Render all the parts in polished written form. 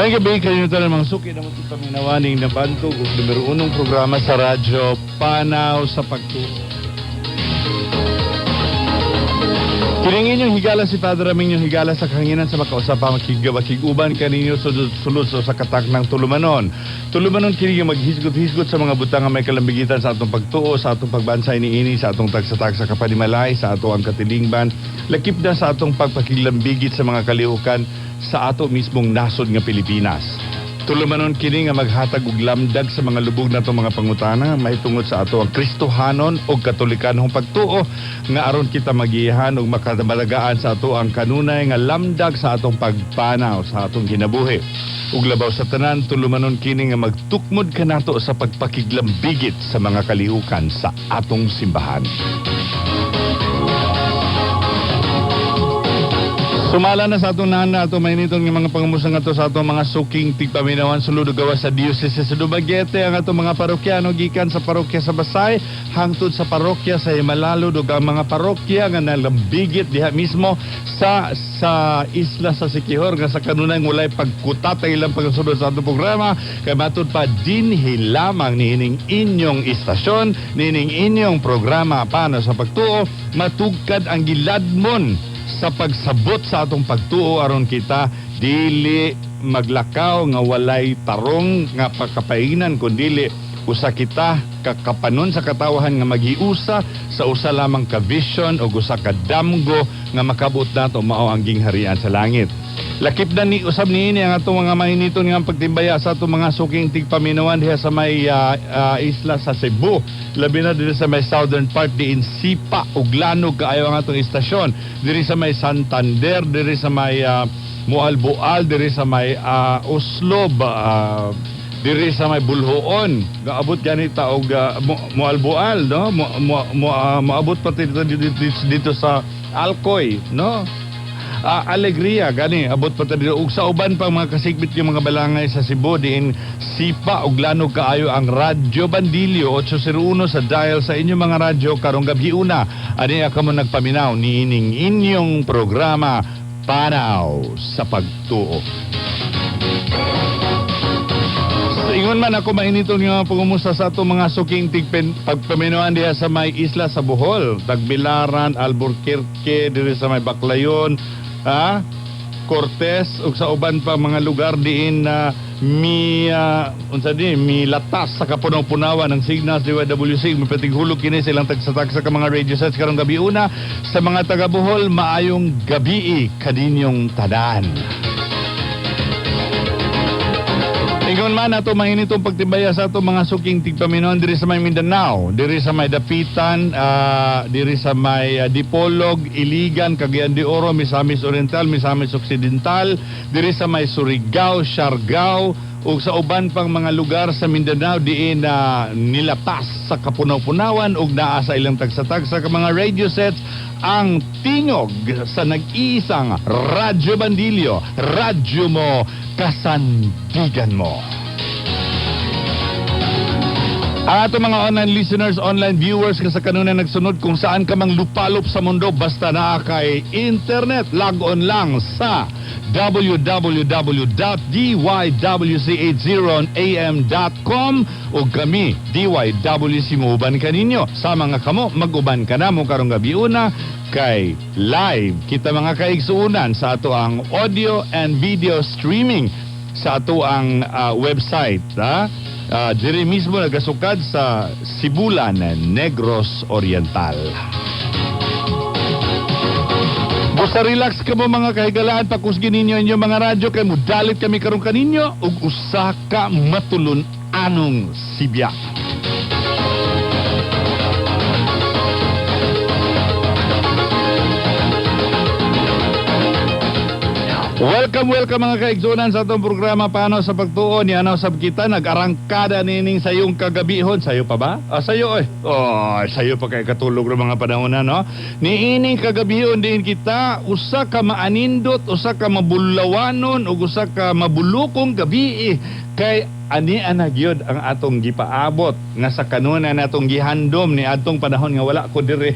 May gabi kayo ito namang suki na mga paminawaning na bantog o numero unong programa sa radyo, Panaw sa Pagturo. Kining inyong higala si Father Raming yung higala sa kahanginan sa makausapang makigabakiguban kaninyo sulod sa katak ng tulumanon. Tulumanon kini yung maghisgot-hisgot sa mga butang nga may kalambigitan sa atong pagtuo, sa atong pagbansay ni ini, sa atong tagsatak sa kapanimalay, sa atong ang katilingban, lakip na sa atong pagpakilambigit sa mga kalihukan sa ato mismong nasod nga Pilipinas. Tulumanon kini nga maghatag og lamdag sa mga lubog nato mga pangutana mahitungod sa ato ang Kristohanon o Katolikanhong pagtuo nga aron kita magihan og makadabalagaan sa ato ang kanunay nga lamdag sa atong pagpanaw sa atong kinabuhi. Ug labaw sa tanan, tulumanon kini nga magtukmod kanato sa pagpakiglambigit sa mga kalihukan sa atong simbahan. Sumala na sa atong nana ato mainiton nga mga pangamusa nga to sa atong mga suking tigpaminawan sulod gawa sa Diocese sa Dumaguete ang atong mga parokyano gikan sa parokya sa Basay hangtod sa parokya sa Himalalo ug ang mga parokya nga nalambigit diha mismo sa isla sa Siquijor nga sa kanunay walay pagkutat ang ilang pagsunod sa atong programa kay matud pa dinhi lamang niining inyong istasyon niining inyong programa Panaw sa Pagtuo matugkad ang giladmon sa pagsabot sa atong pagtuo aron kita dili maglakaw nga walay tarong nga pagkapainan kundi usa kita kakapanon sa katawahan nga magiusa sa usa lamang ka vision o usa ka damgo nga makabot nato mao ang gingharian sa langit. Lakip na ni usab niini ang atong mga mahiniton nga pagtimbaya sa atong mga suking tigpaminawan diha sa may isla sa Cebu. Labi na diri sa may southern part diin Sipa ug Lanog kaayo ang atong istasyon. Diri sa may Santander, diri sa may Mualboal, diri sa may Oslob, diri sa may Bulhoon. Gaabot ganita og Mualboal, no? Moabot pati dito sa Alcoy, no? Alegria gani abot pa tayo ug sa uban pang mga kasigbit yung mga balangay sa Cebu diin Sipa ug Lanog kaayo ang Radyo Bandilyo 801 sa dial sa inyong mga radyo karong gabi una ani ka mo nagpaminaw niining inyong programa Panaw sa Pagtuo. Ingon man ako mainiton nga pagumusta sa ato mga suking pagpaminuan diha sa may isla sa Bohol, Tagbilaran, Albuquerque, diri sa may Baclayon, Cortez ug sa uban pa mga lugar diin na milatas sa kapunaw-punawan ng signals DYWC mapatighulog kini silang tagsa-tagsa ka mga radio sets karong gabi una sa mga taga Bohol maayong gabi kaninyong tanan. Ingon man ato mahinitong pagtibaya sa ato mga suking tigpaminon diri sa may Mindanao, diri sa may Dapitan, diri sa may Dipolog, Iligan, Cagayan de Oro, Misamis Oriental, Misamis Occidental, diri sa may Surigao, Siargao, ug sa uban pang mga lugar sa Mindanao diin nilatas sa kapunaw-punawan ug naa sa ilang tagsa-tagsa ka mga radio sets ang tingog sa nag-iisang Radyo Bandilyo, radyo mo, kasandigan mo. Ato mga online listeners, online viewers nga sa kanunay nagsunod kung saan ka mang lupalop sa mundo basta naa kay internet, log on lang sa www.dywc80am.com o kami DYWC muuban kaninyo sama nga kamo maguban ka na mo karong gabi una kay live kita mga kaigsuunan sa ato ang audio and video streaming sa ato ang website diri mismo nagasukad sa Sibulan, Negros Oriental. Basta relax ka mo mga kahigalaan, pakusgin ninyo inyong mga radyo kay mudalit kami karong kaninyo ug usa ka matulun anong sibya. Welcome mga kaigsunan sa atong programa Panaw sa Pagtuo. Ni anaw sab kita nag-arangkada nining sayong kagabihon. Sayo pa ba? Sayo sayo pa kay katulog ng mga panahon na, no? Niining kagabihon din kita usa ka maanindot, usa ka mabulawanon ug usa ka mabulukong gabi Kay ani gyud ang atong gipaabot nga sa kanuna natong gihandom ni adtong panahon nga wala ko dire.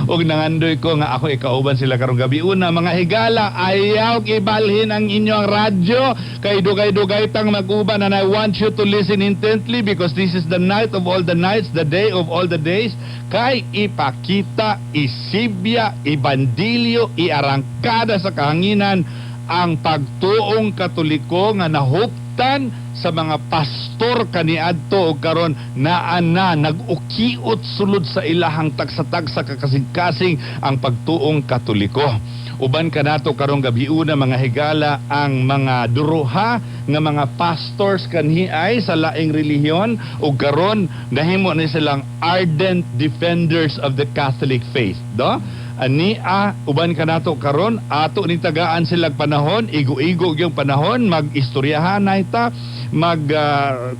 Og nangandoy ko nga ako ikauban sila karong gabi. Una, mga higala, ayaw ibalhin ang inyong radyo kay dugay-dugay tang mag-uban, and I want you to listen intently because this is the night of all the nights, the day of all the days. Kay ipakita, isibya, ibandilyo, iarangkada sa kahanginan ang pagtuong Katoliko nga nahuptan sa mga pastor kaniadto og karon naa na nag-ukiot sulod sa ilahang tagsa-tagsa kakasing-kasing ang pagtuong Katoliko. Uban kanato karong gabiuna mga higala ang mga duruha nga mga pastors kanhiay sa laing relihiyon ug karon nahimo ni silang ardent defenders of the Catholic faith, do? Ania uban kanato karon ato ni tagaan silang panahon, igo-igo yung panahon, mag-istoryahan na ita, mag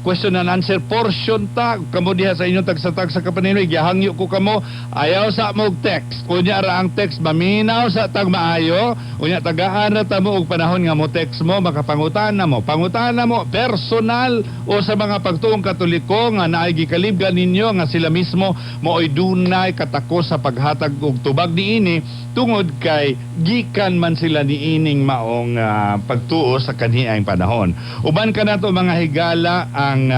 question and answer portion ta kamo diha sa inyong tagsa-tag sa kapaninoy. Gihangyo ko kamo, ayaw sa mo text, unya ra ang text maminaw sa tag maayo, unya tagaan ra ta mo og panahon nga mo text mo, makapangutana mo personal o sa mga pagtuong Katoliko nga naay gikalibgan ninyo nga sila mismo mooy dunay katako sa paghatag og tubag niini tungod kay gikan man sila niining maong pagtuo sa kanhiang panahon. Uban kanato mga higala ang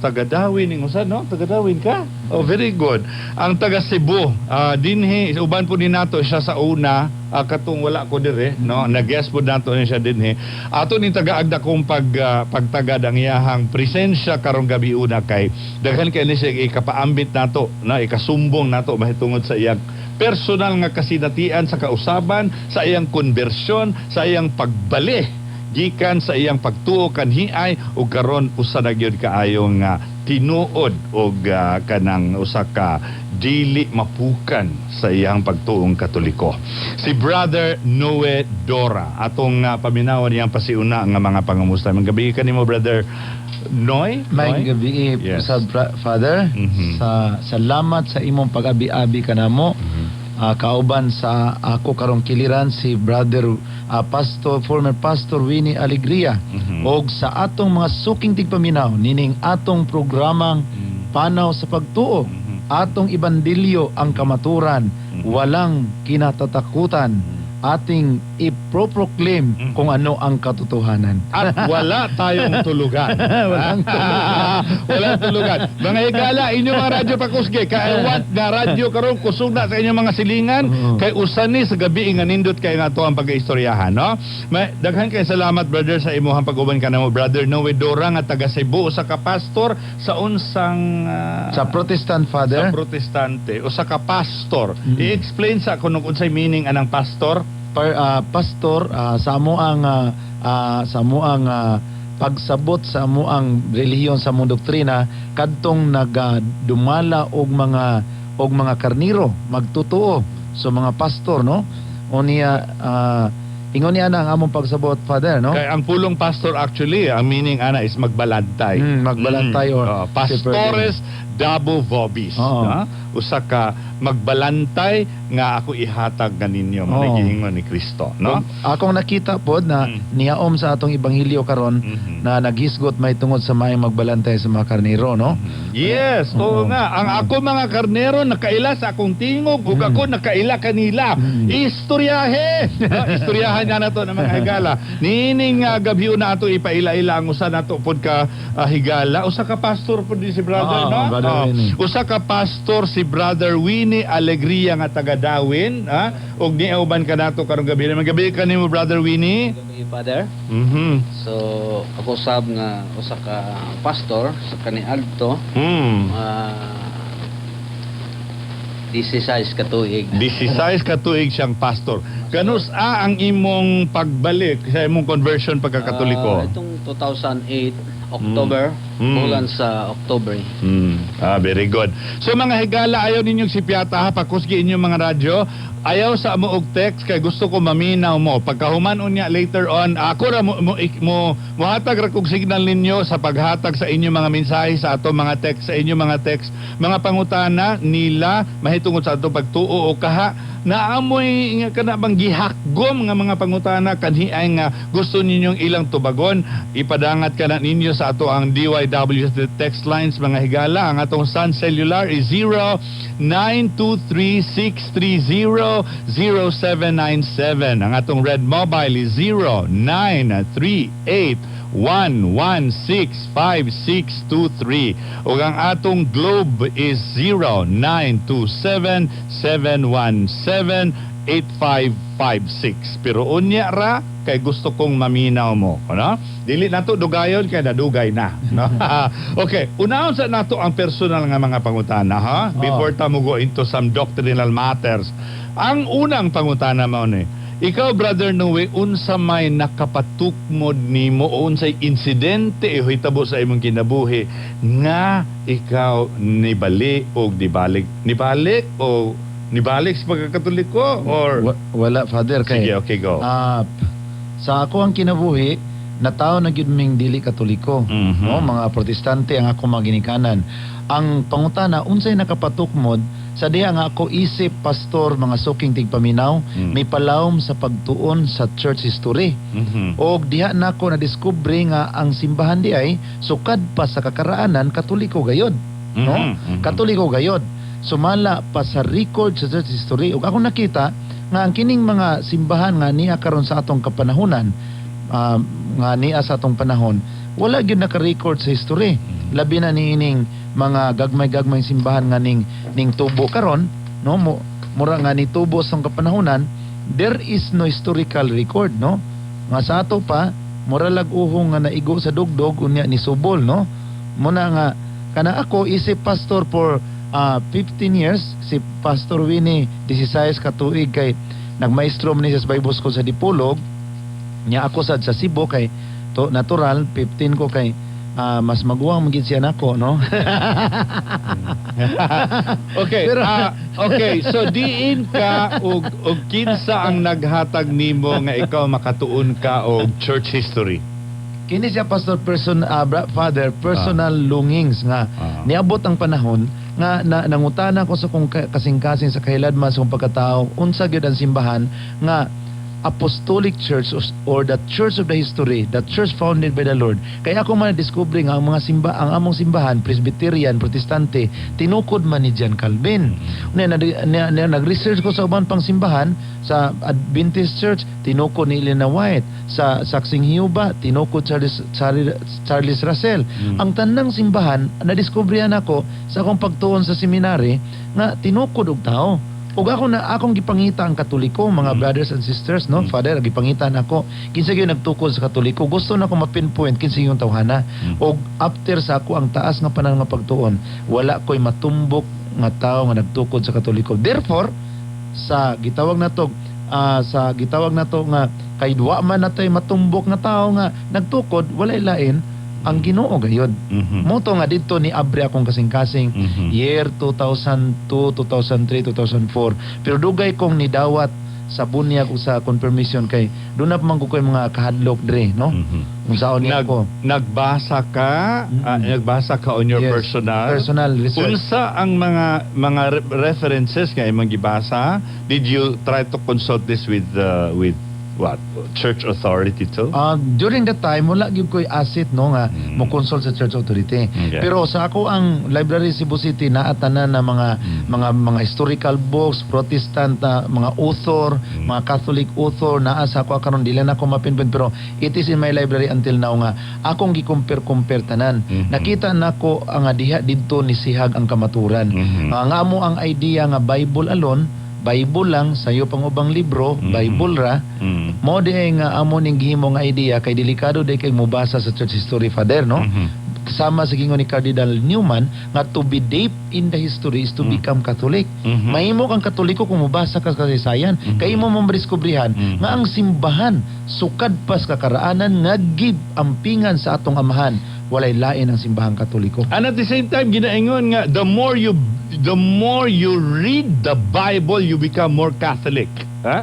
taga-Dawin ning usa, no? Taga-Dawin ka? Oh, very good. Ang taga Cebu, dinhi uban po ni nato siya sa una, katong wala ko dire, no? Nag-guest po nato siya dinhi. Ato ni taga-agda kong pagtagad ang iyahang presensya karong gabi una kay daghan kay ni siya ikapaambit nato, na ikasumbong nato mahitungod sa iyang personal nga kasinatian sa kausaban, sa iyang konbersyon, sa iyang pagbali gikan sa iyang pagtuo kanhiay ug karon usa na gyud kaayong tinuod og kanang usa ka dili mapukan sa iyang pagtuong Katoliko. Si Brother Noe Dora atong paminawon niyang pasiuna nga mga pangamusta. Magabi kanimo Brother Noy? May gabi Yes. sa Father, sa salamat sa imong pag-abi-abi kanamo. Kauban sa ako karong kiliran si Brother former Pastor Winnie Alegria og sa atong mga suking tigpaminaw nining atong programang Panaw sa Pagtuo, atong ibandilyo ang kamaturan, walang kinatatakutan, ating iproproclaim kung ano ang katotohanan. At wala tayong tulugan. Walang tulugan. Walang tulugan. Mga higala, inyong mga radyo pakusge, kaawat na radyo karon kusog na sa inyong mga silingan, kay usani sa gabi nga nindot kay nga to ang pag-istoryahan, no? Daghan kay salamat brother sa imuhang pag-uban kanamo Brother Noe Dora nga taga Cebu, usa ka pastor sa unsang Sa Protestant, Father. sa protestante, usa ka pastor. I-explain sa kung unsay meaning anang pastor. Pastor, sa mo ang pagsabot sa mo ang relihiyon sa mong doktrina kadtong nagdumala og mga karniro magtutuo so mga pastor, no? Unya ingon niya na ang among pagsabot, Father, no? Kay ang pulong pastor actually, ang meaning ana is magbalantay. Magbalantay or pastores dabo vobis. Usa ka magbalantay nga ako ihatag ganinyo manigiingon ni Kristo, no? Akong nakita pod na niyaom sa atong ebanghelyo karon na naghisgot may tungod sa maayong magbalantay sa mga karnero, no? Yes, oo nga. Ang ako mga karnero nakaila sa akong tingog ug ako nakaila kanila. Istoryahe. Istoryahan nga nato ng mga higala. Nining gabi na ato ipaila-ila ang usa nato pod ka higala. Usa ka pastor pod si brother, no? Usa ka pastor si Brother Winnie Alegria nga taga Dawin, og niauban ka nato karong gabi. Magabi kanimo Brother Winnie. Gabi, Father. So ako sab nga usa ka pastor sa kaniadto. 16 ka tuig. 16 ka tuig siyang pastor. Kanus ang imong pagbalik sa imong conversion pagkakatoliko? Itong 2008 October, bulan sa October. Very good. So mga higala, ayaw ninyong si Piata ha, pakusgi inyong mga radyo. Ayaw sa mo og text kay gusto ko maminaw mo. Pagkahuman unya later on, ako ra mo hatag ra kog signal ninyo sa paghatag sa inyong mga mensahe sa ato mga text, sa inyong mga text, mga pangutana nila mahitungod sa ato pagtuo o kaha naamoy nga kana bang gihakgom nga mga pangutana kanhi ay nga gusto ninyong ilang tubagon, ipadangat ka na ninyo sa ato ang DYW text lines mga higala. Ang atong Sun Cellular is 0923-630-0797. Ang atong Red Mobile is 0938-116-5623. ug ang atong Globe is 0927-717-8556. Pero unya ra kay gusto kong maminaw mo, ano? Dili nato dugayon kay nadugay na, no? Okay, unahon sa nato ang personal nga mga pangutana, ha? Before ta mo go into some doctrinal matters. Ang unang pangutana mao ni, ikaw, Brother Noe, unsa may nakapatukmod nimo o unsay insidente ihitabo sa imong kinabuhi nga ikaw nibali o nibalik sa pagkakatoliko or Wala, Father, kay sige, okay, go. sa ako ang kinabuhi, na tao na gyud ming dili katoliko, Mhm. no, mga protestante ang ako mga ginikanan. Ang pangutana, unsay nakapatukmod sa diha nga ako isip pastor mga suking tigpaminaw, may palawom sa pagtuon sa church history. Mhm. Og diha na ako na-discover nga ang simbahan di ay sukad pa sa kakaraanan katoliko gayod, no? Mhm. Katoliko gayod. Sumala pa sa record sa church history. Ug ako nakita nga ang kining mga simbahan nga niya karon sa atong kapanahunan, nga niya sa atong panahon, wala gyud naka-record sa history. Labi na niining mga gagmay-gagmay simbahan nga ning tubo karon, no, mura nga ni tubo sa kapanahunan, there is no historical record, no, nga sa ato pa mura lag uhong nga naigo sa dugdog unya ni subol, no. Muna nga kana ako isip pastor for 15 years, si Pastor Winnie 16 ka tuig kay nagmaestro man siya sa Bible School sa Dipolog, nya ako sad sa Cebu kay to natural 15 ko kay mas maguwang magid siya nako, no. Okay, Pero- okay, so diin ka og kinsa ang naghatag nimo nga ikaw makatuon ka og church history. Kini siya pastor father personal longings nga niabot ang panahon nga nangutana ko sa kung kasing-kasing sa kahiladman sa kong pagkatao unsa gyud ang simbahan nga apostolic church or the church of the history, the church founded by the Lord. Kaya ako man discover nga ang ang among simbahan Presbyterian, Protestante tinukod man ni John Calvin. Nag-research ko sa uban pang simbahan sa Adventist Church tinukod ni Elena White, sa Saksing Jehovah tinukod Charles Russell. Ang tanang simbahan na-discoveryan ako sa akong pagtuon sa seminary nga tinukod og tao. Ug akong gipangita ang Katoliko, mga brothers and sisters, no? Father, gipangita nako kinsa gyud nagtukod sa Katoliko. Gusto na ko ma-pinpoint kinsa yung tawhana. Ug after sa ako ang taas nga panahon nga pagtuon, wala koy matumbok nga tao nga nagtukod sa Katoliko. Therefore, sa gitawag nato nga kay duwa man natay matumbok nga tao nga nagtukod, walay lain ang Ginoo gayud. Moto nga dito ni abre akong kasing-kasing year 2002, 2003, 2004. Pero dugay kong nidawat sa bunyag o sa confirmation kay doon na man ko koy mga kahadlok dre, no? Kung saan niya ako. Nagbasa ka on your Yes, personal research. Unsa ang mga references nga imong gibasa? Did you try to consult this with what church authority too? During that time wala gyud koy asset, no, nga mo consult sa church authority. Okay. Pero sa ako ang library Cebu City naatanan na mga historical books, Protestant mga author, mga Catholic author naa sa ako karon dili na ko mapinpin, pero it is in my library until now nga akong gi-compare tanan. Nakita nako ang diha didto ni sihag ang kamaturan. Nga mo ang idea nga Bible alone, Bible lang sayo pang ubang libro, Bible ra. Mo di nga amo ning gihimo nga idea kay delikado day kay mobasa sa church history, Father, no? Kasama sa gingon ni Cardinal Newman nga to be deep in the history is to become Catholic. Mahimo kang Katoliko kung mobasa ka sa kasaysayan, kay imo madiskubrihan nga ang simbahan sukad pas kakaraanan nga give ampingan sa atong amahan, walay lain ang simbahang Katoliko. And at the same time, ginaingon nga, the more you read the Bible, you become more Catholic. Ha?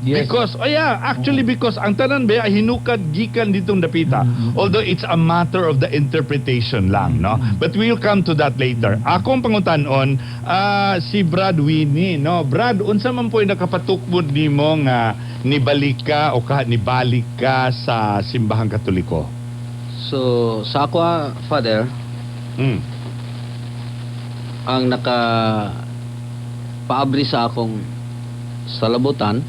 Yes. Because, actually because ang tanan ba hinukad gikan ditong dapita. Although it's a matter of the interpretation lang, no? But we'll come to that later. Akong panguntanon, si Brad Winnie, no? Brad, unsa man po nakapatukmod nimo nga nibalik ka o nibalik ka sa simbahang Katoliko? So, sa ako, Father, ang paabri sa akong salabutan,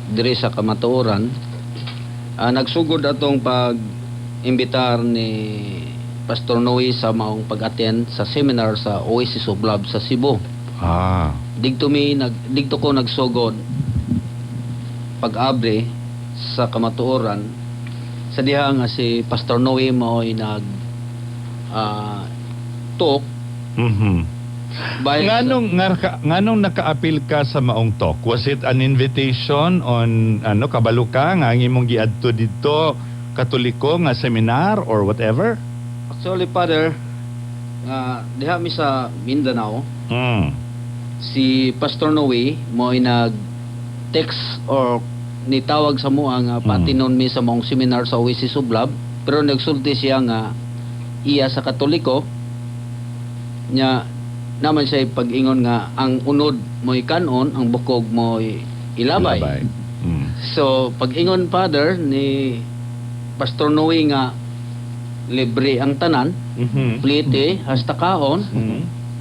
diri sa kamatuoran, nagsugod atong pag-imbitar ni Pastor Noe sa maong pag-attend sa seminar sa Oasis of Love sa Cebu. Digto ko nagsugod pag-abri sa kamatuoran sa diha nga si Pastor Noe mao'y talk. Nganong naka-appeal ka sa maong talk? Was it an invitation on kabalo ka nga ang imong giadto dito Katoliko nga seminar or whatever? Actually, Father, diha mi sa Mindanao, si Pastor Noe mo'y nag-text or nitawag sa mo nga patinon mi sa maong seminar sa Oasis of Love, pero nagsulti siya nga iya sa Katoliko nya naman siya pag-ingon nga ang unod mo'y kanon, ang bukog mo'y ilabay. So pag-ingon, Father, ni Pastor Noe nga libre ang tanan, plite hasta kaon,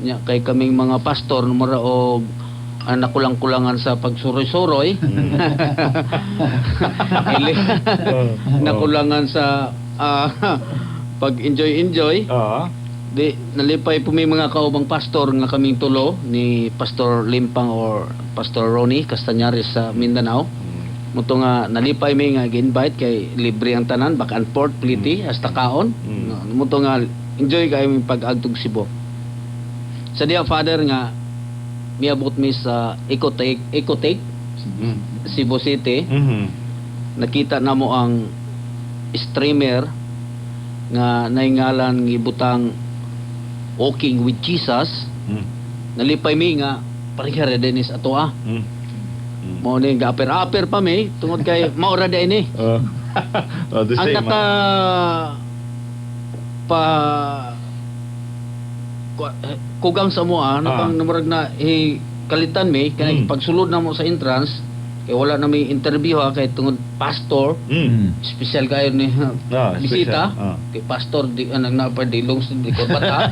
nya kay kaming mga pastor mura og nakulang-kulangan sa pagsuroy-suroy, nakulangan sa pag-enjoy-enjoy. Di nalipay po may mga kaubang pastor nga kaming tulo ni Pastor Limpang or Pastor Ronnie Castañares sa Mindanao. Muto nga nalipay may nga gi-invite kay libre ang tanan, back and forth pliti hasta kaon. Muto nga enjoy kay mi pag-agtog Cebu. Sa diya, Father, nga miabot mi sa Ecotech Cebu City. Nakita namo ang streamer nga naingalan gibutang Walking with Jesus. Nalipay mi nga parihara Dennis ato mao ni gaper-aper pa mi tungod kay maura day ni. The ang same. naka kugang sa mo napang namurag na kalitan mi kanang pagsulod na mo sa entrance kay wala na may interview kay tungod pastor special kayo ni bisita kay pastor di nang napadilong sa likod bata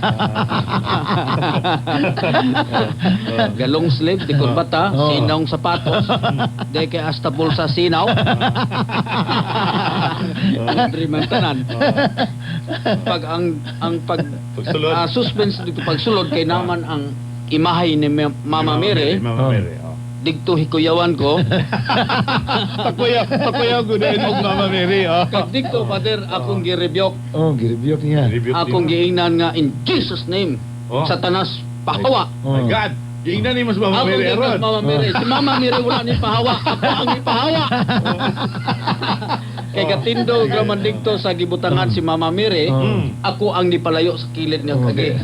galong sleeve likod bata sinong sapatos di kay hasta bulsa sinaw dream tanan pag ang suspense dito pagsulod kay naman ang imahay ni Mama Mary digto hikuyawan ko. Pakuyaw ko din og Mama Mary. Digto, Father, akong gi-rebuke. Gi-rebuke niya. Akong giingnan nga in Jesus name. Satanas, pahawa. Oh my God. Giingnan ni mas Mama Mary aron. Mama Mary. Si Mama Mary wala ni pahawa. Ako ang ipahawa. Kay katindo graman digto sa gibutangan si Mama Mary, ako ang nipalayo sa kilid niya kagi.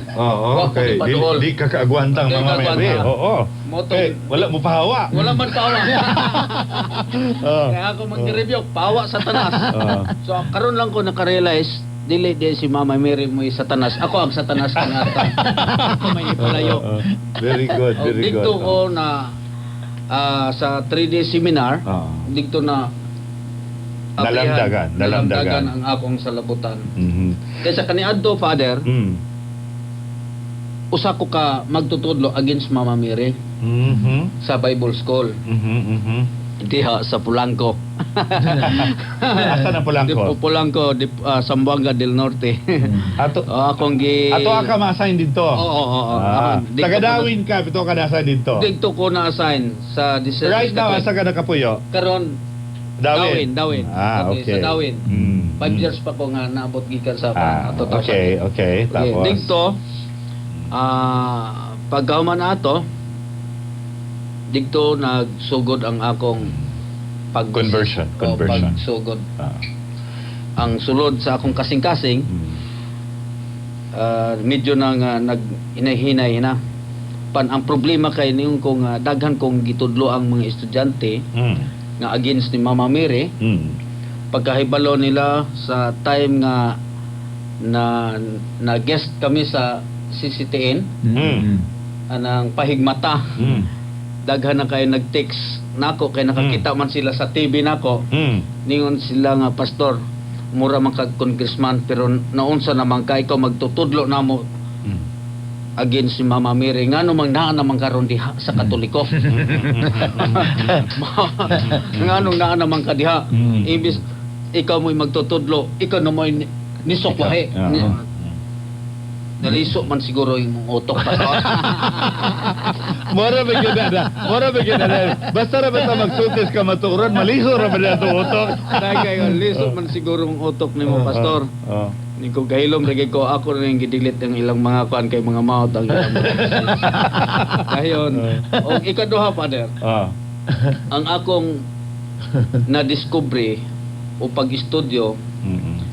Okay. Di ka kaagwantang Mama Mary. Wala mo pahawa. Wala man pahawa. Kaya ako mag-review, pahawa satanas. So karon lang ko naka-realize dili din si Mama Mary mo satanas. Ako ang satanas kanata. Ako may ipalayo. Very good, very good. Dito ko na sa 3-day seminar, dito na nalamdagan ang akong salabutan. Kaysa kaniadto, Father, usa ko ka magtutudlo against Mama Mary sa Bible School. Diha sa Polanco. Asa na Polanco? Polanco, Zamboanga del Norte. Ato akong ka ma-assign dito. Oo. Taga-Dawin ka, bito ka na-assign dito. Dito ko na-assign sa Right now, asa ka nakapuyo? Karon Dawin. Okay. Sa Dawin. 5 years pa ko nga naabot gikan sa Okay. Tapos dito pagkahuman ato dito nagsugod ang akong conversion. Pagsugod. Ang sulod sa akong kasing-kasing medyo nang nag-hinay-hinay na. Ang problema kay niyon kung daghan kong gitudlo ang mga estudyante nga against ni Mama Mary. Pagkahibalo nila sa time nga na guest kami sa CCTN, anang pahigmata, daghan na kayo nag-text nako kay nakakita man sila sa TV nako. Ningon sila nga, pastor, mura man kag congressman pero naunsa naman kay ikaw magtutudlo namo against si Mama Mary, ngano mang naa naman karon diha sa Katoliko. Ngano naa naman ka diha, imbis ikaw mo'y magtutudlo, ikaw na mo'y nisokwahe. Naliso man siguro yung utok pa. Mora ba na? Basta na basta magsutis ka maturon, maliso ra ba na ito utok? Kaya liso man siguro yung utok ni mo, pastor. Ni ko gahilom lagi ko, ako na yung gidilit ang ilang mga kuan kay mga maot ang ilang mga. Dayon, o ikaduha, Father. Ang akong na-discovery o pag-estudyo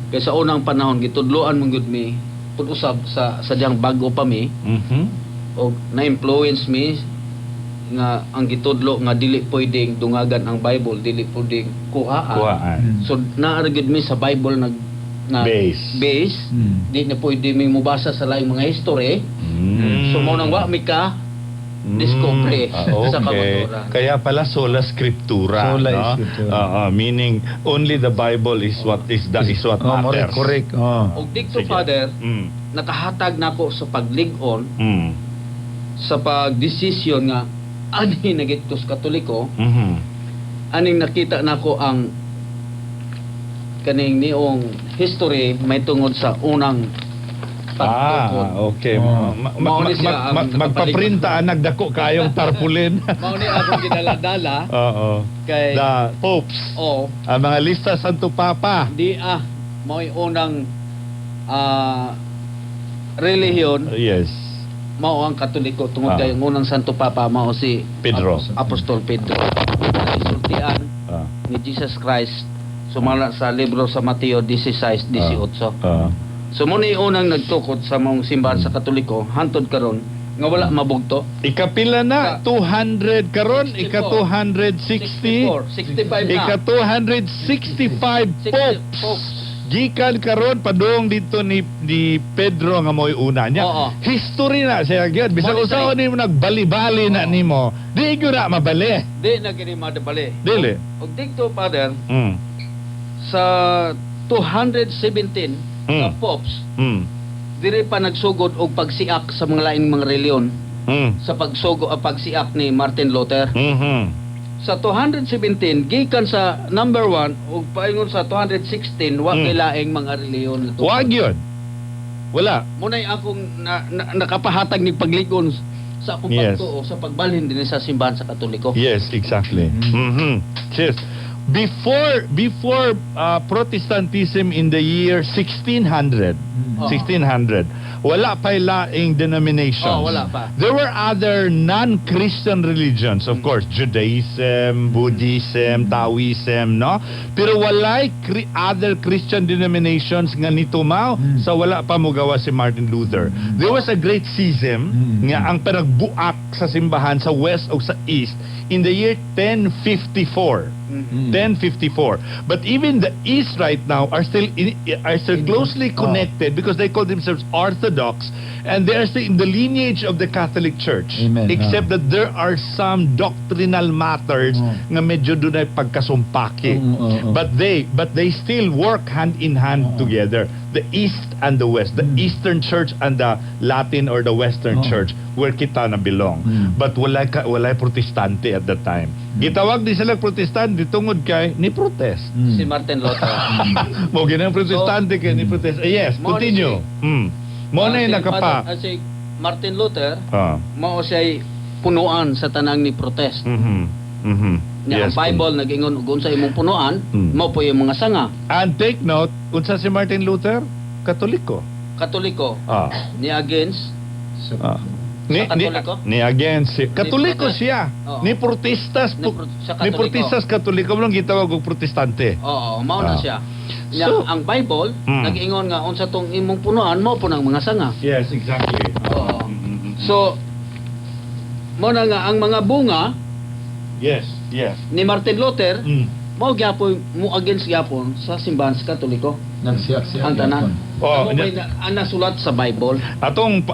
kay sa unang panahon gitudloan mong gud mi pag-usab sa sadyang bago pa mi, o na-influence mi nga ang gitudlo nga dili pwedeng dungagan ang Bible, dili pwedeng kuhaan. So naara gid mi sa Bible na base. Di na pwede mi mubasa sa laing mga history. So mo nang wa mi ka discovery sa kabaturan. Kaya pala sola scriptura, Sola no? scriptura. Meaning only the Bible is what matters. Correct. Og dito, Sige. Father, nakahatag nako sa paglig-on, sa pagdesisyon nga ani nagit ko sa Katoliko, aning nakita nako ang kaning niong history may tungod sa unang pagtukod. Okay. Mauni sila ang Magpaprinta nagdako kayong tarpaulin. Mauni akong ginala-dala kay The popes. Ang mga lista Santo Papa. Di mao'y unang relihiyon. Yes. Mao ang Katoliko tungod kay ang unang Santo Papa mao si Pedro. Apostol Pedro. Isultian ni Jesus Christ sumala sa libro sa Mateo 16:18. So mo ni unang nagtukod sa mga simbahan sa Katoliko hantod karon nga wala mabugto. Ikapila na 200 karon, ika 260, 65 na. ika 265 popes. Gikan karon padung dito ni Pedro nga mo'y una niya. History na siya gyud. Bisag usaon nimo nagbali-bali na nimo, di gyud na mabali. Di na gini madabali. Dili. Og dito, Father, sa 217 na popes, diri pa nagsugod og pagsiak sa mga laing mga reliyon sa pagsiak ni Martin Luther. Sa 217 gikan sa number 1 ug paingon sa 216 wa kay laing mga reliyon nito. Wag yun. Wala. Munay akong nakapahatag ni pagligon sa akong pagtuo sa pagbalhin din sa simbahan sa Katoliko. Yes, exactly. Yes. Before Protestantism in the year 1600, wala pa laing denominations. Wala pa. There were other non-Christian religions, of course, Judaism, Buddhism, Taoism, no? Pero walay other Christian denominations nga nitumaw sa wala pa mogawa si Martin Luther. There was a great schism nga ang panagbuak sa simbahan sa west o sa east in the year 1054. 1054. But even the East right now are still closely connected because they call themselves Orthodox and they are still in the lineage of the Catholic Church. Amen. Except that there are some doctrinal matters nga medyo doon ay pagkasumpaki. But they still work hand in hand together. The East and the West, the Eastern Church and the Latin or the Western Church where kita na belong. But walay protestante at that time. Gitawag di sila protestante tungod kay ni protest. Si Martin Luther. Mo ginang protestante kay ni protest. Yes, continue. Mo na yung nakapa. Si Martin Luther, mao siya'y punuan sa tanang ni protest. Nya ang Bible nag-ingon ug unsa imong punuan, mao po yung mga sanga. And take note, unsa si Martin Luther? Katoliko. Katoliko. Ni against Katoliko? Ni against Katoliko protest. siya. Ni protestas ni protestas Katoliko mo lang gitawag og protestante. Oo, mao na siya. Nya ang Bible nag-ingon nga unsa tong imong punuan mao po ng mga sanga. Yes, exactly. Oo. So mo na nga ang mga bunga Yes, yes. ni Martin Luther, Mm. mo gyapon mo against gyapon sa simbahan sa Katoliko. Nagsiyak-siyak. Ang tanan. Oh, Ano may ang nasulat sa Bible? Atong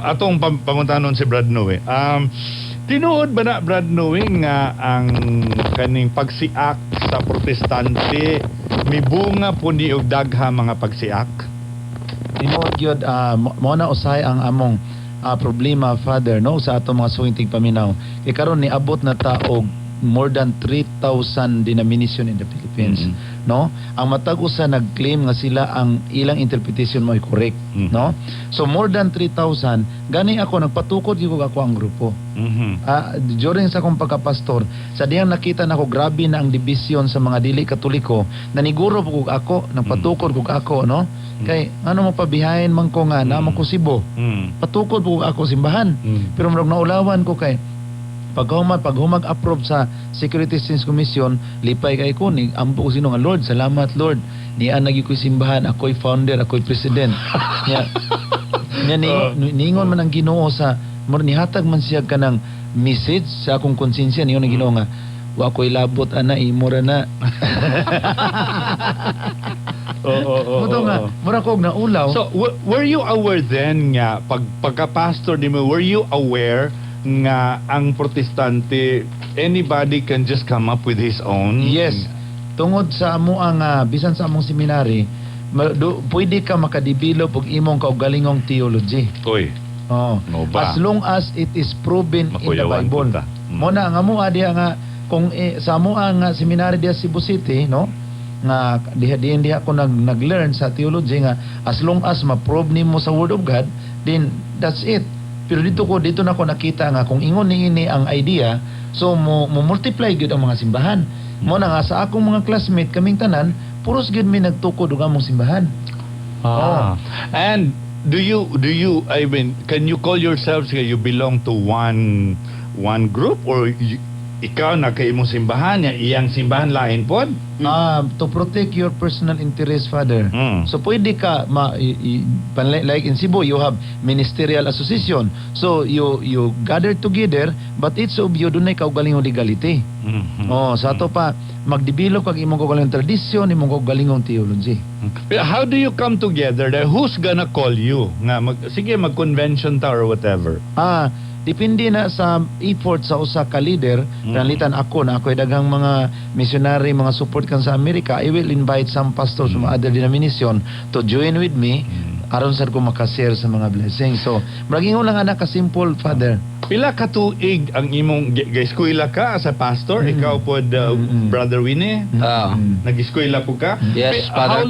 panguntanon si Brad Noe. Tinuod ba na Brad Noe nga ang kaning pagsiak sa protestante mibunga po ni og dagha mga pagsiak? Tinuod gyud mo na usay ang among problema, Father, no, sa ato mga suwintig paminaw. Kay karon ni abot na ta og more than 3,000 denomination in the Philippines, no? Ang matag usa nag-claim nga sila ang ilang interpretation mo ay correct, no? So more than 3,000 gani ako nagpatukod gyud ako ang grupo. During sa akong pagkapastor, sa diyang nakita nako grabe na ang division sa mga dili Katoliko, naniguro po ako, nagpatukod ko ako, no? Kay ano mo pabihayin man ko nga na ko Cebu. Patukod po ako simbahan. Pero murag naulawan ko kay pag humag approve sa Security Exchange Commission, lipay kay ko ni ampo ko sino nga Lord, salamat Lord. Niya nagi ko simbahan, ako'y founder, ako'y president. Niya ningon man ang Ginoo sa nihatag man siya kanang message sa akong konsensya niyo ang Ginoo nga wa ko'y labot ana imo ra na. Muto nga, mura ko naulaw. So, were you aware then nga pagka-pastor di mo, were you aware nga ang protestante anybody can just come up with his own? Yes. Tungod sa amo ang bisan sa among seminary, pwede ka makadevelop og imong kaugalingong theology. Oy. Oh. No ba? As long as it is proven in the Makuyawan Bible. punta. Mo na nga mo diha nga kung sa amo ang seminary diha Cebu City, no? Nga diha ko nag-learn sa theology nga as long as ma-prove nimo sa Word of God, then that's it. Pero dito na ko nakita nga kung ingon niini ang idea, so mo multiply gyud ang mga simbahan. Mo na nga sa akong mga classmate kaming tanan, puros gyud mi nagtukod og among simbahan. And do you I mean, can you call yourselves you belong to one group or ikaw na kay imong simbahan, iyang simbahan lain pod? To protect your personal interest, Father. So pwede ka like in Cebu you have ministerial association. So you gather together but each of you dunay kaugalingong legality. Sa ato pa magdevelop kag imong kaugalingong tradisyon, imong kaugalingong theology. How do you come together? Who's gonna call you? Nga sige mag-convention ta or whatever. Depende na sa effort sa usa ka leader. Kanalitan ako na ako'y daghang mga missionary, mga support kan sa Amerika. I will invite some pastors from other denomination to join with me aron sa ko makashare sa mga blessings. So, magingon lang anak ka simple, Father. Pila ka tuig ang imong eskwela ka sa pastor? Ikaw pod Brother Winnie? Nag-eskwela po ka? Yes, Father.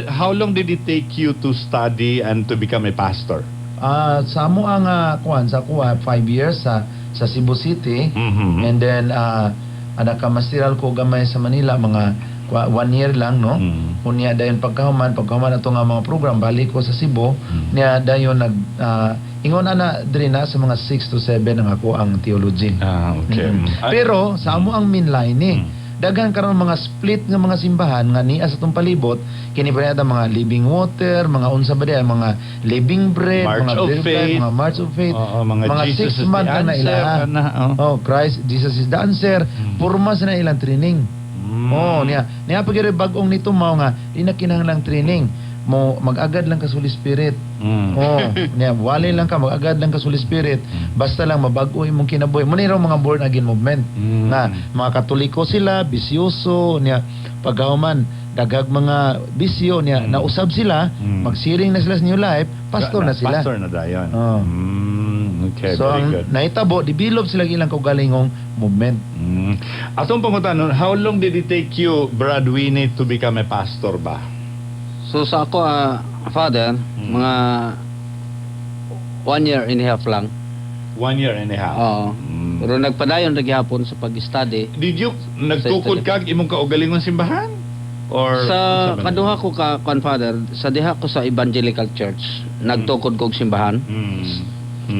How long did it take you to study and to become a pastor? Sa mo ang sa kuha 5 years sa Cebu City, and then nakamastiral ko gamay sa Manila mga 1 year lang, no? Unya dayon pagkahuman ato nga mga program balik ko sa Cebu, niya dayon ingon ana diri na sa mga 6 to 7 ang ako ang theology. Okay. Pero sa amo ang mainline daghan karon mga split nga mga simbahan nga niya sa itong palibot, kini pa mga living water, mga unsa ba diya, mga living bread, March mga of Bread, Faith. mga March of Faith, mga Jesus 6 is months the na answer, ila. Christ, Jesus is the answer. Purmas na ilang training. Niya pagire bagong nito mao nga di na kinahanglang training. Mo mag-agad lang ka sa Holy Spirit. Niya wali lang ka mag-agad lang ka sa Holy Spirit. Basta lang mabag-o imong kinabuhi. Muna raw mga born again movement. Na mga Katoliko sila, bisyoso niya paghuman dagag mga bisyo niya nausab sila, magsiring na sila sa new life, pastor na sila. Pastor na dayon. Okay, So very good. naitabo, develop sila ilang kaugalingong movement. Atong pangutanon, how long did it take you, Brad Winnie, to become a pastor ba? So sa ako, Father, mga 1 year and a half lang. 1 year and a half. Oo. Pero nagpadayon na gyapon sa pag-study. Did you nagtukod kag imong kaugalingong simbahan? Or Sa kaduha ko Father, sa diha ko sa Evangelical Church, nagtukod ko og simbahan.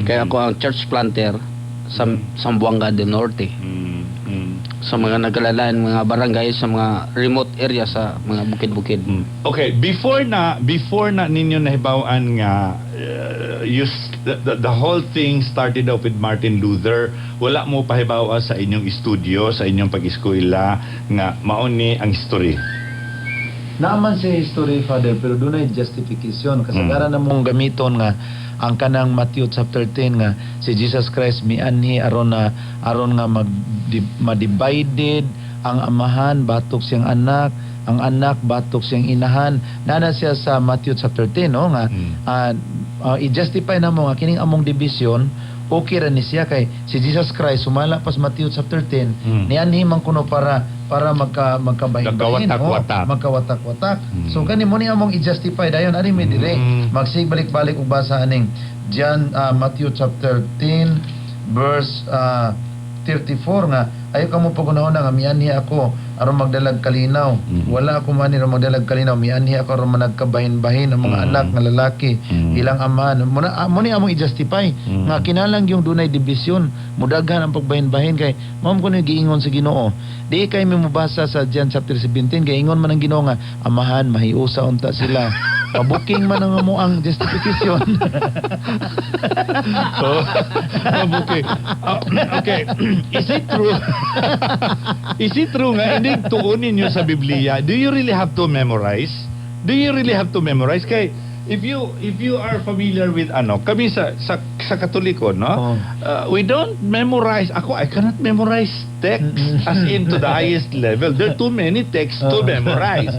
Kaya ako ang church planter sa Zamboanga del Norte. Sa mga nagkalalaan mga barangay sa mga remote area sa mga bukid-bukid. Okay, before na ninyo nahibaw-an nga you the whole thing started off with Martin Luther. Wala mo pahibawa sa inyong studio, sa inyong pag-eskwela nga mauni ang history. Naaman si history, Father, pero doon ay justification. Kasagaran na mong gamiton nga ang kanang Matthew chapter 10 nga si Jesus Christ mianhi aron nga ma-divided ang amahan batok siyang anak, ang anak batok siyang inahan. Nana siya sa Matthew chapter 10 no nga i-justify na mo nga kining among division. Okay ra ni siya kay si Jesus Christ sumala pas Matthew chapter 10 nianhi man kuno para magkabahin-bahin magkawatak-watak. So kani mo ni among i-justify dayon ani mi dire magsig-balik-balik og basa aning John Matthew chapter 10 verse 34 nga ayo kamo pagunahon nga mianhi ako aron magdalag kalinaw. Wala ako man aron magdalag kalinaw, mianhi ako aron managkabahin-bahin ang mga anak nga lalaki ilang amahan. Mo ni among i-justify nga kinalang yung dunay division, mudaghan ang pagbahin-bahin kay mao ko ni giingon sa Ginoo. Di kay mo mabasa sa John chapter 17 kay ingon man ang Ginoo nga amahan mahiusa unta sila. Pabuking man ang mo ang justification. Okay. Okay. Is it true? Is it true nga hindi tuunin nyo sa Biblia? Do you really have to memorize? Do you really have to memorize? Kay if you are familiar with kami sa Katoliko, no? We don't memorize. I cannot memorize text as in to the highest level. There are too many texts to memorize.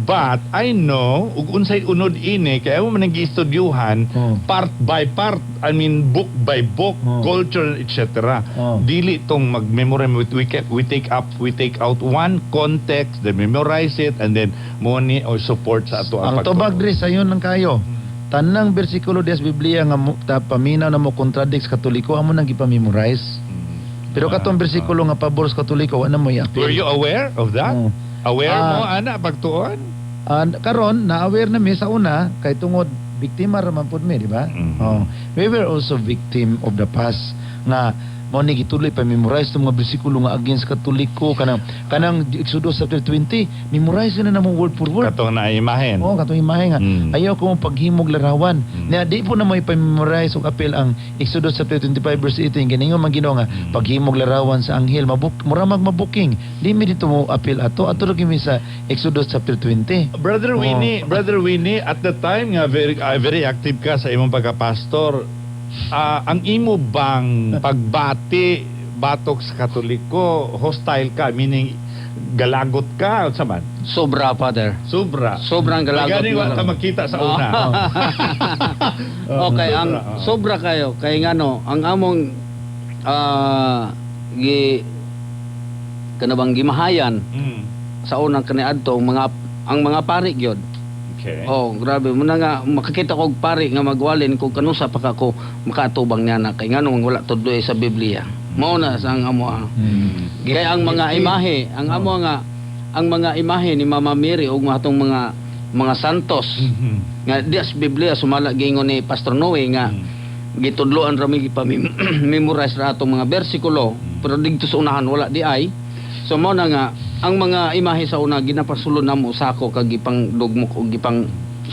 But I know ug unsay unod ini kay mo man nag-istudyuhan part by part, I mean book by book, culture etc. Dili tong mag-memorize. We take out one context, then memorize it, and then money or support sa ato ang tubag diri sayon nang kayo. Tanang bersikulo des Biblia nga paminaw na mo contradict sa Katoliko amo nang gipamemorize. Pero katong bersikulo nga pabor sa Katoliko wala mo i-appeal. Were you aware of that? Aware mo ana pagtuon? Karon na-aware na mi sa una kay tungod biktima ra man pud mi, di ba? We were also victim of the past nga mo ni gituloy pa memorize tong mga bersikulo nga against Katoliko kanang Exodus chapter 20 memorize na namong word for word katong naimahen. Katong imahe nga ayaw ko mong paghimog larawan na di po na mo ipa-memorize og apel ang Exodus chapter 25 verse 18 ganingon man Ginoo nga paghimog larawan sa anghel mura mabuking di mi dito mo apel ato ra kimi sa Exodus chapter 20. Brother Winnie, at the time nga very active ka sa imong pagka-pastor. Ang imo bang pagbati batok sa Katoliko, hostile ka, meaning galagot ka sa man? Sobra, Father. Sobrang galagot. Gani wa ta makita sa una. Okay, ang sobra kayo kay ngano ang among kanabang gimahayan sa unang kaniadto ang mga pari gyud. Okay. Grabe mo na nga makakita ko og pari nga magwalin kung kanusa pa kako makatubang niya na kay nganong wala tudloy sa Biblia. Mao na sa ang amo kay ang mga imahe, ang mga imahe ni Mama Mary ug matong mga santos nga di sa Biblia sumala gingon ni Pastor Noe nga gitudloan ra mi memorize ra atong mga bersikulo pero didto sa unahan wala di ay. So mo na nga ang mga imahe sa una ginapasulod namo sa ako kag gipang dugmok o gipang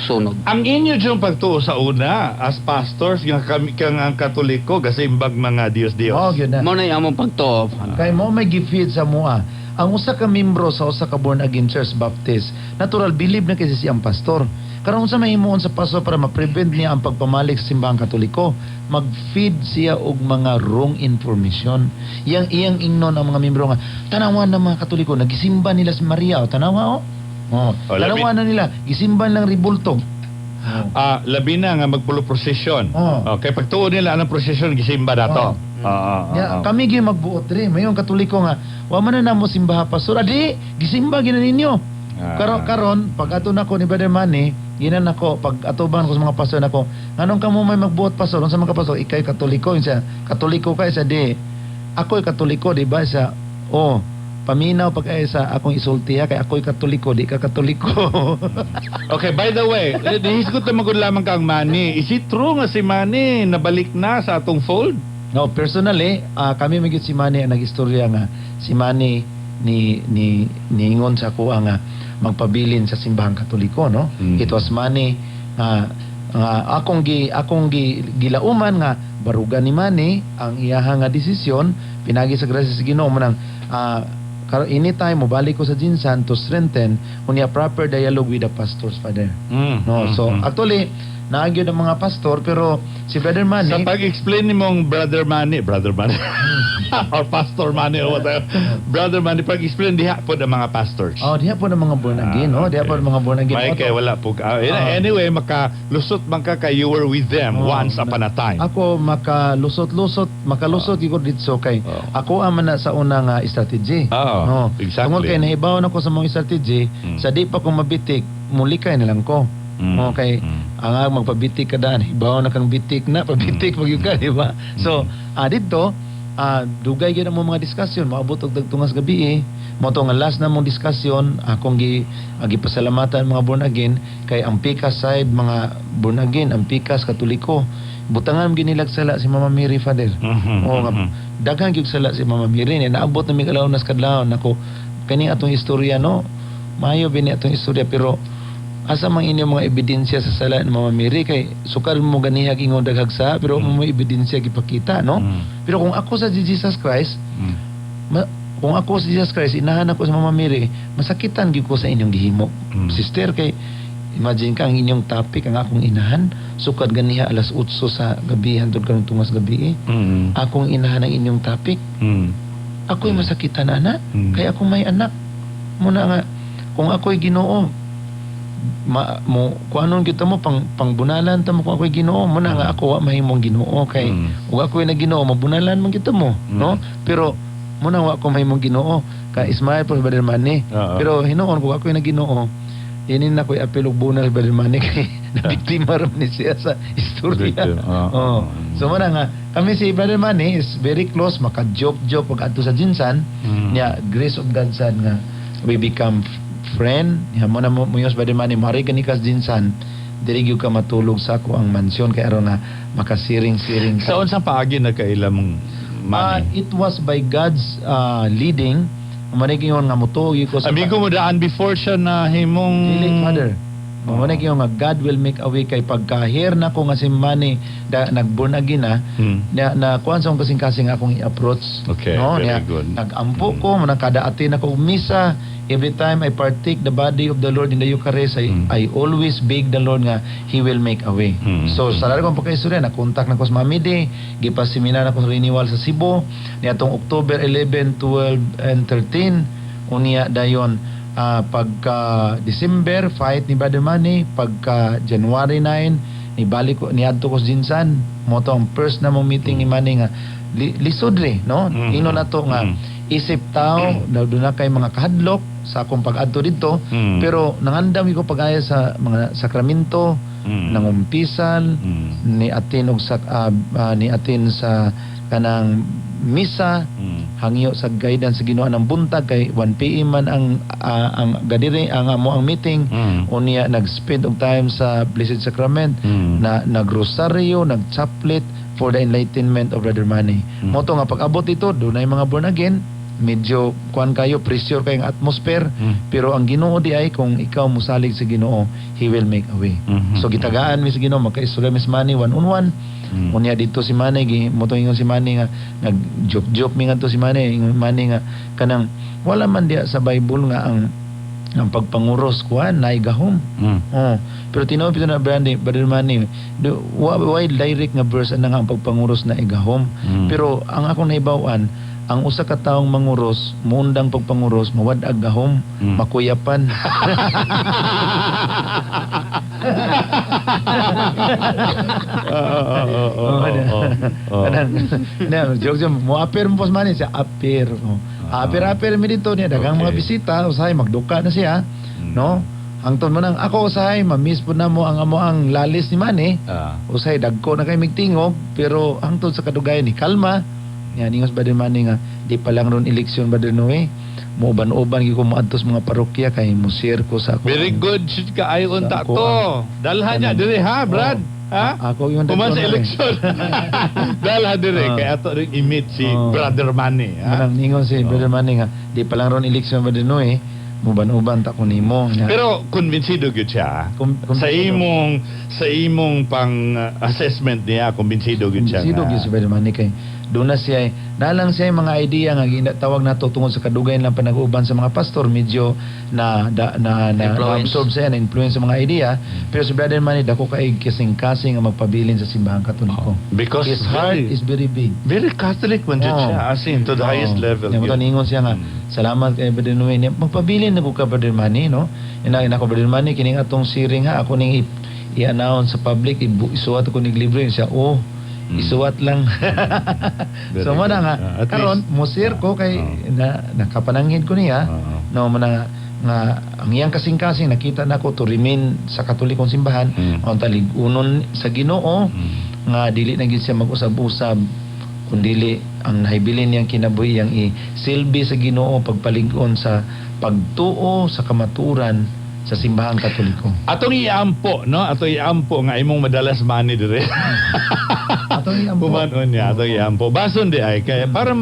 sunog. Ang inyo diyong pagtuo sa una as pastors nga kami kang ang Katoliko gasimbag mga Dios. Mo na among pagtuo. Kay mo may gifeed sa mua. Ang usa ka membro sa usa ka born again church Baptist, natural believe na kasi siyang pastor. Karon unsa mahimuon sa pastor para ma-prevent niya ang pagpamalik sa simbahang Katoliko? Mag-feed siya og mga wrong information. Iyang ingnon ang mga membro nga tanawan ng mga Katoliko nagisimba nila si Maria tanawa tanawan na nila gisimba lang ribulto. Labi na nga magpulo prosesyon. Okay, pagtuon nila anong prosesyon gisimba dato. Kami gyud magbuot diri mayon Katoliko nga wa man na namo simbaha pastor adi gisimba gina ninyo. Karon pag ato nako ni Brother Manny ginan nako pag atuban ko sa mga pastor nako nganong kamo may magbuot pastor unsa man ka pastor ikay Katoliko isa Katoliko ka isa di ako'y Katoliko di ba isa paminaw pag sa akong isultiha kay ako'y Katoliko di ka Katoliko. Okay, by the way, dihisgot na magud lamang kang Manny. Is it true nga si Manny nabalik na sa atong fold? No, personally, kami magyud si Manny ang nagistorya nga si Manny ni ingon sa ako nga magpabilin sa simbahang Katoliko, no? It was Manny akong gilauman nga barugan ni Manny ang iyaha nga desisyon pinagi sa grasya sa Ginoo mo nang anytime mo balik ko sa Jinsan to strengthen unya proper dialogue with the pastors, Father. No, so actually naagyo ng mga pastor pero si Brother Manny Sa pag-explain ni mong Brother Manny or Pastor Manny or whatever, Brother Manny, pag-explain diha po ng mga pastors. diha po ng mga born again, diha po ng mga born again. May kay wala po. Anyway, makalusot man ka kay you were with them once upon a time. Ako makalusot ko dito kay ako ang mana sa unang strategy. No. Exactly. Tungod kay nahibaw na ko sa mga strategy, sa di pa ko mabitik, mulikay na lang ko. Okay, ang magpabitik ka daan, hibaw na kang bitik na, pabitik pag ka, di ba? So, dito, dugay gyud mo mga diskusyon, maabot og dagtungas gabi mo to nga last na mong diskusyon, akong gipasalamatan mga born again kay ang Pikas side mga born again, ang Pikas Katoliko. Butangan ginilag sala si Mama Mary, Father. Nga daghang gyud sala si Mama Mary ni naabot na mi kalawon nas kadlawon nako kani atong istorya, no. Maayo bini atong istorya pero asa man inyong mga ebidensya sa sala ni Mama Mary kay sukar mo ganihag ingon daghag sa pero mo ebidensya gipakita, no. Pero kung ako sa Jesus Christ kung ako sa Jesus Christ inahan ako sa Mama Mary, masakitan gyud ko sa inyong gihimo, sister. Kay imagine ka ang inyong topic ang akong inahan sukad ganiha alas 8 sa gabi hangtod karong tungas gabi akong inahan ang inyong topic. Ako'y masakitan ana kay ako may anak muna nga kung ako'y Ginoo mo kuanon kita mo pangbunalan ta mo kung ako'y Ginoo mo na nga ako wa mahimong Ginoo kay ug ako'y na Ginoo mabunalan man kita mo, no. Pero mo na wa ko mahimong Ginoo kay Ismael po Brother Manny. Pero hinuon ko ako'y na Ginoo ini na ko'y apel og bunal Brother Manny kay nabiktima ram ni siya sa istorya. So mo na nga kami si Brother Manny is very close, maka-joke pag adto sa Jinsan niya grace of God sad nga we become friend. Ya mo na mo yos Brother Manny mari kani kas Jinsan diri gyud ka matulog sa ako ang mansyon kay aron nga makasiring-siring ka. Sa unsang paagi nagkaila mong Manny? It was by God's leading. Manig yun nga mutugi ko sa amigo mo daan before siya na himong Dili, Father. Manig yun nga God will make a way kay pagkahir na ko nga si Manny nag-born again na kuan sa kasing-kasing akong i-approach. Okay, no? very good. Nag-ampo ko, nakadaatin ako misa. Every time I partake the body of the Lord in the Eucharist, I always beg the Lord nga He will make a way. So sa laro kong pagkaistorya, nakontak na ko sa Mamidi, gipaseminar ako sa renewal sa Cebu, niatong October 11, 12, and 13, unya dayon pagka December fight ni Brother Manny, pagka January 9 nibalik ko niadto ko sa Jinsan mo to ang first na mong meeting ni Manny nga lisodre, no. Ino na to nga isip tao daw doon na kay mga kahadlok sa akong pag-adto dito pero nangandam ko pag-aya sa mga sakramento nangumpisal ni atin og ni atin sa kanang misa hangyo sa guidance sa Ginoo ng buntag kay 1 PM man ang gadiri ang amo ang meeting unya nag-spend og time sa Blessed Sacrament na nagrosaryo nagchaplet for the enlightenment of Brother Manny. Mo to nga pag-abot ito dunay mga born again medyo kuan kayo pressure kayong atmosphere pero ang Ginoo di ay kung ikaw musalig sa Ginoo He will make a way. So gitagaan mi sa Ginoo magkaistorya mi sa Manny one on one. Unya dito si Manny mo to ingon si Manny nga nag-joke mi ngadto si Manny ingon Manny nga kanang wala man diya sa Bible nga ang pagpanguros kuan nay gahom. Pero tinuod pito na Brother Manny why direct nga verse na nga ang pagpanguros na igahom. Pero ang akong nahibaw-an ang usa ka taong manguros muundang pagpanguros mawad-ag gahom makuyapan. Joke mo apir mo Manny siya apir. Apir mi dito niya daghang mga bisita usahay magduka na siya, no. Hangtod mo nang ako usahay ma-miss po na mo ang lalis ni Manny. Usahay dagko na kay migtingog pero hangtod sa kadugayan ni kalma. Yan ingos Brother Manny nga di pa lang ron eleksyon Brother Noe mo uban-uban gyud ko moadtos mga parokya kay mo share ko sa ako. Very good should ka ay unta to. Dalhan niya dire ha Brad. Ako yung sa eleksyon. Dalhan dire kay ato ring i-meet si Brother Manny. Manang ingon si Brother Manny nga di pa lang ron eleksyon Brother Noe muban-uban ta ko nimo nya. Pero kumbinsido gyud siya. Sa imong pang assessment niya, kumbinsido gyud siya. Sidog nga. gyud si Brother Manny kay doon na siya nalang siya mga idea nga ginatawag nato tungod sa kadugay lang panag-uban sa mga pastor, medyo na Influence. absorb siya na influence sa mga idea. Pero si Brother Manny dako kay kasing-kasing nga magpabilin sa simbahan katoliko. Because His heart is very big. very Catholic man jud siya, as in to the highest level. Yung yun. ningon siya nga, salamat kay Brother Noe. Magpabilin na ko ka Brother Manny, no? Ina ko Brother Manny kining atong siring ha ako ning i-announce sa public, isuwat ko ning libro siya. Oh, isuwat lang. Very So mo na good. nga At karon least, musir ko kay nakapananghid ko niya. No mo na nga ang iyang kasing-kasing nakita nako to remain sa Katolikong simbahan ang taligunon sa Ginoo nga dili na gid siya mag-usab-usab kundili ang nahibilin niyang kinabuhi yang isilbi sa Ginoo pagpalig-on sa pagtuo sa kamaturan sa simbahang Katoliko. Atong iampo, no? Atong iampo nga imong madalas money dire. Atong iampo. Pumanon niya, atong iampo. Bason di ay kaya para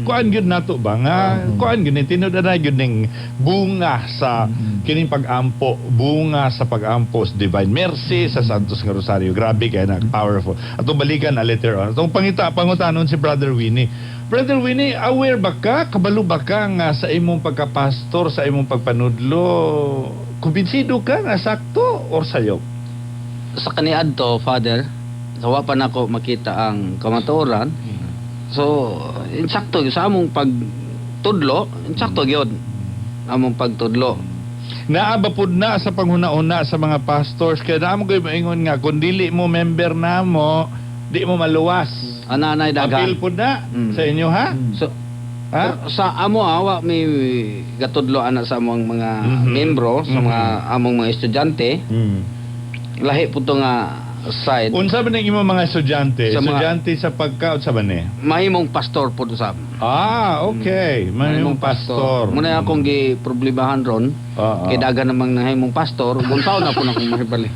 kuan gyud nato ba nga kuan gyud ni tinud na gyud ning bunga sa kining pag-ampo, bunga sa pag-ampo sa Divine Mercy sa Santos nga Rosario. Grabe kay na powerful. Atong balikan na later on. Atong pangutanon si Brother Winnie. Brother Winnie, aware ba ka? Kabalo ba ka nga sa imong pagkapastor, sa imong pagpanudlo? Kumbinsido ka nga sakto or sayop? Sa kaniadto, Father, sawa pa nako makita ang kamatuoran. So, insakto sa among pagtudlo, insakto gyud among pagtudlo. Naaba pud na sa panghuna-una sa mga pastors kaya naamo koy maingon nga kung dili mo member namo, di mo maluwas. Ananay dagan. Apil pud na sa inyo ha? So, Ha? sa amo awa may gatudlo ana sa among mga membro, sa mga among mga estudyante, lahi po to nga side. Unsa ba ning imong mga estudyante? Sa mga- Estudyante sa pagkaot sa bane? Mahimong pastor po to sa. Okay. Mahimong pastor. Muna akong giproblemahan ron. Oo. Kay dagan namang nahimong pastor, buntaw na po na akong mahibali.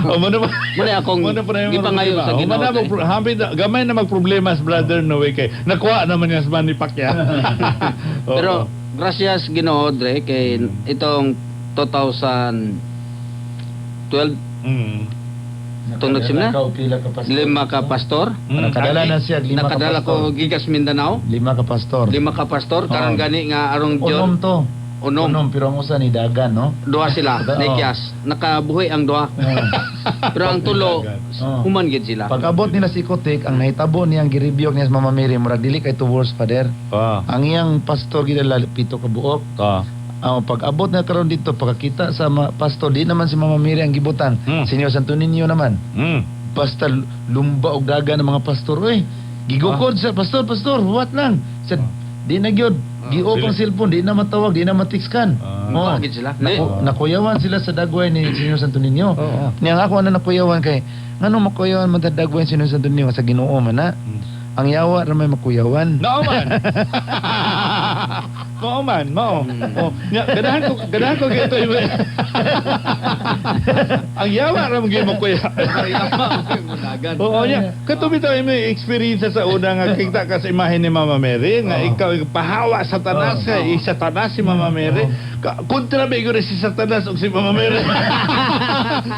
O mo na ba? Muna akong gipangayo sa Ginoo. Gamay na magproblema sa Brother Noe kay nakuha naman niya sa Manny Pacquiao. Oo. Pero gracias Ginoo Dre kay itong 2012 Itong nagsimula? lima ka pastor. Nakadala na siya 5 ka Nakadala pastor. ko gikas Mindanao. 5 ka pastor. 5 ka pastor karang gani nga arong Unom Diyon. to. Unom. Pero ang usa ni Dagan, no? Duha sila, Oo. nekyas. Nakabuhi ang duha. Pero ang tulo, Oo. human gid sila. Pag abot nila si Kotik, ang nahitabo niyang girebyok niya sa Mama Mary, murag dili kay to worse, Father. Ang iyang pastor gidala 7 ka buok. Pag abot na karon dito, pagkakita sa pastor, di naman si Mama Mary ang gibutan. Senyor Santo Niño naman. Basta lumba og daga ng mga pastor, oy. Gigukod sa pastor, what lang. Sa di na gyud. Gi-off ang cellphone, di na matawag, di na matikskan. Mukha gid sila. Nakuyawan sila sa dagway ni Senyor Santo Niño. Niyang ako na nakuyawan kay ngano makuyawan man ta dagway ni Senyor Santo Niño sa Ginoo man na. Ang yawa ra may makuyawan. Nooman. Nooman, mao. Oh, ganahan ko gito. Ang yawa ra mo gyud mo kuya. Oo nya. Katubi tayo may experience sa una nga kita ka sa imahe ni Mama Mary nga ikaw pahawa sa tanas kay isa tanas si Mama Mary. Kontra ba igor si Satanas ug si Mama Mary.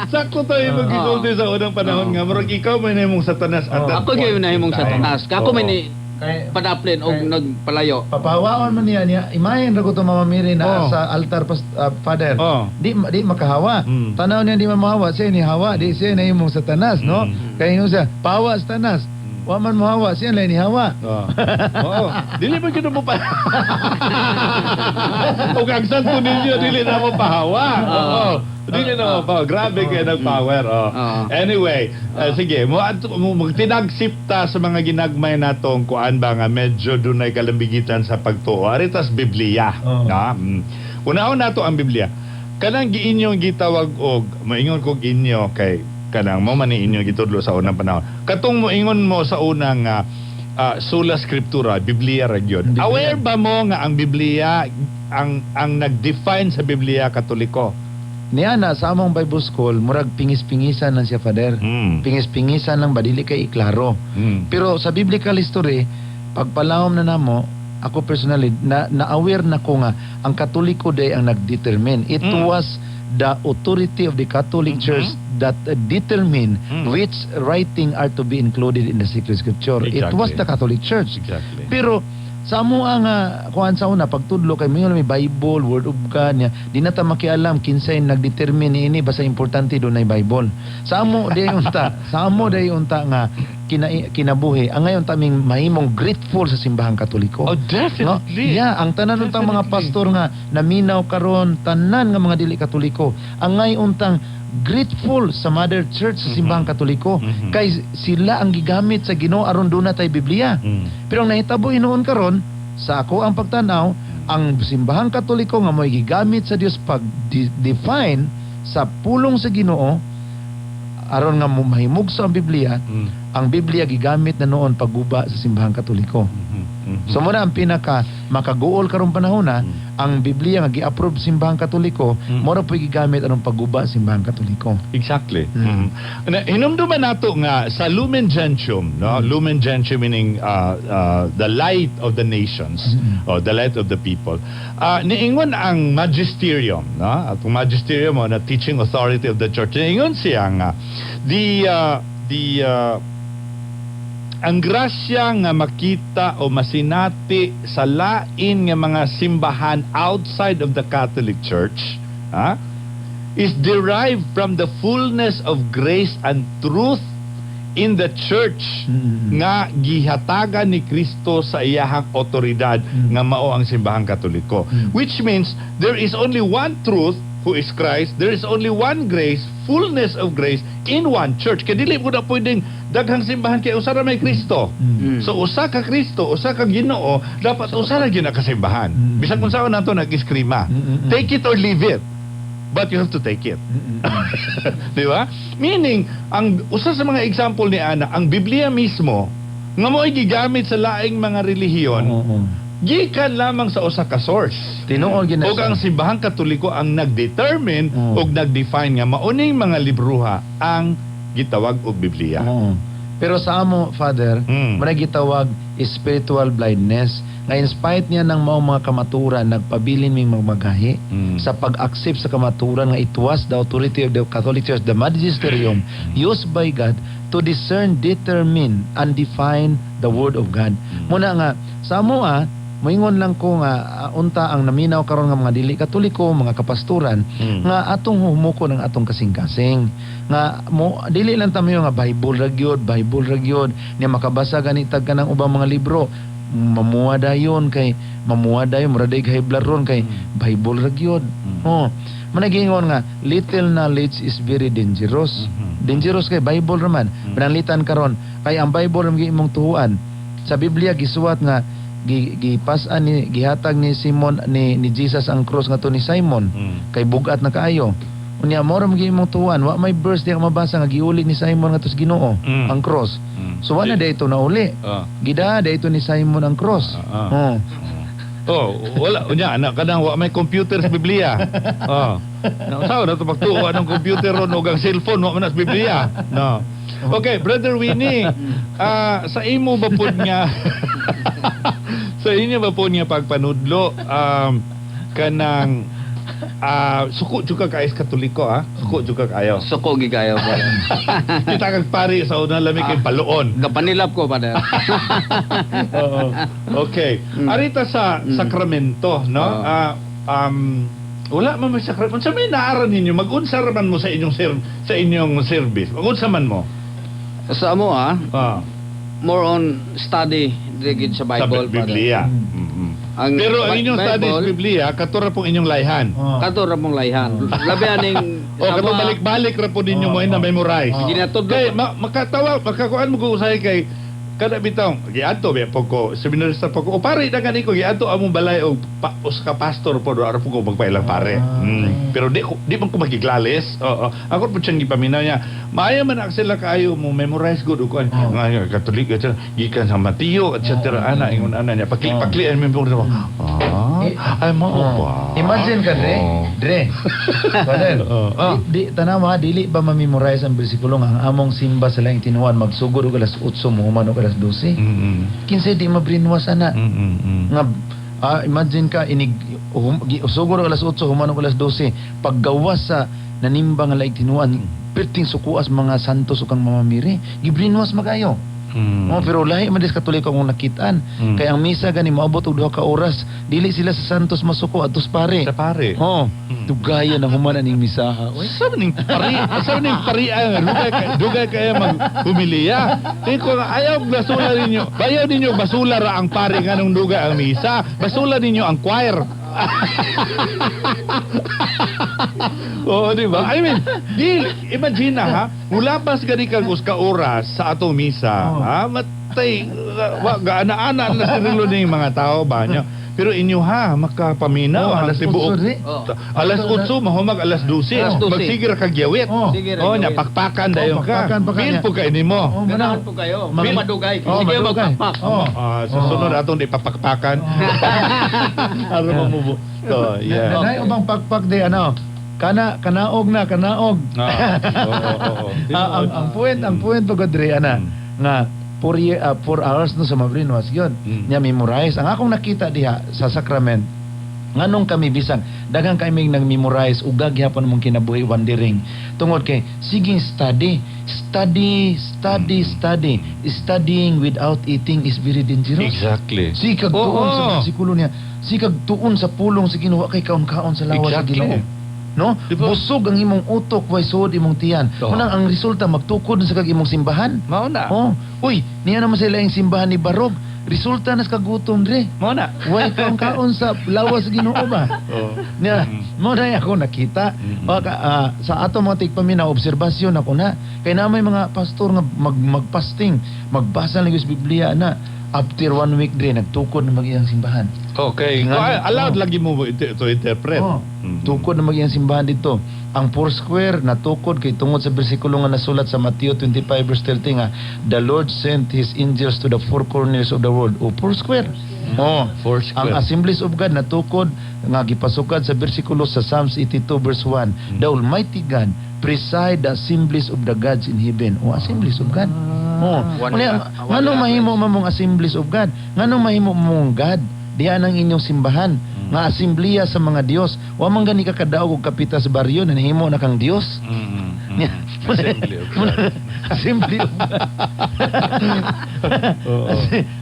Sakto tayo magigulti sa unang panahon nga murag ikaw may nahimong Satanas at that Ako gyud point nahimong in time. Satanas. Kako may ni Kay padaplin og nagpalayo. papahawaon man niya imahin ra ko to Mama Mary na Oh. sa altar Father. Oh. Di makahawa. Tanaw niya di mahawa, siya ni hawa, di siya na imong Satanas, no? Kaya yun siya, pahawa sa tanas. Wa man mahawa, siya lang ni hawa. Oo. Dili ba gid mo pa. Ug ang santo ninyo dili na mo pahawa. Oo. Dili na mo pa. Grabe kay nag-power. Anyway, sige, mo magtinagsipta sa mga ginagmay natong kuan ba nga medyo dunay kalambigitan sa pagtuo. Aritas Biblia. Una-una nato ang Biblia. Kanang giinyong gitawag og maingon kog inyo kay kanang mo man ni inyo gitudlo sa unang panahon. Katong moingon mo sa unang sola scriptura, Biblia ra gyud. Biblia. Aware ba mo nga ang Biblia ang nag-define sa Biblia Katoliko? Niya na sa among Bible School, murag pingis-pingisan lang siya, Father. Pingis-pingisan lang ba dili kay iklaro. Pero sa biblical history, pagpalawom na namo, ako personally na-aware na ko nga ang Katoliko day ang nagdetermine. It was the authority of the Catholic Church that determine which writing are to be included in the sacred scripture. It was Exactly. the Catholic Church. Exactly. Pero sa amo ang kuan sa una pagtudlo kay may Bible, Word of God niya. Di na ta makialam kinsay nagdetermine ini basta importante do nay Bible. Sa amo day unta, sa amo day unta nga kinabuhi. Ang ngayon taming mahimong grateful sa simbahang Katoliko. Oh, definitely. No? Yeah, ang tanan untang mga pastor nga naminaw karon tanan nga mga dili Katoliko. Ang ngayon untang grateful sa Mother Church sa simbahang Katoliko kay sila ang gigamit sa Ginoo aron do na tay Biblia. Pero ang nahitabo inoon karon sa ako ang pagtanaw ang simbahang Katoliko nga mo'y gigamit sa Dios pag define sa pulong sa Ginoo aron nga mahimugso ang Biblia. Ang Biblia gigamit na noon pagguba sa simbahang Katoliko. So muna ang pinaka makaguol karong panahon na ang Biblia nga gi-approve simbahang Katoliko, mora po gigamit anong pagguba sa simbahang Katoliko. Exactly. Hinumduman nato nga sa Lumen Gentium, no? Lumen Gentium meaning the light of the nations, or the light of the people. Niingon ang magisterium, no? At ang magisterium o na teaching authority of the church. Niingon siya nga ang grasya nga makita o masinati sa lain nga mga simbahan outside of the Catholic Church is derived from the fullness of grace and truth in the church nga gihatagan ni Kristo sa iyahang otoridad nga mao ang simbahang Katoliko. Which means there is only one truth who is Christ. There is only one grace, fullness of grace in one church. Kaya dili mo na pwedeng daghang simbahan kay usa ra may Kristo. So usa ka Kristo, usa ka Ginoo, dapat usa ra gyud ka simbahan. Bisag kung saan nato nag-iskrima. Take it or leave it. But you have to take it. Di ba? Meaning, ang usa sa mga example ni Ana, ang Biblia mismo nga mo'y gigamit sa laing mga relihiyon, gikan lamang sa usa ka source. Tinuod gina O ang simbahang Katoliko ang nag-determine o nag-define nga mauning mga libruha ang gitawag og Biblia. Pero sa amo, Father, manay gitawag spiritual blindness. Nga in spite niya ng mga kamaturan, nagpabilin ming magmagahi sa pag-accept sa kamaturan nga it was the authority of the Catholic Church, the magisterium, used by God to discern, determine, and define the Word of God. Muna nga, sa amo moingon lang ko nga unta ang naminaw karon nga mga dili Katoliko, mga kapasturan nga atong humuko ng atong kasing-kasing nga dili lang tamayo nga Bible ra gyud niya makabasa ganitag kanang ubang mga libro mamuwa dayon mura day kahiblaron kay Bible ra gyud. Managingon nga little knowledge is very dangerous. Dangerous kay Bible raman. Pananglitan karon kay ang Bible ang imong tuhuan. Sa Biblia gisuwat nga gipasan ni gihatag ni Simon ni Jesus ang cross nga to ni Simon kay bugat na kaayo. Unya mo ra imong tuwan wa may verse di mabasa nga giuli ni Simon nga tos Ginoo ang cross. So wala dayto na uli. Gida dayto ni Simon ang cross. Wala unya anak kadang wa may computer sa Biblia. Sao na to pagtuo anong computer ron o ang cellphone wa man sa Biblia. No. Okay, Brother Winnie, sa imo ba po nga sa inyo ba po niya pagpanudlo kanang suko juga ka is Katoliko suko juga kayo. Suko gigayo pa. Kita kag pari sa una lamig kay paluon. Kapanilap ko pa na. Okay. Arita sa sakramento, no? Wala man may sakramento. Unsa may naaran ninyo? Mag-unsa man mo sa inyong service. Mag-unsa man mo? Sa amo more on study digid sa Bible. Sa Biblia. Pero ang inyong study sa Biblia, katura pong inyong layhan. Katura mong layhan. Labi aning katong balik-balik ra po ninyo mo na memorize. Ginatod Kay makakuan mo ko usahay kay kada bitong giadto biya po ko seminarista po ko o pare dagan ko giadto among balay og ka pastor po do ara po ko magpailang pare. Pero di man ko magiglales. Ako po siyang gipaminaw niya. Maayo man ak sila kaayo mo memorize good ug kuan nga Katolik gikan sa Mateo etc. Ana ingon ana niya pakli-paklian mi po. Ay, mo. Oh. Wow. Imagine ka, Dre. Oh. Dre. Brother, Oh. tanawa, dili ba mamemorize ang bersikulo nga ang among simba sa laing tinuan magsugod og alas 8 muhuman og alas 12? Kinsa di mabrinwas ana. Nga imagine ka sugod og alas 8 human og alas 12 paggawas sa nanimba nga laing tinuan perting sukuas mga santos o kang mamamiri gibrinwas magayo. Pero lahi man dis katoliko akong nakitaan. Kaya ang misa gani maabot og 2 ka oras, dili sila sa santos masuko atus pare. Sa pare. Tugaya na human aning misaha. Oy. Saan ning pari ang dugay kaya maghumiliya. Tingko ayaw basula ninyo. Bayaw ninyo basula ra ang pare nganong dugay ang misa. Basula ninyo ang choir. Oo, di ba? I mean, imagine na ha, mula pas gani kang uska oras sa atong misa, ha, matay, gaana-ana na sirilo ni mga tao ba niya. Pero inyo ha, makapaminaw, alas 8, alas 8, mahumag alas 12, magsigir kag yawit. Nya, pakpakan dayon ka. Bil po kayo nimo. Ganahan po kayo. Madugay. Sige madugay. magpakpak. Sa sunod atong di papakpakan. Ano mamubo. So, yeah. Nanay ubang pakpak di kanaog. Ang point pag Dre nga 4 hours no sa mabrinwas yun. Nya memorize. Ang akong nakita diha sa sakrament nganong kami bisang daghang kami nang memorize ugag gyapon mong kinabuhi wandering tungod kay siging studying without eating is very dangerous. Exactly. Sikag tuon sa bersikulo niya. Sikag tuon sa pulong sa Ginoo kay kaon-kaon sa lawas sa Ginoo. No? Diba? Busog ang imong utok, way suod imong tiyan. Unang ang resulta magtukod sa kag imong simbahan. Mao na. Uy, niya naman sila yung simbahan ni Barog. Resulta nas kagutom Dre. Mao na. Way kaon sa lawas sa Ginoo ba? Niya, mo na ako nakita. Sa ato mga tigpaminaw obserbasyon ako na. Kay na may mga pastor nga magpasting, magbasa lang sa Biblia na. After 1 week Dre, nagtukod na mag-iyang simbahan. Okay. Allowed lagi mo to interpret. Tukod na mag-iyang simbahan dito. Ang Foursquare natukod kay tungod sa bersikulo nga nasulat sa Mateo 25 verse 30 nga, the Lord sent His angels to the 4 corners of the world. Foursquare. Ang Assemblies of God natukod nga gipasukad sa bersikulo sa Psalms 82 verse 1. The Almighty God preside the assemblies of the gods in heaven. Assemblies of God. Nganong mahimo mamong Assemblies of God? Nganong mahimo mamong God? Diyan ang inyong simbahan. Nga asembliya sa mga Dios. Wa man gani ka kadaog og kapita sa baryo na nahimo na kang Dios. Assembly of God.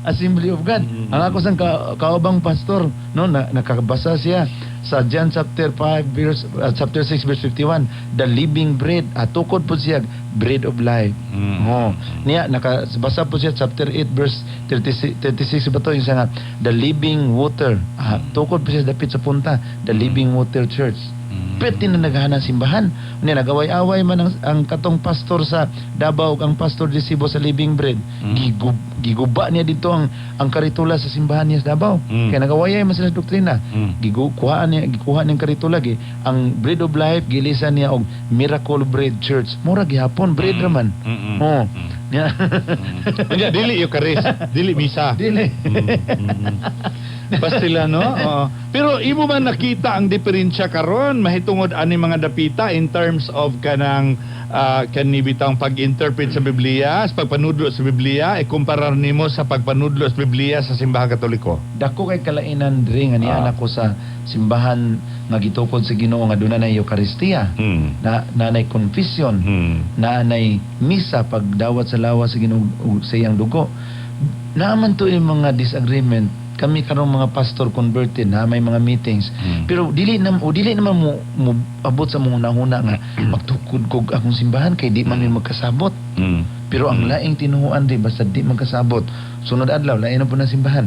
Assembly of God. Ang ako sang kaubang pastor, no, nakabasa siya sa John chapter 5 verse chapter 6 verse 51, the living bread. Tukod po siya bread of life. Niya nakabasa po siya chapter 8 verse 36 ba to yung nga the living water. Tukod po siya dapit sa punta, the living water church. Pwede na naghahanang simbahan. Niya nagaway-away man ang katong pastor sa Davao, ang pastor di Cebu sa Living Bread. Giguba niya dito ang karitula sa simbahan niya sa Davao. Kaya nagawayay man sila sa doktrina. Gikuha niyang karitula ang Bread of Life gilisan niya og Miracle Bread Church. Mura gihapon bread raman. Dili Eucharist, dili misa. Dili. Bastila no? Pero imo man nakita ang diferensya karon mahitungod ani mga dapita in terms of kanang kanibitang pag-interpret sa Biblia, sa pagpanudlo sa Biblia, ikumparar nimo sa pagpanudlo sa Biblia sa simbahan Katoliko. Dako kay kalainan Dre nga niya ko sa simbahan nga gitukod sa Ginoo nga dunay Eucharistia, nanay confession, nanay misa pagdawat sa lawas sa Ginoo sa iyang dugo. Naaman to yung mga disagreement. Kami karong mga pastor converted na may mga meetings. Pero dili naman mo abot sa mga una nga magtukod kog akong simbahan kay di man mi magkasabot. Pero ang laing tinuhuan di basta di magkasabot. Sunod adlaw lain na po ng simbahan.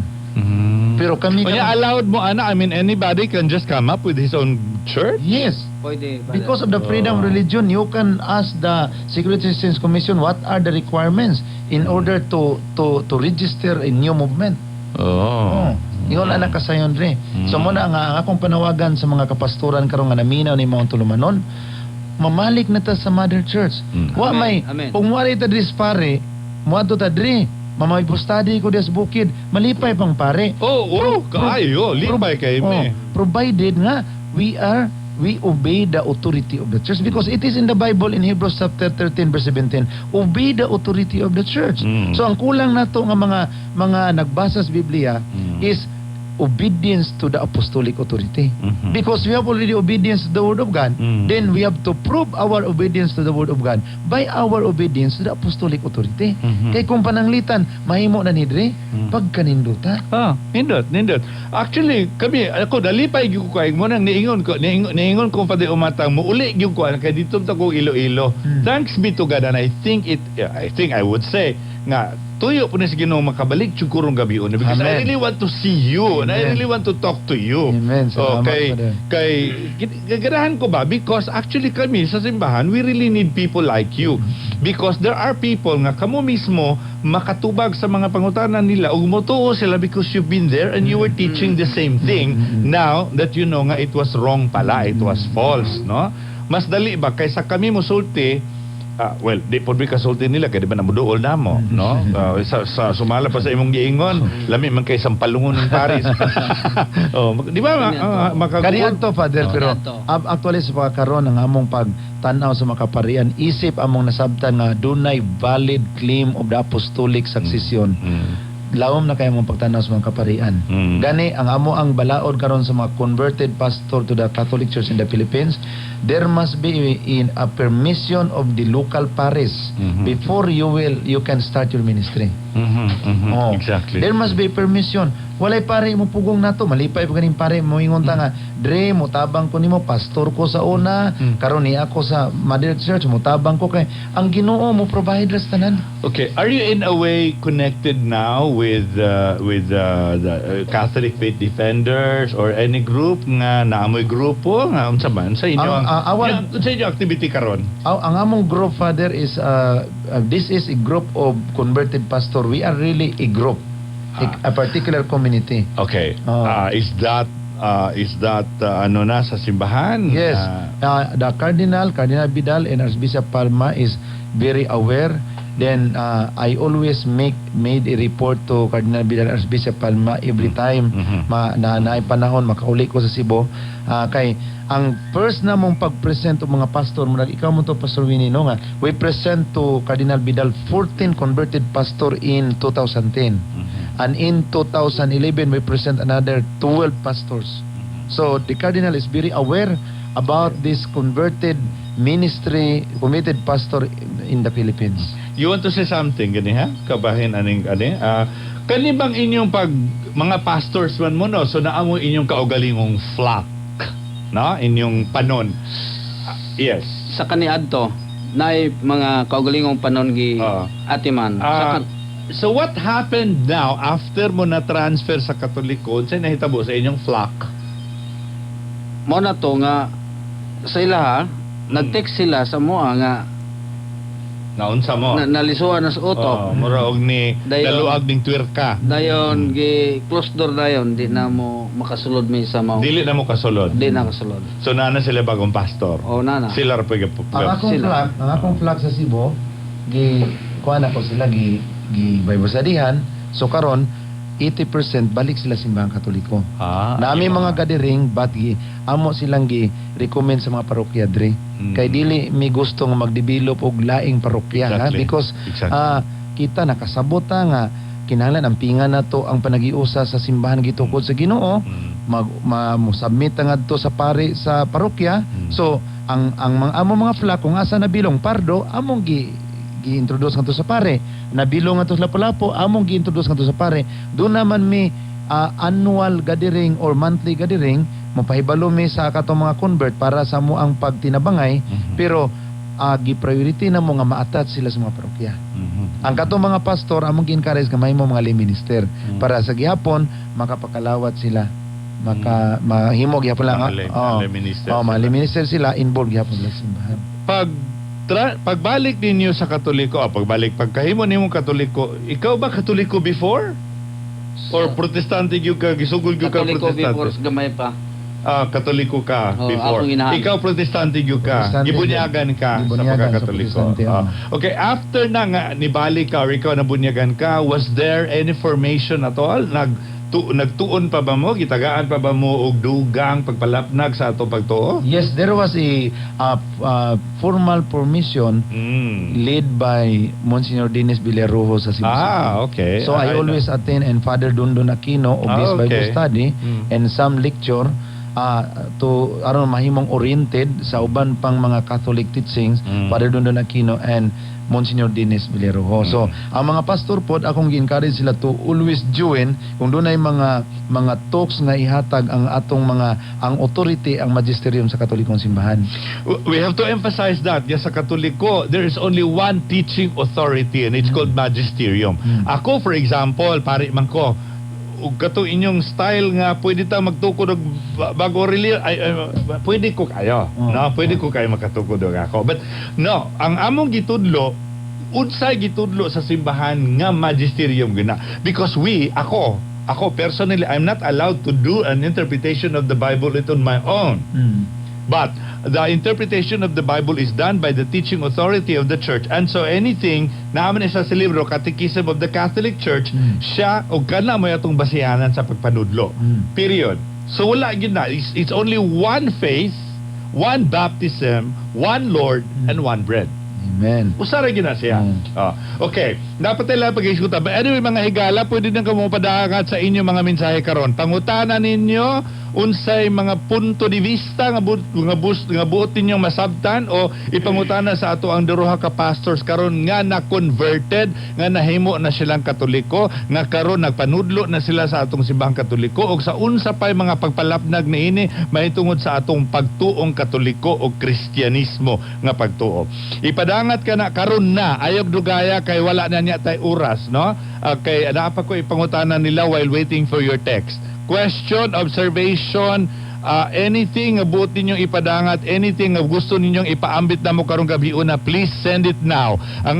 Pero kami allowed mo I mean anybody can just come up with his own church? Yes. Pwede. Because of the freedom of religion, you can ask the Security Assistance Commission what are the requirements in order to register a new movement. Yun ang nakasayon Dre. So muna nga akong panawagan sa mga kapastoran karon nga naminaw ni Mount Tulumanon, mamalik na ta sa Mother Church. Wa may kung wala ta dris pare, moadto ta Dre. mamay-study ko des bukid, malipay pang pare. Kaayo, lipay kay me. Provided nga we obey the authority of the church, because it is in the Bible in Hebrews chapter 13 verse 17, obey the authority of the church. So ang kulang nato nga mga nagbasa sa Biblia is obedience to the apostolic authority. Because we have already obedience to the word of God, then we have to prove our obedience to the word of God by our obedience to the apostolic authority. Kay kung pananglitan mahimo na nidre pagkaninduta. Nindot. Actually, ako dalipay gyud ko kay mo nang niingon ko pa di umatang muuli gyud ko kay dito ta ko Iloilo. Thanks be to God, and I think I would say nga tuyo po na si Ginoo makabalik sigurong gabi una, because I Amen. really want to see you and I Amen. really want to talk to you. Amen. Salamat, Father. Gaganahan ko ba, because actually kami sa simbahan we really need people like you, because there are people nga kamo mismo makatubag sa mga pangutanan nila ug motuo sila because you've been there and you were teaching the same thing. Now that you know nga it was wrong pala, it was false, no? Mas dali ba kaysa kami mosulti. Well, di po kasulti nila kaya di ba namuduol na mo, no? Sa sumala pa sa imong giingon, lami man kay sampalungon ng Paris. Di ba Kaniadto, Father, pero Kaniadto. actually sa pagkakaroon ng among pagtanaw sa makaparian, isip among nasabtan nga dunay valid claim of the apostolic succession. Lawom na kayo mong pagtanaw sa mga kaparian. Gani, ang amo ang balaod karon sa mga converted pastor to the Catholic Church in the Philippines, there must be in a permission of the local parish before you can start your ministry. Exactly. There must be permission. Walay pare mo pugong nato, malipay pa ganing pare mo ingon ta nga, Dre, mutabang ko nimo, pastor ko sa una, karon ni ako sa Mother Church, mutabang ko kay ang Ginoo mo provide ras tanan. Okay, are you in a way connected now with the Catholic Faith Defenders or any group nga naamoy grupo nga unsa man sa inyo sa inyo activity karon? Ang among group, Father, is this is a group of converted pastor. We are really a group, a particular community. Okay. Is that ano na sa simbahan? Yes. The Cardinal Vidal and Archbishop Palma is very aware. Then I always made a report to Cardinal Vidal and Archbishop Palma every time na panahon makauli ko sa Cebu. Kay ang first na mong pag-present o mga pastor mo, ikaw mo to, Pastor Winnie, no nga, we present to Cardinal Vidal 14 converted pastor in 2010. And in 2011, we present another 12 pastors. So the Cardinal is very aware about this converted ministry, committed pastor in the Philippines. You want to say something gani ha? Kabahin aning kani bang inyong mga pastors man mo no, so naamo inyong kaugalingong flock, no? Inyong panon. Yes. Sa kaniadto naay mga kaugalingong panon gi atiman. So what happened now after mo na transfer sa Katolikon? Sa nahitabo sa inyong flock? Mo na to nga sa ilaha nag-text sila sa moa nga Naunsa mo? nalisuan na sa utok. Muraog ni Dayon. daluag ning twerka. Dayon gi close door dayon di na mo makasulod mi sa mao. Dili na mo kasulod. Di na kasulod. So nana sila bagong pastor. O nana. Sila ra Ang akong flag sa Cebu, kuan ako sila gi baybasadihan. So karon 80% balik sila simbahan Katoliko. Nami mga gathering but amo silang recommend sa mga parokya dre. Kay dili mi gusto nga mag-develop og laing parokya nga, because kita nakasabot nga kinahanglan ang pinga nato ang panagiusa sa simbahan gitukod sa Ginoo. Mag-submit ngadto sa pare sa parokya. So ang mga flock kung asa nabilong pardo among gi-introduce ngadto sa pare, nabilong ngadto sa Lapu-Lapu among gi-introduce ngadto sa pare. Doon naman mi annual gathering or monthly gathering mapahibalo mi sa katong mga convert para sa mo ang pagtinabangay, pero gi-priority na mo nga ma-attach sila sa mga parokya. Ang katong mga pastor among gi-encourage nga mahimo mga lay minister para sa gihapon makapakalawat sila, mahimo gihapon lang mga lay minister sila involved gihapon sa simbahan. Pagbalik ninyo sa Katoliko, pagkahimo nimo Katoliko, ikaw ba Katoliko before? Or Protestante gyud ka, gisugol gyud ka Katoliko Protestante? before gamay pa. Katoliko ka Oo, before. akong inahan. Ikaw protestante gyud ka. Protestante Gibunyagan ka sa Gibunyagan sa pagkakatoliko. protestante, Okay, after na nga nibalik ka or ikaw nabunyagan ka, was there any formation at all? Nagtuon pa ba mo? Gitagaan pa ba mo og dugang pagpalapnag sa ato pagtuo? Yes, there was a formal permission led by Monsignor Dennis Villarojo sa Cebu City. Okay. So I always attend and Father Dundon Aquino of this okay. Bible study and some lecture to aron mahimong oriented sa uban pang mga Catholic teachings, Father Dundon Aquino and Monsignor Dennis Villarojo. So ang mga pastor pod akong gi-encourage sila to always join kung dunay mga talks nga ihatag ang atong ang authority, ang magisterium sa Katolikong simbahan. We have to emphasize that yes, sa Katoliko, there is only one teaching authority and it's called magisterium. Ako, for example, pare man ko, ug kato inyong style nga pwede ta magtukod og bago pwede ko kayo pwede ko kayo makatukod og ako, but no, ang among gitudlo unsay gitudlo sa simbahan nga magisterium gina, because ako personally, I'm not allowed to do an interpretation of the Bible on my own. But the interpretation of the Bible is done by the teaching authority of the church. And so anything naman isa sa libro, Catechism of the Catholic Church, siya o kana mo atong basihanan sa pagpanudlo. Period. So wala gyud na. It's only one faith, one baptism, one Lord, and one bread. Amen. Usara gyud na siya. Okay. Dapat tayo lang pag-iskuta. But anyway, mga higala, pwede nang kamupadagat sa inyo mga mensahe karon. Pangutanan ninyo unsay mga punto de vista nga buot ninyong masabtan o ipangutana sa ato ang duruha ka pastors karon nga na-converted, nga nahimo na silang Katoliko, nga karon nagpanudlo na sila sa atong simbahang Katoliko o sa unsa pay mga pagpalapnag niini mahitungod sa atong pagtuong Katoliko o Kristyanismo nga pagtuo. Ipadangat ka na karon na, ayog dugaya kay wala na niya tay oras, no? Kay dapat ko ipangutana nila while waiting for your text. Question, observation, anything about ninyong ipadangat, anything na gusto ninyong ipaambit na mo karong gabi una, please send it now. Ang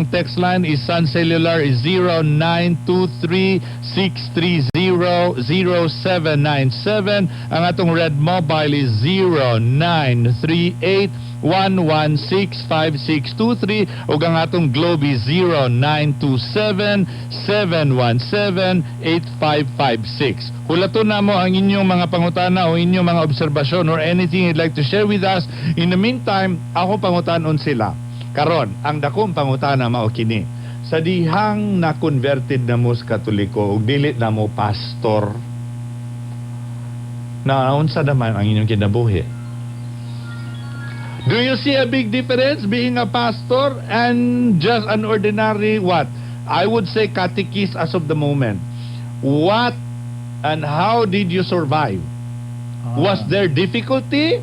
text line is Sun Cellular is 0923-630-0797. Ang atong Red Mobile is 0938-116-5623 ug ang atong Globe is 0927-717-8556. Hulaton na mo ang inyong mga pangutana o inyong mga obserbasyon or anything you'd like to share with us. In the meantime, ako pangutanon sila. Karon, ang dakong pangutana mao kini. Sa dihang na-converted na mo sa Katoliko ug dili na mo pastor, na unsa naman ang inyong kinabuhi? Do you see a big difference being a pastor and just an ordinary I would say catechist as of the moment. What and how did you survive? Was there difficulty?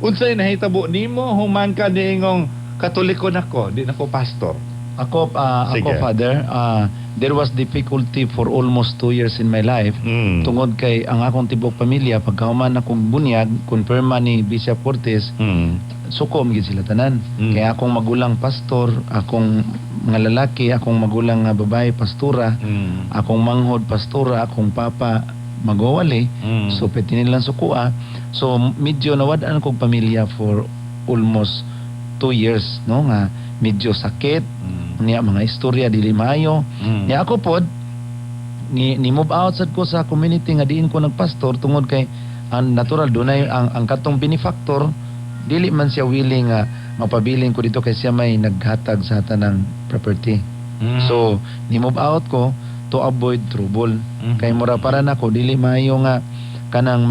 Unsay nahitabo nimo human ka niingong Katoliko nako, di nako pastor? Ako, Sige. Father, there was difficulty for almost 2 years in my life. Tungod kay ang akong tibok pamilya, pagkahuman akong bunyag, konfirma ni Bishop Cortez, sukom gid sila tanan. Kaya akong magulang pastor, akong mga lalaki, akong magulang nga babae pastora, akong manghod pastora, akong papa magawali. So pwede nilang sukua. So medyo nawadaan kong pamilya for almost 2 years, no, nga medyo sakit niya, mga istorya dili maayo. Niya ako pod ni move out sad ko sa community nga diin ko nagpastor tungod kay ang natural dunay ang katong benefactor dili man siya willing nga mapabiling ko dito kay siya may naghatag sa tanang property. So ni move out ko to avoid trouble. Kay mura para nako dili maayo nga kanang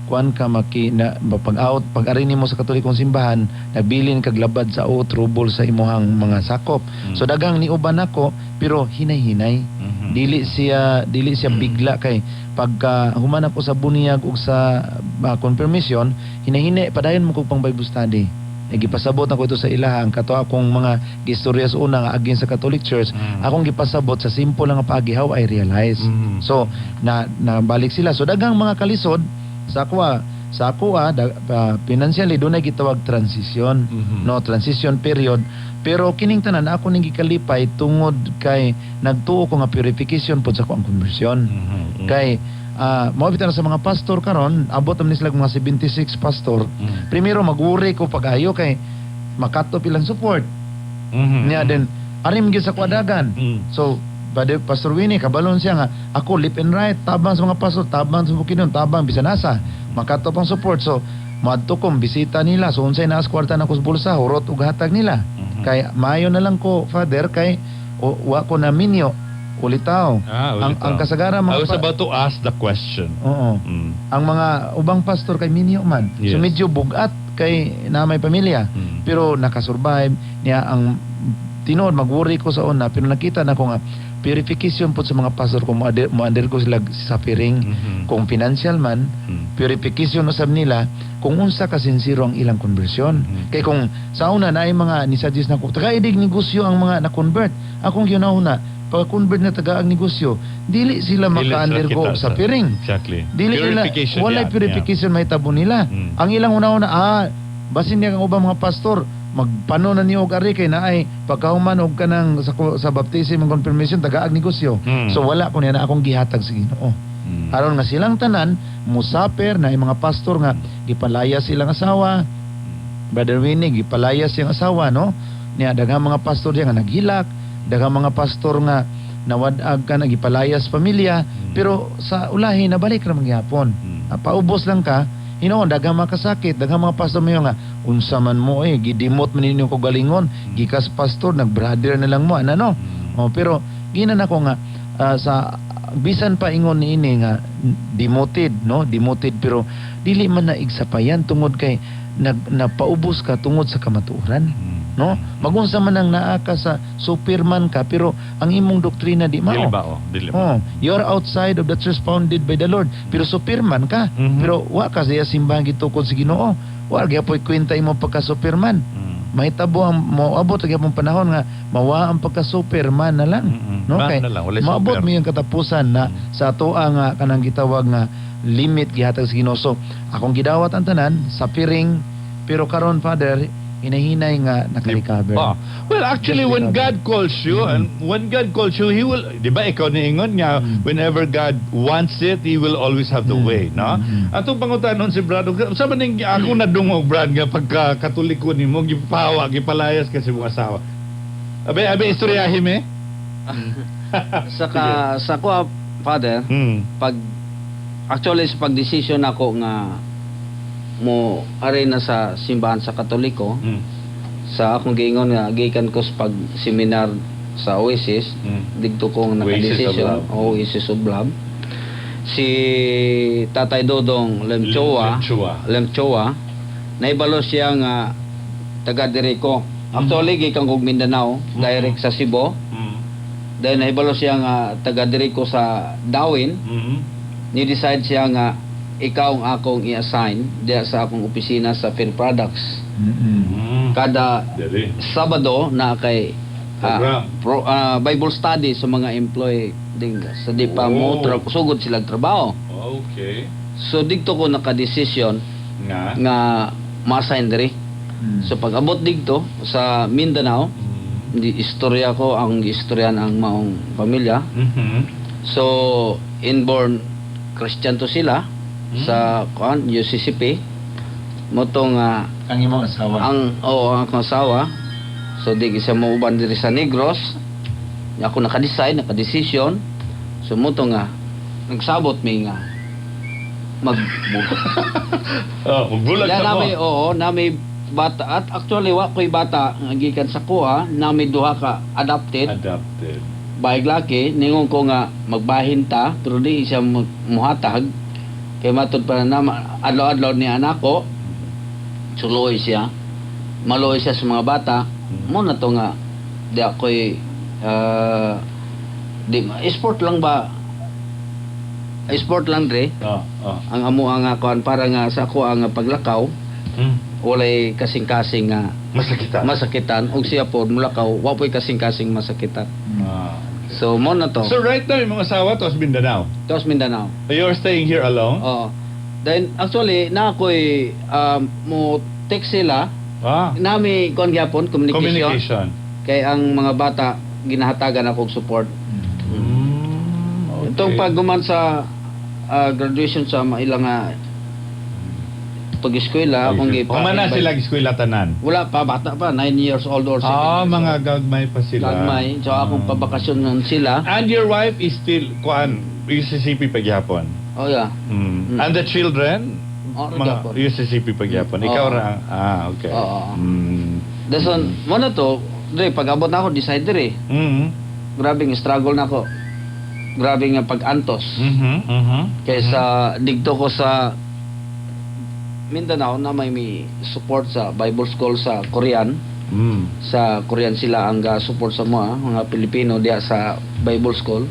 kuan ka pag-out, pag-ari nimo sa Katolikong simbahan, nabilin kag labad sa trouble sa imuhang mga sakop. So dagang niuban ako pero hinay-hinay. Dili siya bigla kay pagka human ako sa bunyag ug sa confirmation, hinay-hinay padayon mo kog pang Bible study. Gipasabot ako ito sa ilahang kato akong mga gistorya sa una nga agin sa Catholic Church, akong gipasabot sa simple nga pagi how I realize. So nabalik sila. So dagang mga kalisod sa ako financially doon ay gitawag transition, no, transition period. Pero kining tanan ako ning gikalipay tungod kay nagtuo ko nga purification pod sa akong conversion. Kay mo bitan sa mga pastor karon, abot man sila mga 76 pastor. Primero maguri ko pag-ayo kay makatop ilang support. Niya din arim gyud sa kwadagan. So Pastor Winnie, kabalon siya nga, ako lip and right, tabang sa mga pastor, tabang sa Bukidnon, tabang bisanasa, makatop ang support. So, maadto kong bisita nila, so unsay naas kwarta na ko sa bulsa, hurot ug hatag nila. Kay maayo na lang ko, Father, kay wa ko na minyo, ulitaw. Ang kasagaran I mga was about to ask the question. Oo. Ang mga ubang pastor kay minyo man. Yes. So medyo bugat kay na may pamilya. Pero nakasurvive niya ang tinuod magwori ko sa una, pero nakita na ko nga purification po sa mga pastor kung mo-undergo sila sa piring, kung financial man, purification usab nila kung unsa ka sincero ang ilang conversion. Kay kung sa una na ay mga ni-suggest na ko, taga-idig negosyo ang mga na-convert. Akong ginauna, pag-convert na taga-ag negosyo, dili sila maka-undergo sa piring. Exactly. Dili Purification, wala purification may tabo nila. Ang ilang una-una, basin niya kang ubang mga pastor, magpano na niyo og ari kay naay pagkahuman og kanang sa baptism and confirmation tagaag negosyo. So wala ko niya na akong gihatag sa Ginoo. Aron nga silang tanan musaper na mga pastor nga gipalaya silang asawa. Brother Winnie gipalaya siyang asawa, no? Niya daghang mga pastor diya nga naghilak, daghang mga pastor nga nawadag ka nagipalaya sa pamilya, pero sa ulahi nabalik ra man gyapon. Paubos lang ka. Hinoon, daghang mga kasakit, daghang mga pastor mayo nga, unsa man mo gidimot man ninyo ko galingon, gikas pastor, nag-brother na lang mo, ano? Pero, ginan ako nga, sa, bisan pa ingon ni ini nga, demoted, no? Demoted, pero, dili man na igsapayan tungod kay, napaubos ka tungod sa kamatuoran, no? Magunsa man ang naa ka sa superman ka, pero, ang imong doktrina di mao. Dili ba? You're outside of the church founded by the Lord. Pero superman ka. Pero wa ka siya simbahan gitukod sa Ginoo. Wa gyapon kwenta imo pagka-superman. Mahitabo ang moabot gyapon panahon nga mawa ang pagka-superman na lang. No kay maabot mi ang katapusan na sa atoa nga kanang gitawag nga limit gihatag sa Ginoo. So akong gidawat ang tanan sa piring, pero karon Father hinahinay nga naka-recover. Well, actually, when God calls you, and when God calls you, He will, di ba, ikaw niingon nga, whenever God wants it, He will always have the way, no? Atong pangutanon si Brad, sa maning ako nadungog, Brad, nga pagka-katoliko ni mo, gipawa, gipalayas kasi mong asawa. Abe, istoryahin me? Sa ko, Father, actually, sa pag-decision ako nga, mo ari na sa simbahan sa Katoliko, sa akong giingon nga gikan ko sa pag-seminar sa Oasis, digto kong naka-decision Oasis of Love. Si Tatay Dodong Lemchoa naibalo siya nga taga diri ko. Actually gikan kog Mindanao, direct sa Cebu. Then naibalo siya nga taga diri ko sa Darwin. Ni decide siya nga ikaw ang akong i-assign diya sa akong opisina sa Fair Products. Kada Sabado na kay Bible study sa mga employee ding sa di pa mo sugod silang trabaho. Okay. So dito ko naka-decision nga ma-assign diri. So pag-abot dito sa Mindanao, di istorya ko ang istoryan ang maong pamilya. So inborn Christian to sila. Sa UCCP motong ang imong asawa ang akong asawa, so di siya mo uban diri sa Negros, ako naka-decision, so motong nagsabot mi nga magbulag na mo. Nami bata, at actually wa ko'y bata nga gikan sa kuha, nami duha ka adopted. Baig laki, ningon ko nga magbahin ta, pero di siya muhatag. Kaya matod pa na adlaw-adlaw ni anak ko, suloy siya, maloy siya sa mga bata. Mo na to nga di ako'y sport lang ba, sport lang dre. Ang amo ang kuan para nga sa ako ang paglakaw, walay kasing-kasing nga masakitan og siya po mulakaw wa po'y kasing-kasing masakitan. So mo na to. So right now yung mga asawa to sa Mindanao. You're staying here alone? Then actually na ako'y mo text sila. Nami kon gyapon communication. Kay ang mga bata ginahatagan akong support. Itong pagguman sa graduation sa mailang pag-eskwela akong Humana sila eskwela tanan. wala pa, bata pa, 9 years old or 7 years Mga old. gagmay pa sila. Gagmay. So akong pabakasyon nun sila. And your wife is still UCCP pagyapon. Oh yeah. And the children mga Pagyapon. UCCP pagyapon. Ikaw Oo. ra. Okay. Oo. Mm. Mo na to, Dre, pag-abot na ako, decider eh. Grabe nga struggle na ako. Grabe nga pag-antos. Kaysa digto ko sa Mindanao na may support sa Bible School sa Korean. Sa Korean sila ang support sa mga Pilipino diya sa Bible School.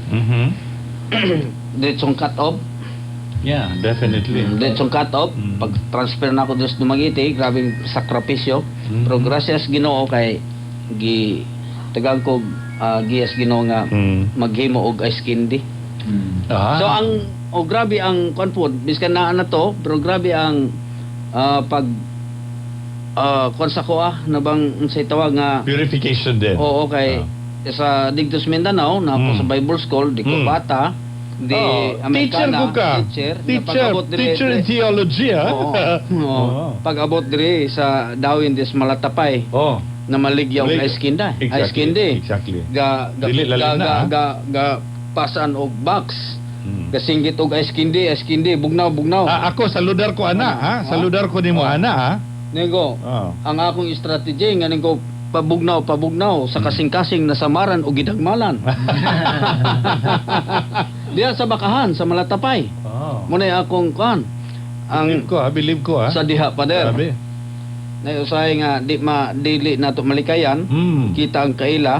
Diretsong cut-off. Yeah, definitely. Diretsong cut-off. Pag-transfer na ako doon sa Dumaguete, grabing sakripisyo. Pero gracias Ginoo kay tagang ko giyas Ginoo nga maghimo og ice candy. So ang grabe ang confort biskan na to, pero grabe ang pag sa na bang unsay tawag nga Purification din. oo kay sa Digtos Mindanao na ako sa Bible School di ko bata di Amerikana teacher in theology, ha? Oo. Pag-abot dire sa Dawin des Malatapay na maligyaw ng ice candy. Ice candy. Exactly. Dili lalim na. Ga pasan og box. Kasinggit og ice candy, bugnaw. Ako sa ludar ko ana, ha? Sa ludar ko nimo ana, ha? Nego. Ang akong strategy nga nego pabugnaw sa kasing-kasing na samaran o gidagmalan. Diya sa Bakahan, sa Malatapay. Muna akong kan. Believe ko, ha? Sa diha pa der. Sabi. Nausay nga dili nato malikayan. Kita ang kaila.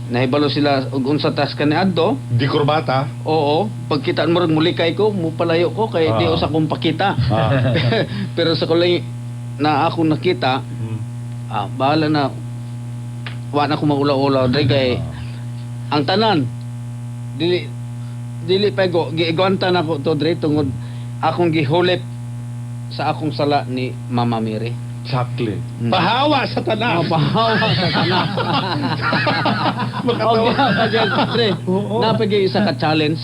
Nahibalo sila og unsa tas kaniadto. Di kurbata. Oo, pagkitaan mo rin mulikay ko, mupalayo ko kay di usa kong pakita. Pero sa kulay na ako nakita, bahala na. Wa na ko maulaw-ulaw dre kay ang tanan dili pa go giigwanta na ko to dre tungod akong gihulip sa akong sala ni Mama Mary. Exactly. Pahawa sa tanan. Pahawa sa tanan. Okay, napagi isa ka challenge.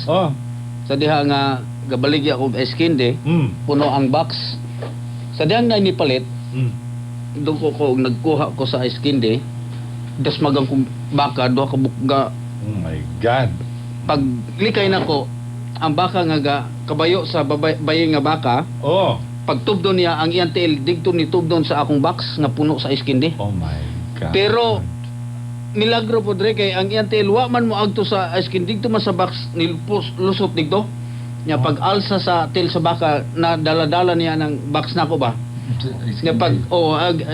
Sa diha nga gabaligya ko eskinde, puno ang box. Sa diha nga nipalit, doon ko nagkuha ko sa eskinde, das magang kong baka, duha ka bukga. Oh my God. Pag likay na ko, ang baka nga kabayo sa bayi nga baka, pagtubdo niya ang iyang tail digto ni tubdon sa akong box nga puno sa iskindi. Oh my God. Pero milagro po dre kay ang iyang tail wa man mo agto sa iskindi digto man sa box lusot digto. Nya pag alsa sa tail sa baka na dala-dala niya ng box na ko ba. Nya pag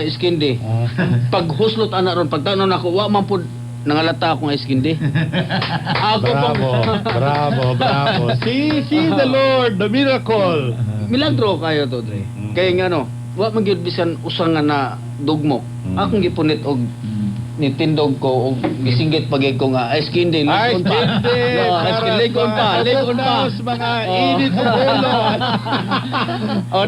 iskindi. Pag huslot ana ron pagtanon nako wa man pud nangalata akong iskindi. Ako Bravo. See the Lord, the miracle. Milagro kayo to dre. Kay nga no, wa man gyud bisan usa nga na dugmo. Akong gipunit og nitindog ko og gisinggit pagay ko nga ice candy ligon pa. Ligon pa. Mga init sa ulo.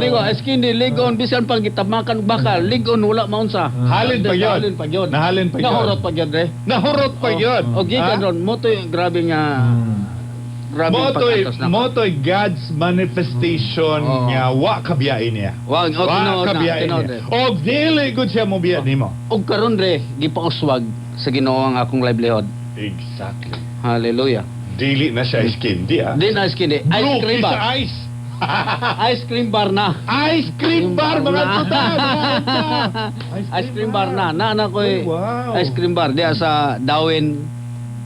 Digo, ice candy ligon bisan pag gitamakan bakal, ligon wala maunsa. Halin pa yun. Nahalin pa yun. Nahurot pa gyud dre. Nahurot pa yun. Og gikan ron mo to grabe nga Motoy God's manifestation nga wa kabiyain niya. Wa kabiyain niya. Og dili gud siya mo biya nimo. Og karon dre gipauswag sa Ginoo ang akong livelihood. Exactly. Hallelujah. Dili na siya iskindi, ha? Di na iskindi. Ice cream bar. Ice. Ice cream bar na. Ice cream bar mga tuta. Ice cream bar na. Naana ko wow. ice cream bar diya sa Dawin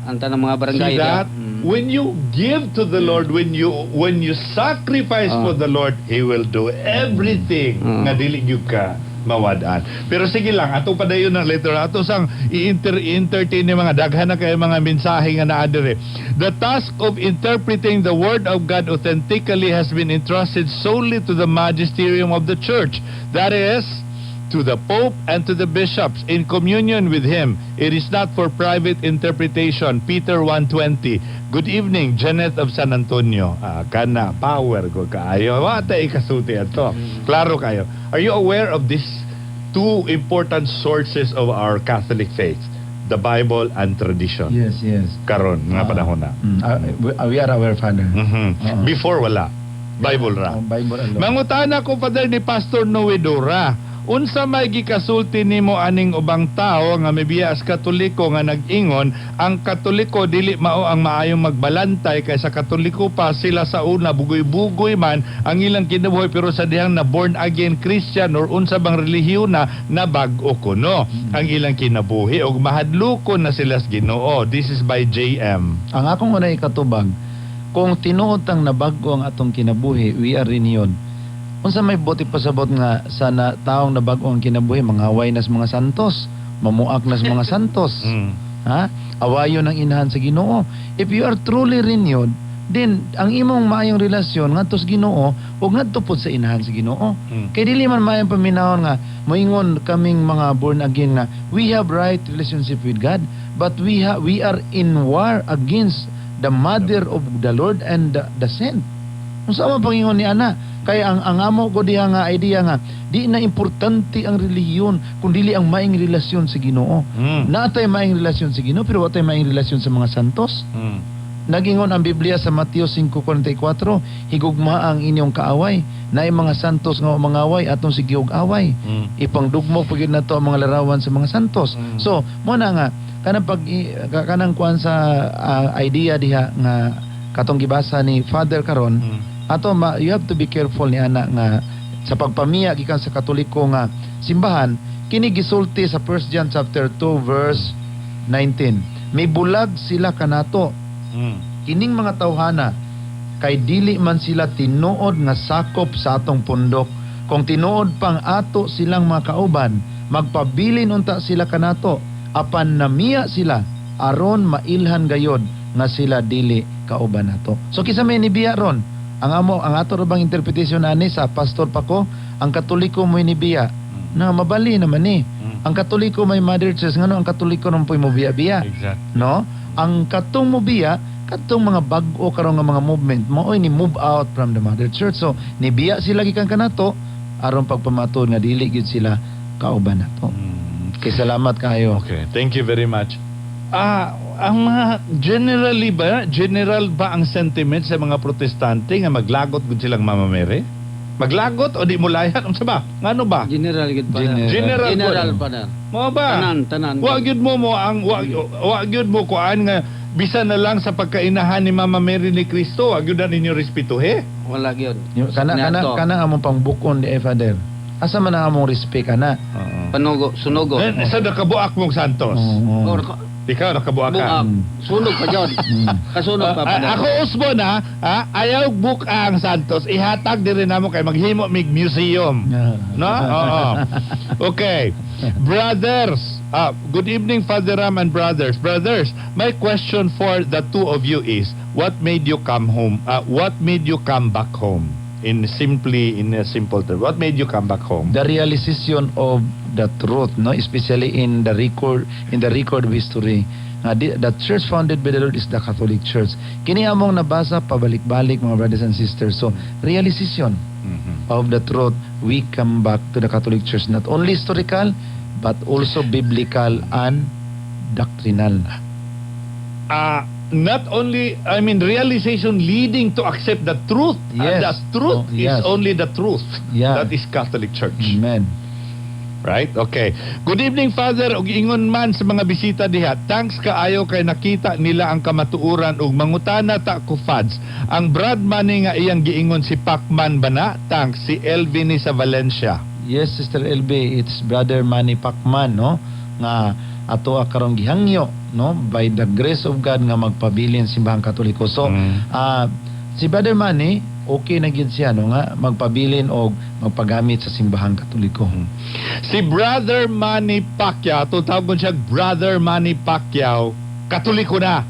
ang tanang mga barangay. See that? When you give to the Lord, when you sacrifice for the Lord, He will do everything nga dili gyud ka mawadaan. Pero sige lang, ato padayon na later, ato sang i-entertain ni mga daghan na kay mga mensahe nga naa dire. The task of interpreting the Word of God authentically has been entrusted solely to the magisterium of the church. That is, to the Pope and to the bishops in communion with him. It is not for private interpretation. Peter 1:20. Good evening, Janet of San Antonio. Kana, power ko kaayo. Wata ikasuti ato. Klaro kayo. Are you aware of these two important sources of our Catholic faith? The Bible and tradition. Yes. Karon, nga panahon na. We are aware, Father. Before, wala. Bible ra. Bible alone. Mangutana ko Father ni Pastor Noedora. Unsa may gikasulti nimo aning ubang tao nga mibiya as Katoliko nga nag-ingon ang Katoliko dili mao ang maayong magbalantay kaysa Katoliko pa sila sa una bugoy-bugoy man ang ilang kinabuhi pero sa dihang na born again Christian or unsa bang relihiyon na bag-o kuno ang ilang kinabuhi og mahadlokon na sila sa Ginoo. This is by JM. Ang akong unay katubag, kung tinuod ang nabag-o ang atong kinabuhi, we are renewed. Unsa may buti pasabot nga sa taong nabag-o ang kinabuhi, mangaway nas mga santos, mamuak nas mga santos. Ha? Awayon ang inahan sa Ginoo. If you are truly renewed, then ang imong maayong relasyon ngadto sa Ginoo ug ngadto pod sa inahan sa Ginoo. Kay dili man maayong paminahon nga moingon kaming mga born again na we have right relationship with God, but we are in war against the mother of the Lord and the saint. Unsa man pangingon ni ana? Kaya ang amo ko diha nga idea nga di na importante ang relihiyon kundi ang maing relasyon sa Ginoo. Natay maing relasyon sa Ginoo pero watay maing relasyon sa mga santos. Nagingon ang Biblia sa Mateo 5:44, higugma ang inyong kaaway, naay mga santos nga mangaway atong sige og away. Ipangdugmo pagid nato ang mga larawan sa mga santos. So, mo na nga kanang kuan sa idea diha nga katong gibasa ni Father karon. You have to be careful ni ana nga sa pagpamiya gikan sa Katoliko nga simbahan kini gisulti sa 1 John chapter 2 verse 19. May bulag sila kanato. Kining mga tawhana kay dili man sila tinuod nga sakop sa atong pundok. Kung tinuod pang ato silang mga kauban, magpabilin unta sila kanato apan namiya sila aron mailhan gayod nga sila dili kauban nato. So kisa may nibiya ron ang ato ra bang interpretation ani sa pastor pa ko, ang Katoliko mo inibiya na mabali naman ni. Ang Katoliko may mother church ngano ang Katoliko nang poy mo biya-biya. Exactly. No? Ang katong mo biya, katong mga bag-o karon nga mga movement mo ni move out from the mother church. So nibiya sila gikan kanato aron pagpamatud nga dili gyud sila kauban nato. Kay salamat kayo. Okay, thank you very much. Ang mga general ba ang sentiment sa mga protestante nga maglagot gud silang mamamere? Maglagot o di mulayan? Unsa ba? Ngano ba? General gid pa. General pa na. Mo ba? Tanan. Wa gyud mo wa gyud mo kuan nga bisan na lang sa pagkainahan ni Mama Mary ni Kristo, wa gyud ninyo respetuhe. Wala gyud. Kana among pangbukon di Father. Asa man ang among respect ana? Sunugo. Sa nakabuak mong Santos. Or Ikaw nakabuak ka. Sunog pa jud. Kasunog pa pa. Ako usbo na, ayaw book ang Santos. Ihatag diri namo kay maghimo mig museum. No? Oo. Okay. Brothers, good evening Father Ram and brothers. Brothers, my question for the two of you is, what made you come home? What made you come back home? In a simple term, what made you come back home? The realization of the truth, no, especially in the record of history. The church founded by the Lord is the Catholic Church. Kini among nabasa pabalik-balik mga brothers and sisters. So realization of the truth, we come back to the Catholic Church, not only historical but also biblical and doctrinal. Not only, realization leading to accept the truth. Yes. And the truth is only the truth. Yeah. That is Catholic Church. Amen. Right? Okay. Good evening, Father. Og ingon man sa mga bisita diha. Thanks kaayo kay nakita nila ang kamatuuran ug mangutana ta ko Fads. Ang Brad Manny nga iyang giingon si Pacman bana? Thanks si Elvin sa Valencia. Yes, Sister LB, it's Brother Manny Pacman, no? Nga ato karong gihangyo, no, by the grace of God nga magpabilin simbahang Katoliko. So si Brother Manny okay na gid siya, no, nga magpabilin og magpagamit sa simbahang Katoliko. Si Brother Manny Pacquiao, tawag siya Brother Manny Pacquiao, Katoliko na.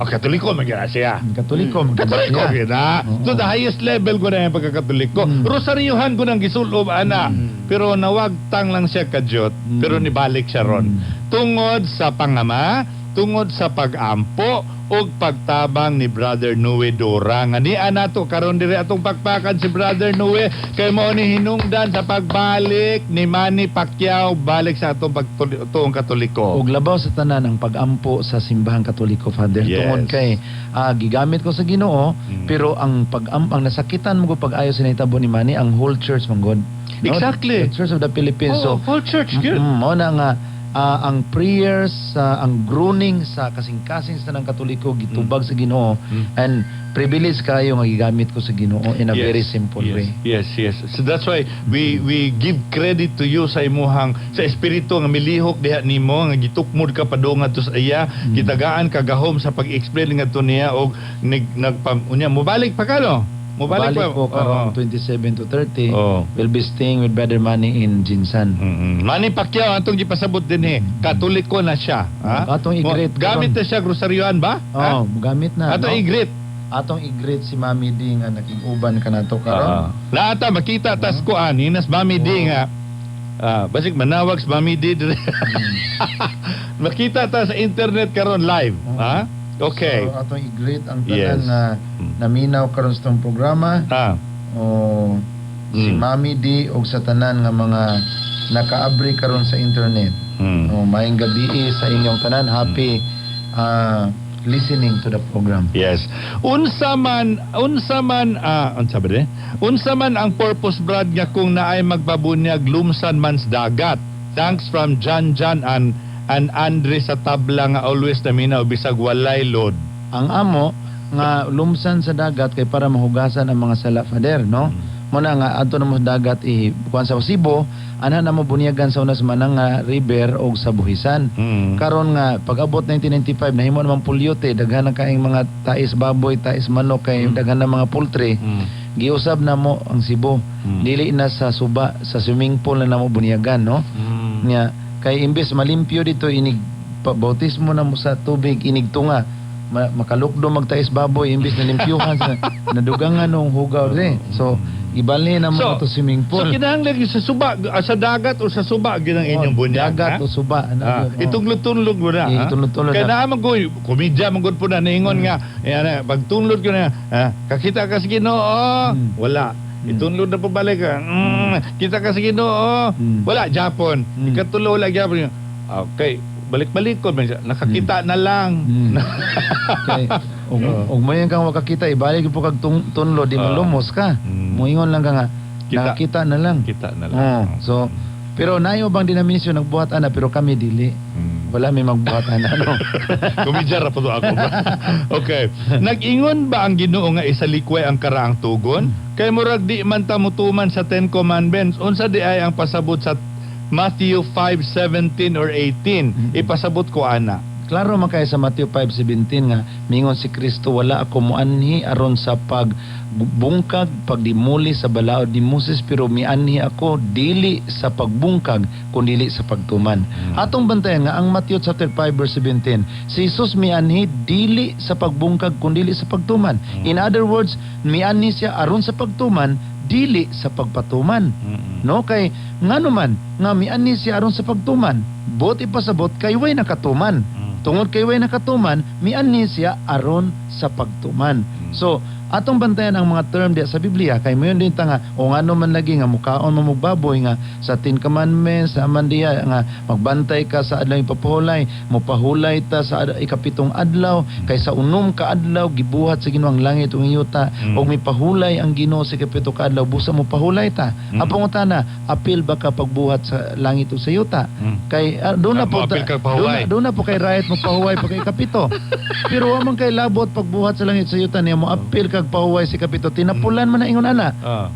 Katoliko magana siya. Katoliko na. To the highest level ko na yung pagkakatoliko. Rosaryohan ko ng gisulob ana. Pero nawagtang lang siya kadyot. Pero nibalik siya ron. Tungod sa pangama tungod sa pag-ampo o pagtabang ni Brother Noe Dora. Nga ni nato karon diri atong pakpakan si Brother Noe kay mao ni hinungdan sa pagbalik ni Manny Pacquiao balik sa atong pagtuong Katoliko. Og labaw sa tanan ang pag-ampo sa simbahang Katoliko, Father. Yes. Tungod kay gigamit ko sa Ginoo, pero ang ang nasakitan mo ko pag-ayo sa nahitabo ni Manny ang whole church manggod. Exactly. The Church of the Philippines. So, Full church, good. mao na nga ang prayers, ang groaning sa kasing-kasing sa ng Katoliko gitubag sa Ginoo, and privilege kayo nga gigamit ko sa Ginoo in a very simple way. Yes. So that's why we give credit to you sa imuhang sa espiritu nga milihok diha nimo nga gitukmod ka padung ngadto sa iya, gitagaan ka gahom sa pag-explain ngadto niya og unya mobalik pa kano. Mobalik Balik po karong 27 to 30. Oo. We'll be staying with Brother Manny in Jinsan. Manny Pacquiao atong gipasabot din Katoliko na siya, ha? Atong i-greet gamit na siya groceryuhan ba? Oh, gamit na. Atong i-greet. Atong i-greet si Mami D nga nakig-uban kanato karon. Laata makita tas ko ani nas Mami D nga. Basig manawag sa Mami D dire. Makita ta sa internet karon live, ha? Okay. So atong i-greet ang Yes. tanan nga naminaw karon sa tong programa. O si Mami D og sa tanan nga mga nakaabri karon sa internet. O maayong gabi sa inyong tanan. Happy listening to the program. Yes. Unsa man ang purpose brad nga kung naay magpabunyag lumsan man sa dagat. Thanks from John and Andre sa tabla nga always naminaw bisag walay load. Ang amo nga lumsan sa dagat kay para mahugasan ang mga sala, Father, no? Muna nga adto na mo sa dagat kuan sa Cebu, ana na mo bunyagan sa unas manang river og sa buhisan. Karon nga pag-abot 1995 nahimo naman pulyote, daghan na kaayong mga tais baboy, tais manok, kay daghan na mga poultry. Giusab na mo ang Cebu. Dili na sa suba, sa swimming pool na namo bunyagan, no? Nya kay imbes malimpyo dito inig bautismo na mo sa tubig, inig tunga makalukdo magtais baboy imbes na limpyuhan sa nadugangan ng hugaw so ibali na mo to swimming pool. So kinahanglan sa suba sa dagat o sa suba ginang inyong bunyag. Dagat o suba. Itulog-tulog mo na. Itulog-tulog Kaya na. naman ko komedya man gud po na ningon nga pag tunlod ko na kakita ka sa Ginoo wala. Itunlod na pabalik ka. Kita ka sa Ginoo wala Japon. Ikatulo lang Japon. Okay, balik-balik ko nakakita na lang. Okay. Og mayon kang makakita ibalik po kag tunlo di malumos ka. Moingon lang ka nga nakakita na lang. Kita na lang. So pero nayo bang denominasyon nagbuhat ana pero kami dili. Wala may magbuhat ana no. Komedya ra po to ako. Okay. Nag-ingon ba ang Ginoo nga isalikway ang karaang tugon? Kay murag di man ta mutuman sa 10 commandments. Unsa di ay ang pasabot sa Matthew 5:17 or 18? Ipasabot ko ana. Klaro man kay sa Matthew 5:17 nga mingon si Kristo wala ako moanhi aron sa pagbungkag pagdimuli sa balaod ni Moses pero mianhi ako dili sa pagbungkag kundi sa pagtuman. Atong bantayan nga ang Matthew chapter 5:17 si Jesus mianhi dili sa pagbungkag kundi sa pagtuman. In other words, mianhi siya aron sa pagtuman dili sa pagpatuman. No kay ngano man nga mianhi siya aron sa pagtuman bot ipasabot kay way nakatuman. Tungod kay way nakatuman, mianhi siya aron sa pagtuman. So, atong bantayan ang mga term diya sa Biblia kay mayon din ta nga o ngano man lagi nga mukaon mo magbaboy nga sa 10 commandments sa man diya nga magbantay ka sa adlaw ipapahulay, mopahulay ta sa ikapitong adlaw kay sa unom ka adlaw gibuhat sa Ginoo ang langit ug yuta og mipahulay ang Ginoo sa ikapito ka adlaw busa mo pahulay ta. Apong utana, apil ba ka pagbuhat sa langit ug sa yuta? Kay doon na po doon na po kay right mo pahuway pag ikapito. Pero wa man kay labot pagbuhat sa langit sa yuta niya mo apil kag pahuway si kapito tinapulan man na ingon ana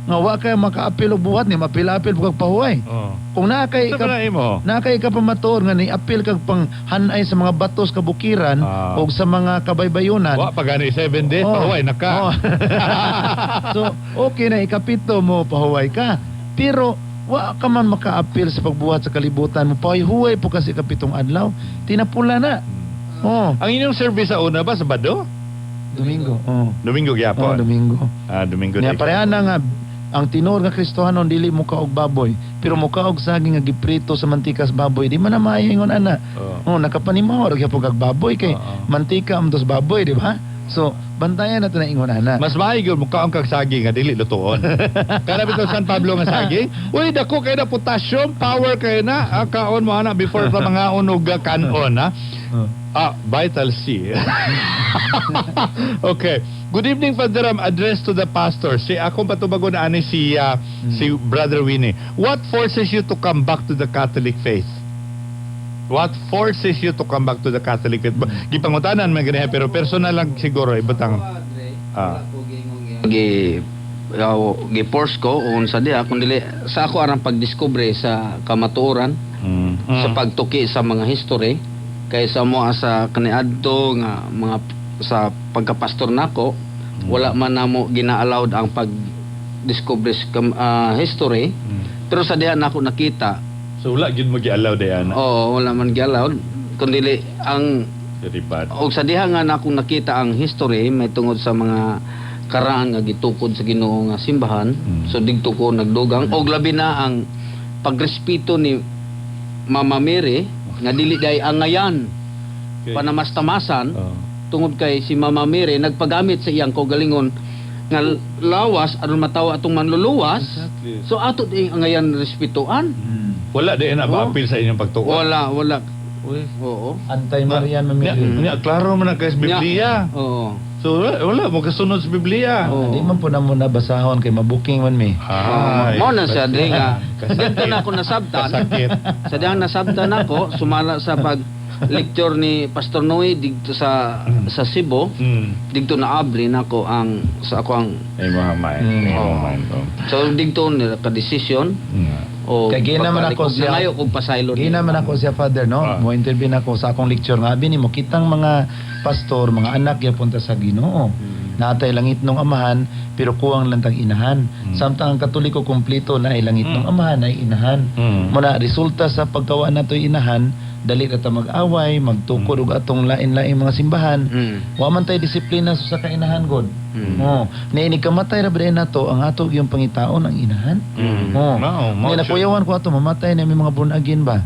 nga wa kay makaapil og buhat ni mapil-apil kag pahuway kung naa kay ka pamatuod nga ni apil kag panghanay sa mga batos kabukiran og sa mga kabaybayonan wa pagani 7 days pahuway na ka. So okay na ikapito mo pahuway ka pero wa ka man makaapil sa pagbuhat sa kalibutan mo pahuway po kasi kapitong adlaw tinapula na. Ang inyong service sa una ba Sabado? Domingo. Domingo gyapon. Domingo. Domingo. Niya pareha na nga ang tinor nga Kristohanon dili mo kaog baboy, pero mo kaog saging nga giprito sa mantikas baboy, di man na maayo ingon ana. Oo. Nakapanimaw ra gyapon kag baboy kay Oo. mantika am dos baboy, di ba? So, bantayan natin na ingon ana. Mas maayos mo kaong kag saging nga dili lutuon. Kana bitaw San Pablo nga saging, uy dako kay na potassium, power kay na kaon mo ana before sa mga unog kanon ha. Vital C. Okay. Good evening, Father Ram. Address to the pastor. Si akong patubago na ani si Brother Winnie. What forces you to come back to the Catholic faith? What forces you to come back to the Catholic faith? Gipangutanan man ganyan pero personal lang siguro ibutang. Gi-force ko unsa diha kundi sa ako arang pagdiskubre sa kamatuoran, sa pagtuki sa mga history kaysa mo sa kaniadto nga mga sa pagkapastor nako wala man namo gina-allowed ang pag-discover history pero sa diha nako nakita So wala gyud mo gi-allow dayan. oo wala man gi-allowed kundi ang Ripad. og sa diha nga nako nakita ang history may tungod sa mga karaan nga gitukod sa Ginoo nga simbahan so digto ko nagdugang og labi na ang pagrespeto ni Mama Mary nga dili day angayan panamastamasan tungod kay si Mama Mary nagpagamit sa iyang kaugalingon nga lawas aron matawa atong manluluwas. So ato di angayan respetuan. Wala di na ba-appeal sa inyong pagtuo. Wala. Oo. Antay-Marian mamili. Klaro man na kay Biblia. Oo. So wala mo kasunod sa Biblia. Oo. Di man po na muna basahon kay mabuking man mi. Ay. Mao na siya di nga. Dito na ako nasabtan. Kasakit. Sa diyang nasabtan ako sumala sa pag lecture ni Pastor Noe dito sa Cebu. Dito na abli nako ang sa ako ang Ay Muhammad. so dito nila ka decision o Kay gina man ako siya. nangayo kog pasaylo. Gina man ako siya, Father, no? Mo interview na ako sa akong lecture nga abi nimo kitang mga pastor, mga anak gyapon ta sa Ginoo. Natay langit nung amahan pero kuwang lang tang inahan. Samtang ang Katoliko kumpleto na ay langit nung amahan ay inahan. Muna resulta sa pagkawa natoy inahan, dali ra ta mag-away, magtukod og atong lain-lain mga simbahan. Wa man tay disiplina sa kainahan god. Ni kamatay ra bre nato ang ato yung pangitaon ang inahan. Ni napuyawan ko ato mamatay na may mga born again ba.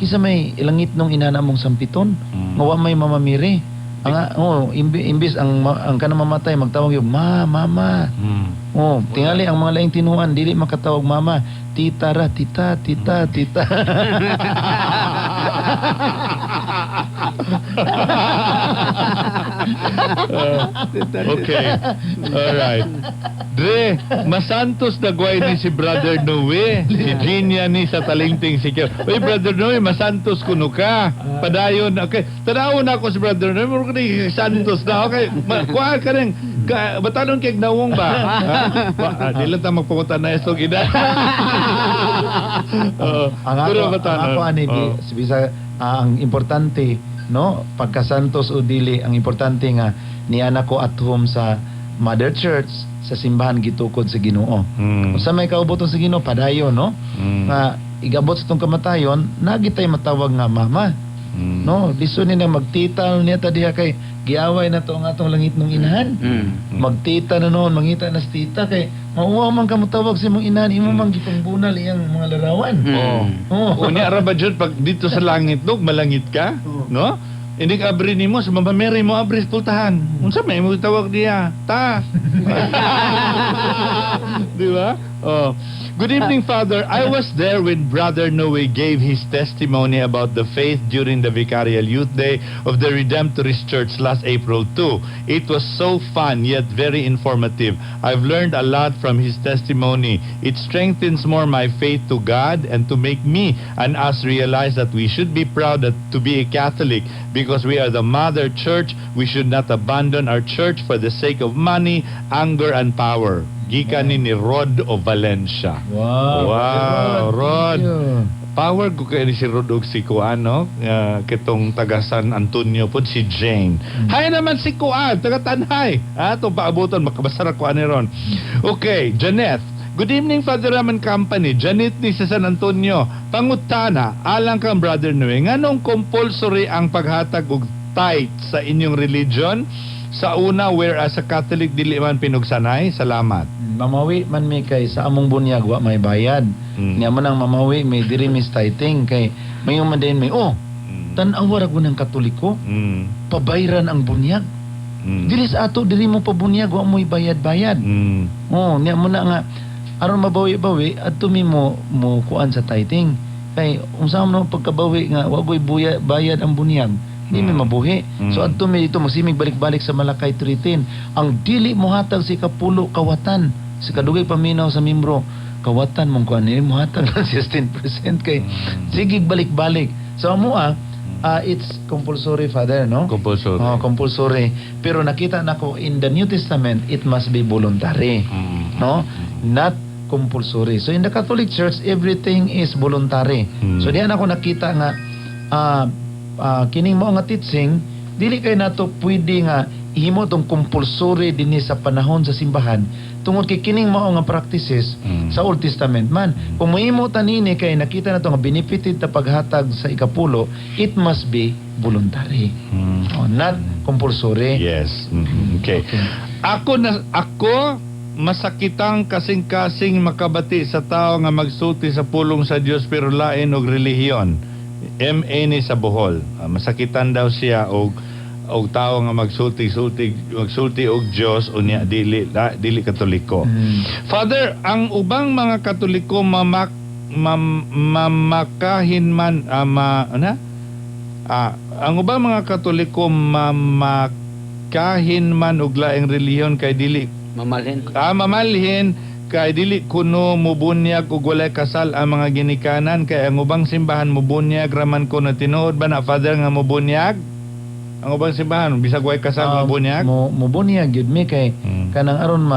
Kisa may ilangit nung inana mong sampiton. Nga wa may mamamiri. Ang imbis ang kana mamatay magtawag yung mama. Tingali ang mga laing tinuan dili makatawag mama, tita ra, tita. Okay. Alright. Dre, masantos na guway ni si Brother Noe. Si Ginia ni sa talingting si Kyo. Uy, Brother Noe, masantos kuno ka. Padayon. Okay. Tanawon ako si Brother Noe. Muro ka ni santos na. Okay. Kuha ka rin. Batalon kay nawong ba? Di lang ta magpumunta na itong ina. Ang ako ani bisa ang importante no pagkasantos o dili ang importante nga ni anak ko at home sa Mother Church sa simbahan gitukod sa Ginoo. Sa may kauboton sa Ginoo padayon no nga igabot sa tong kamatayon nagitay matawag nga mama. No, liso ni na magtita niya ta diha kay giaway na to ang atong langit nung inahan. Magtita na noon, mangita na sa tita kay mauwa man ka motawag sa imong inahan, imo man gipangbunal iyang mga larawan. Unya ra ba jud pag dito sa langit dog malangit ka, no? Hindi ka abri nimo sa mamameri mo abri sa pultahan. Unsa may mo tawag diya? Ta. Di ba? Oh. Good evening, Father. I was there when Brother Noe gave his testimony about the faith during the Vicarial Youth Day of the Redemptorist Church last April 2. It was so fun yet very informative. I've learned a lot from his testimony. It strengthens more my faith to God and to make me and us realize that we should be proud to be a Catholic because we are the Mother Church. We should not abandon our church for the sake of money, anger, and power. Gikan ni Rod o Valencia. Wow, Rod. Power ko kay ni si Rod og si Kuan, no? Kitong taga San Antonio po si Jane. Hay naman si Kuan, taga Tanhay. Itong paabuton, makabasara Kuan ni Ron. Okay, Janeth. Good evening, Father Raman Company. Janet ni sa San Antonio. Pangutana, alang kang Brother Noe, nganong compulsory ang paghatag og tithe sa inyong religion? sa una, whereas sa Catholic dili man pinugsanay. Salamat. Mamawi man mi kay sa among bunyag wa may bayad. Niya man ang mamawi may diri mis tithing kay may man din may tan-aw ra ng Katoliko. Pabayran ang bunyag. Dili sa ato diri mo pabunyag wa mo'y bayad-bayad. Niya mo na nga aron mabawi-bawi adto mi mo kuan sa tithing. Kay unsa man pagkabawi nga wa goy bayad ang bunyag. Di mi mabuhi. So adto mi dito masimig balik-balik sa Malakay 3:10. Ang dili mohatag si kapulo kawatan, si kadugay paminaw sa membro kawatan mong kuan ni mohatag lang 16% kay sige balik-balik. So amo it's compulsory, Father, no? Compulsory. Compulsory. Pero nakita nako in the New Testament it must be voluntary. No? Not compulsory. So in the Catholic Church everything is voluntary. So diyan ako nakita nga kining mao nga teaching dili kay nato pwede nga ihimo tong compulsory dinhi sa panahon sa simbahan tungod kay kining mao nga practices sa Old Testament man. Kung mahimo tanini kay nakita nato nga benefited ta paghatag sa ikapulo, it must be voluntary. Not compulsory. Yes. Okay. Ako masakitang kasing-kasing makabati sa tao nga magsulti sa pulong sa Dios pero lain og relihiyon. MA ni sa Bohol. Masakitan daw siya og tao nga magsulti og Dios unya dili Katoliko. Father, ang ubang mga Katoliko mamakahin man ang ubang mga Katoliko mamakahin man og laing relihiyon kay dili mamalhin kay dili kuno mubunyag og walay kasal ang mga ginikanan kay ang ubang simbahan mubunyag raman kuno tinuod ba na, Father, nga mubunyag ang ubang simbahan bisag way kasal mubunyag mubunyag gyud mi kay kanang aron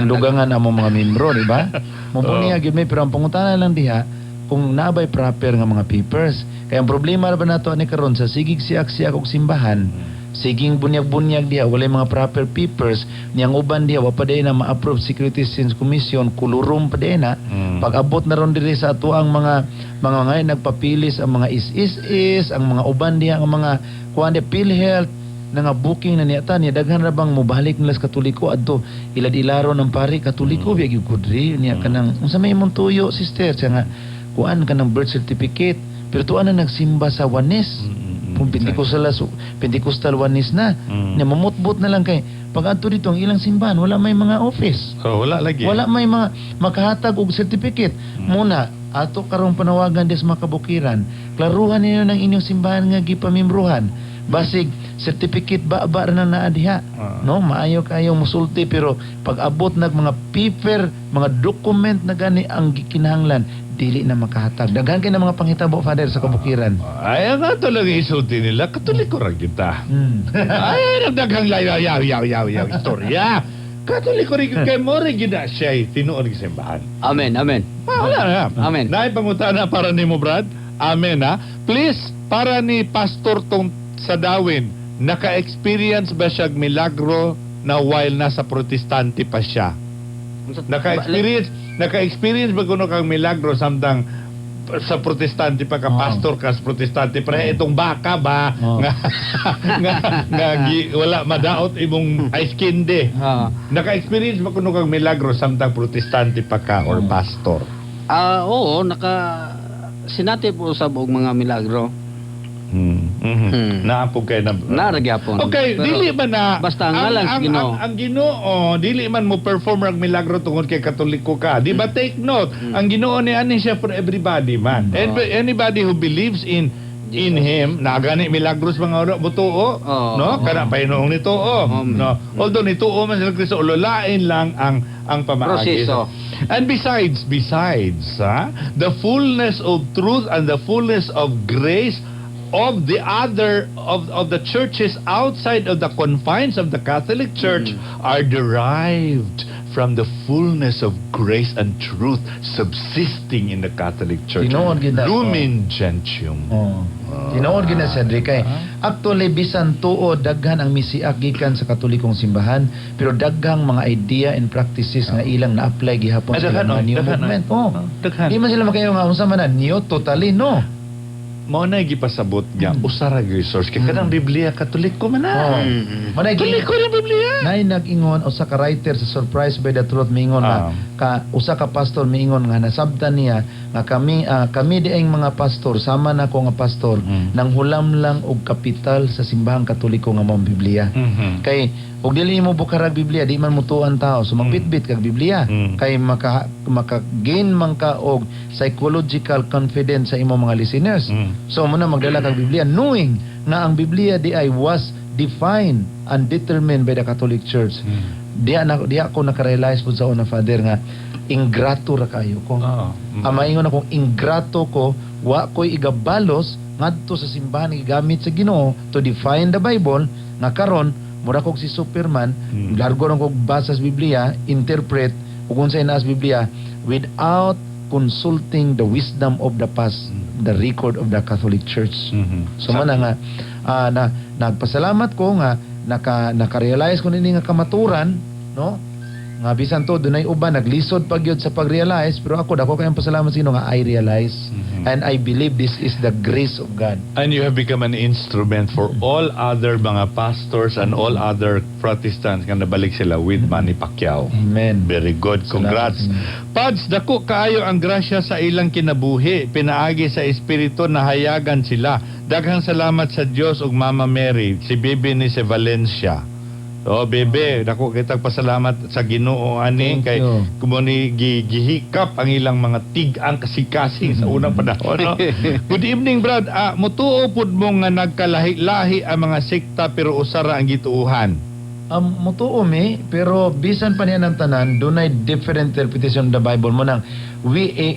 dugangan among mga membro, di ba? Mubunyag gyud mi pero ang pangutana lang diha kung naabay proper nga mga papers. Kay ang problema ba nato ani karon sa sigig siak og simbahan, siging bunyag-bunyag diha walay mga proper papers, niyang uban diha wa pa na ma-approve Security Exchange Commission, kulurum pa na. Pag-abot na ron diri sa ato ang mga ngayon nagpapilis ang mga is ang mga uban diha ang mga kuan PhilHealth na nga booking na niya daghan ra bang mobalik nila sa Katoliko adto ilad-ilaro ng pari Katoliko biag gyud kudri niya kanang unsa may imong tuyo, sister, siya nga kuan kanang birth certificate pero tuan na nagsimba sa Wanes. Pentecostal Wanis na. Mamutbot na lang kay pag adto dito ang ilang simbahan wala may mga office. Wala lagi. Wala may mga makahatag og certificate. Muna ato karong panawagan des mga kabukiran, klaruhan ninyo ng inyong simbahan nga gipamembrohan. Basig certificate ba na naa diha. No, maayo kayo musulti pero pag abot nag mga paper, mga document na gani ang kinahanglan dili na makahatag. Daghan kay na mga panghitabo, Father, sa kabukiran. Ay nga talaga isulti nila Katoliko ra kita. Ay nagdaghang yaw istorya. Katoliko rin kay mo rin gina siya tinuod ng simbahan. Amen. Wala na. Amen. Naipangutana para ni mo, Brad. Amen, ha? Please, para ni Pastor tong sa Darwin, naka-experience ba siya milagro na while nasa protestante pa siya? Naka-experience ba kuno kang milagro samtang sa protestante pa ka, pastor ka sa protestante pa itong baka ba wala madaot imong ice candy. Naka-experience ba kuno kang milagro samtang protestante pa ka or pastor? Oo, sinati po sa og mga milagro. Naapog kayo na naragyapon. Okay, pero dili ba na basta ang ngalan sa Ginoo. Ang Ginoo dili man mo perform ang milagro tungod kay Katoliko ka. Di ba, take note, ang Ginoo ni ani siya for everybody man. Anybody who believes in him na gani milagros mga butuo, no? Kana painong nituo, no? Although nituo man sila Kristo, lolain lang ang pamaagi. Proseso. And besides, the fullness of truth and the fullness of grace of the churches outside of the confines of the Catholic Church are derived from the fullness of grace and truth subsisting in the Catholic Church. Lumen Gentium. Tinood gina sa kay actually bisan tuo daghan ang misiak gikan sa Katolikong simbahan pero daghang mga idea and practices nga ilang na-apply gihapon sa mga new movement. Di man sila makayo nga unsa man na new totally no. mao na gipasabot niya usara gyud source kay kanang Biblia Katoliko man na. Manay Katoliko na Biblia. nay nag-ingon usa ka writer sa Surprise by the Truth miingon nga usa ka pastor miingon nga nasabtan niya nga kami dieng mga pastor sama na ko nga pastor nang hulam lang og kapital sa simbahang Katoliko nga mao Biblia. Kay og dili mo bukarag Biblia di man mutuan tao so magbitbit kag Biblia kay maka-gain man ka og psychological confidence sa imong mga listeners. So muna magdala kag Biblia knowing na ang Biblia di ay was defined and determined by the Catholic Church. Di ako nakarealize po sa una, Father, nga ingrato ra kayo ko. Maingon akong ingrato ko, wa ko'y igabalos ngadto sa simbahan gigamit sa Ginoo to define the Bible nga karon mura kog si Superman, largo ra kog basa sa Biblia, interpret ug unsay naa sa Biblia without consulting the wisdom of the past, the record of the Catholic Church. So man nga nagpasalamat ko nga naka-realize ko nini nga kamaturan, no? Nga bisan to dunay uban naglisod pag yun sa pag-realize, pero ako dako kayang pasalamat sa Ginoo nga I realize and I believe this is the grace of God. And you have become an instrument for all other mga pastors and all other Protestants nga nabalik sila with Manny Pacquiao. Amen. Very good. Congrats. Pads, dako kaayo ang grasya sa ilang kinabuhi. Pinaagi sa Espiritu na hayagan sila. Daghang salamat sa Dios ug Mama Mary, si Bibi ni sa Valencia. Oh, bebe, dako kitag pasalamat sa Ginoo ani kay kumuni gihikap ang ilang mga tig-ang kasing-kasing sa unang panahon, no? Good evening, Brad. Mutuo pud mo nga nagkalahi-lahi ang mga sekta pero usara ang gituuhan. Mutuo mi, pero bisan pa niya ng tanan, dunay different interpretation of the Bible mo nang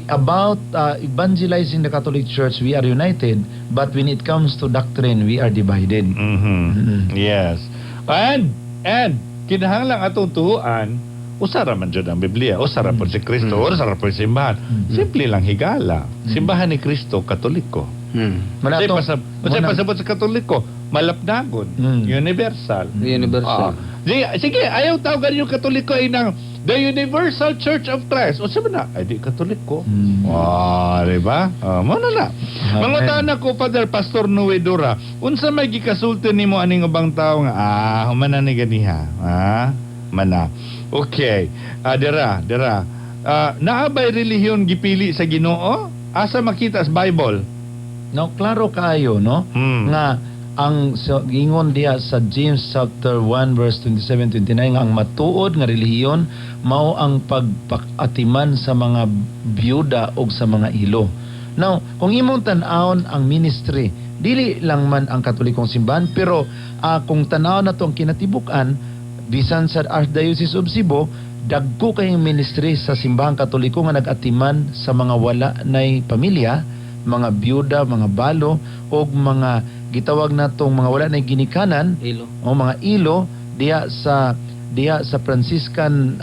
about evangelizing the Catholic Church, we are united, but when it comes to doctrine, we are divided. Yes. And kinahanglan atong tuhuan, usara man jud ang Biblia, usara po si Kristo, usara po si simbahan. Simple lang higala. Simbahan ni Kristo Katoliko. Usay pasabot sa Katoliko, malapdagon, universal. Sige, ayaw tawag yung Katoliko ay ng the Universal Church of Christ. O sabi na, ay di Katoliko. Diba? Muna na. Mangutahan ako, Father Pastor Nuedora, unsa may gikasulti nimo aning ubang tao nga, humana ni ganiha. Mana. Okay. Dira. Naabay relihiyon gipili sa Ginoo? Asa makita sa Bible? No, klaro kaayo, no? Nga ang gingon diha sa James chapter 1 verse 27-29 nga ang matuod nga relihiyon mao ang pagpakatiman sa mga byuda o sa mga ilo. Now, kung imong tan-awon ang ministry, dili lang man ang Katolikong simbahan, pero kung tan-awon nato ang kinatibuk-an bisan sa Archdiocese of Cebu, dagko kayong ministry sa simbahang Katoliko nga nag-atiman sa mga wala nay pamilya, mga byuda, mga balo o mga gitawag natong mga wala na ginikanan o mga ilo diya sa Franciscan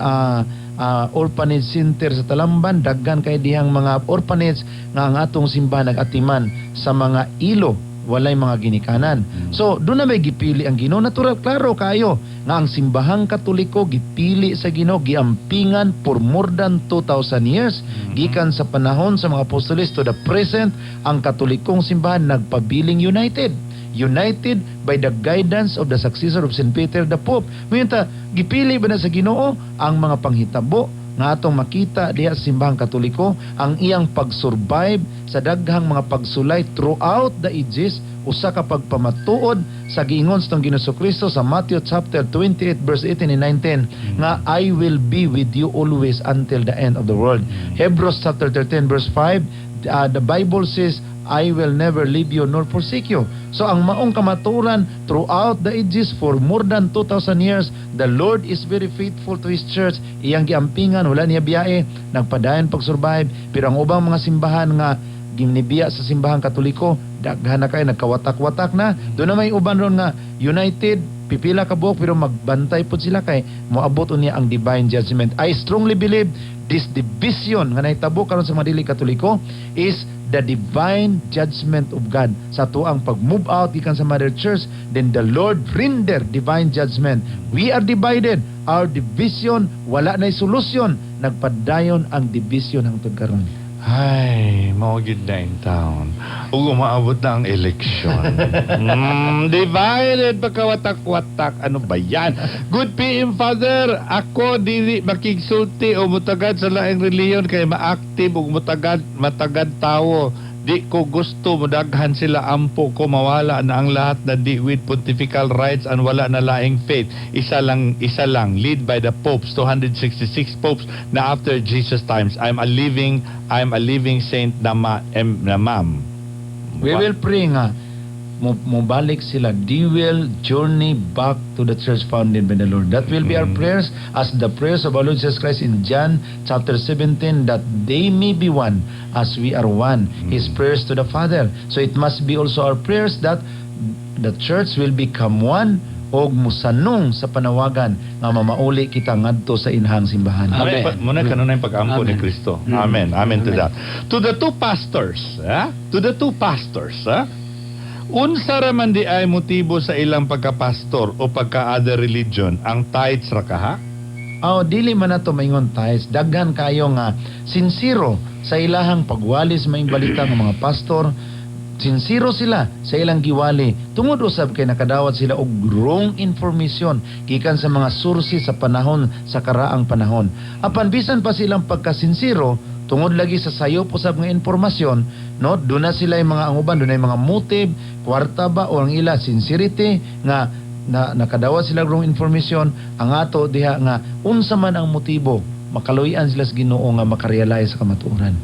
orphanage center sa Talamban. Daghan kay dihang mga orphanage nga ang atong simbahan nag-atiman sa mga ilo walay mga ginikanan. So doon na may gipili ang Ginoo. Natural, klaro kayo nga ang simbahang Katoliko gipili sa Ginoo, giampingan for more than 2,000 years. Gikan sa panahon sa mga apostoles to the present, ang Katolikong simbahan nagpabiling united by the guidance of the successor of St. Peter the Pope. Mayunta, gipili ba na sa Ginoo ang mga panghitabo nga atong makita diha sa simbahang Katoliko, ang iyang pag-survive sa daghang mga pagsulay throughout the ages, usa ka pagpamatuod sa giingon sa Ginoong Kristo sa Matthew chapter 28 verse 18 and 19 nga I will be with you always until the end of the world. Hebrews chapter 13 verse 5, the Bible says I will never leave you nor forsake you. So ang maong kamaturan throughout the ages for more than 2,000 years, the Lord is very faithful to His church. Iyang giampingan, wala niya biyae, nagpadayon pag-survive. Pero ang ubang mga simbahan nga ginibiya sa simbahang Katoliko, daghan na kayo, nagkawatak-watak na. Doon na may uban ron nga united, pipila ka buok, pero magbantay po sila kay moabot niya ang divine judgment. I strongly believe this division nga nahitabo karon sa mga dili Katoliko is the divine judgment of God. Sa tuang pag-move out gikan sa Mother Church, then the Lord render divine judgment. We are divided. Our division, wala na'y solusyon. Nagpadayon ang division hangtod karon. Ay, maugid na in town. Ug umaabot na ang eleksyon. Divided pagkawatak-watak. Ano ba yan? Good PM, Father. Ako dili makigsulti o mutagad sa laing reliyon kay ma-active o matagad tao. Di ko gusto mudaghan sila ampo ko mawala na ang lahat na di with pontifical rights and wala na laing faith. Isa lang lead by the popes 266 popes na after Jesus times. I'm a living saint na ma'am. We will pray nga mubalik sila. They will journey back to the church founded by the Lord. That will be our prayers as the prayers of our Lord Jesus Christ in John chapter 17, that they may be one as we are one. His prayers to the Father. So it must be also our prayers that the church will become one og musanong sa panawagan nga mamauli kita ngadto sa inhang simbahan. Amen. Muna kanunay pag-ampo ni Kristo. Amen. Amen to that. To the two pastors, unsa ra man di ay motibo sa ilang pagkapastor o pagka-other religion ang tithes ra kaha? Dili man nato maingon tithes, daghan kayo nga sincero sa ilahang pagwalis maing balita ng mga pastor. Sincero sila sa ilang giwali. Tungod usab kay nakadawat sila og wrong information gikan sa mga sources sa panahon sa karaang panahon. Apan bisan pa silang pagkasinsero tungod lagi sa sayop usab nga informasyon, no, doon na sila yung mga anguban, doon na yung mga motive, kwarta ba o ang ila sincerity nga nakadawat sila wrong information. Ang ato diha nga unsa man ang motibo, makaluyan sila sa Ginoo nga makarealize sa kamatuoran.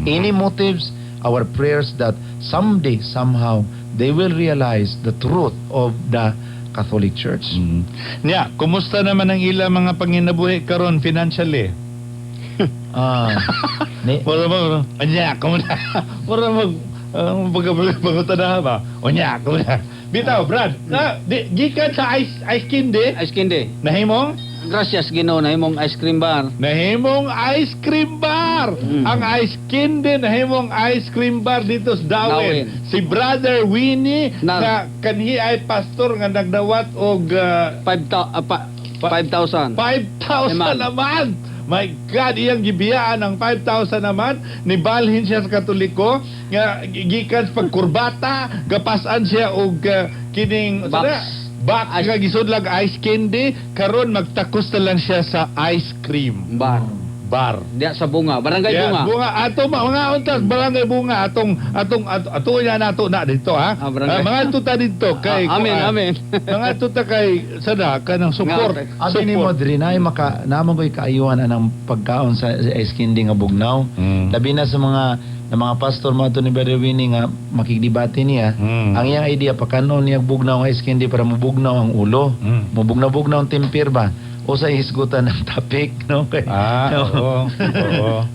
Any motives, our prayers that someday, somehow, they will realize the truth of the Catholic Church. Nya, kumusta naman ang ilang mga panginabuhi karon financially? Anya, kumusta? Para pagkabagutana ba? Anya, kumusta? Bitaw, Brad, gikan sa ice candy, Ice candy. nahimong? Gracias, Ginoo, na imong ice cream bar. Nahimong ice cream bar. Ang ice candy nahimong ice cream bar dito sa Dawin. Si Brother Winnie na kanhi ay pastor nga nagdawat og 5,000. 5,000 naman. My God, iyang gibiyaan ang 5,000 naman. Nibalhin siya sa Katoliko nga gikan sa pagkurbata, gapasan siya og kining box nga gisudlag ice candy, karon magtakos na lang siya sa ice cream Bar. Diya sa bunga. Barangay bunga. Bunga ato mga untas barangay bunga atong ya nato na dito ha. Mga tuta dito kay amen. Mga tuta kay sada kanang support. Abi ni Modri na namang ko'y kaayuhan anang pagkaon sa ice candy nga bugnaw. Labi na sa mga pastor mo ni Brother Winnie nga makigdebate niya. Ang iyang idea pagkanon niya bugnaw nga ice candy para mubugnaw ang ulo. Mubugnaw ang tempir ba? O sa isgutan ng topic, no? Oo.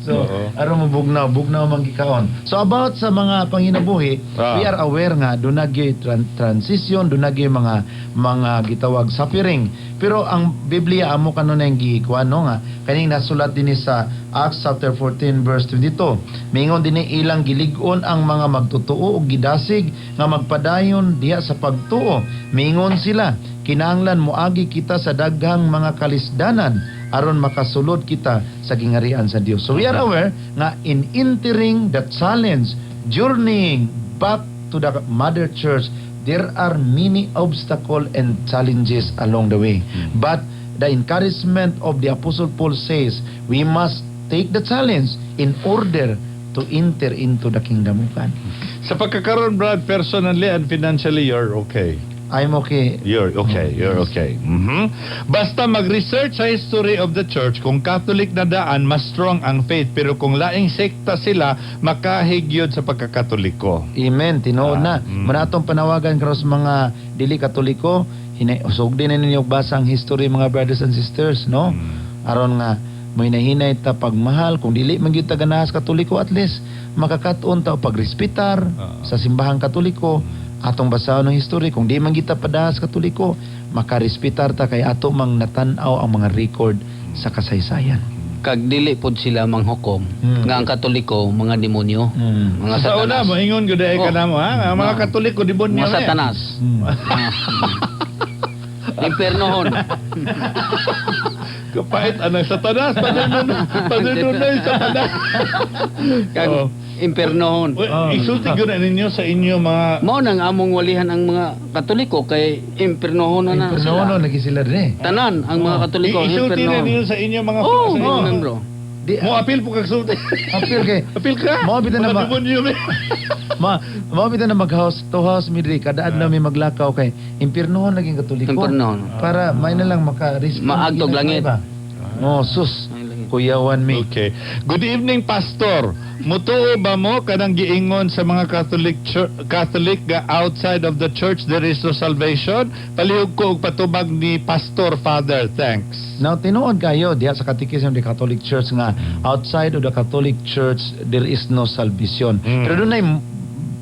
So, aron mo bugnaw man gikaon. So about sa mga panginabuhi, we are aware nga doon nagyoy transition, doon nagyoy mga gitawag suffering. Pero ang Biblia amo kanon ang giikuan no nga kaning nasulat dinhi sa Acts chapter 14 verse 22. Mingon dinhi ilang gilig-on ang mga magtutuo og gidasig nga magpadayon diha sa pagtuo. Mingon sila kinahanglan moagi kita sa daghang mga kalisdanan aron makasulod kita sa gingarian sa Dios. So we are aware nga in entering the challenge, journeying back to the mother church, there are many obstacles and challenges along the way. But the encouragement of the Apostle Paul says, we must take the challenge in order to enter into the kingdom of God. Sa pagkakaroon, Brad, personally and financially, you're okay. I'm okay. You're okay. Basta mag-research sa history of the church, kung Catholic na daan, mas strong ang faith. Pero kung laing sekta sila, makahigyod sa pagkakatoliko. Amen. Tinuod na. Manatong panawagan karon sa mga dili Katoliko, usog din na ninyo basa ang history mga brothers and sisters, no? Aron nga may nahinay ta pagmahal kung dili man gyud ta ganahas Katoliko, at least makakatuon ta pagrespetar sa simbahang Katoliko. Atong basahon ng history kung di man kita padahas Katoliko, makarespetar ta kay ato mang natan-aw ang mga record sa kasaysayan. Kag dili pod sila manghukom nga ang Katoliko mga demonyo, mga Sa satanas. una mo ingon gud ay kanamo ha, mga Katoliko demonyo. Mga satanas. Impernohon. Kapait anang satanas, panununay satanas. Kag Oh. impernohon. Oh. Isulti ko na ninyo sa inyo mga... Mao nang among walihan ang mga Katoliko kay impernohon na Impernono, sila. lagi sila rin Tanan ang mga Katoliko Isulti na impernohon. ninyo sa inyo mga... Oh, sa inyo mga mga- membro. Di, Mo apil po kag sulti. apil kay, Apil ka? Mo bitan na Mga ma- demonyo, me. mabita na mag-house to house midri, kada adlaw may maglakaw kay impirnohon naging katoliko. Impernohon. Para may na lang maka-respond. Maagtog langit. Oh, sus. Ay, langit. Kuyawan mi. Okay. Good evening, Pastor. Mutuo ba mo kanang giingon sa mga Catholic nga outside of the church there is no salvation? Palihog ko og patubag ni Pastor Father. Thanks. Now, tinuod kayo diha sa Catechism of the Catholic Church nga outside of the Catholic Church there is no salvation. Mm. Pero doon ay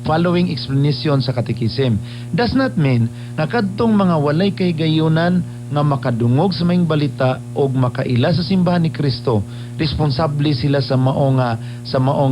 following explanation sa Catechism. Does not mean na kadtong mga walay kay gayunan nga makadungog sa maing balita o makaila sa simbahan ni Kristo, responsable sila sa mao nga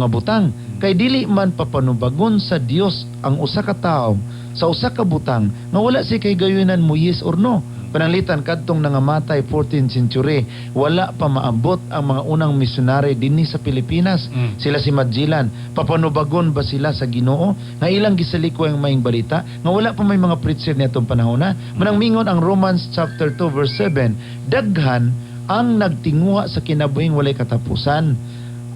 butang. Kay dili man papanubagon sa Dios ang usa ka tawo sa usa ka butang nga wala si kay gayunan mo yes or no. Pananglitan kadtong nangamatay 14th century, wala pa maabot ang mga unang misyonary dinhi sa Pilipinas. Mm. Sila si Magellan, papanubagon ba sila sa Ginoo nga ilang gisaliko ang maing balita nga wala pa may mga preacher niadtong panahon na. Manang mingon ang Romans chapter 2 verse 7, daghan ang nagtinguha sa kinabuhing walay katapusan.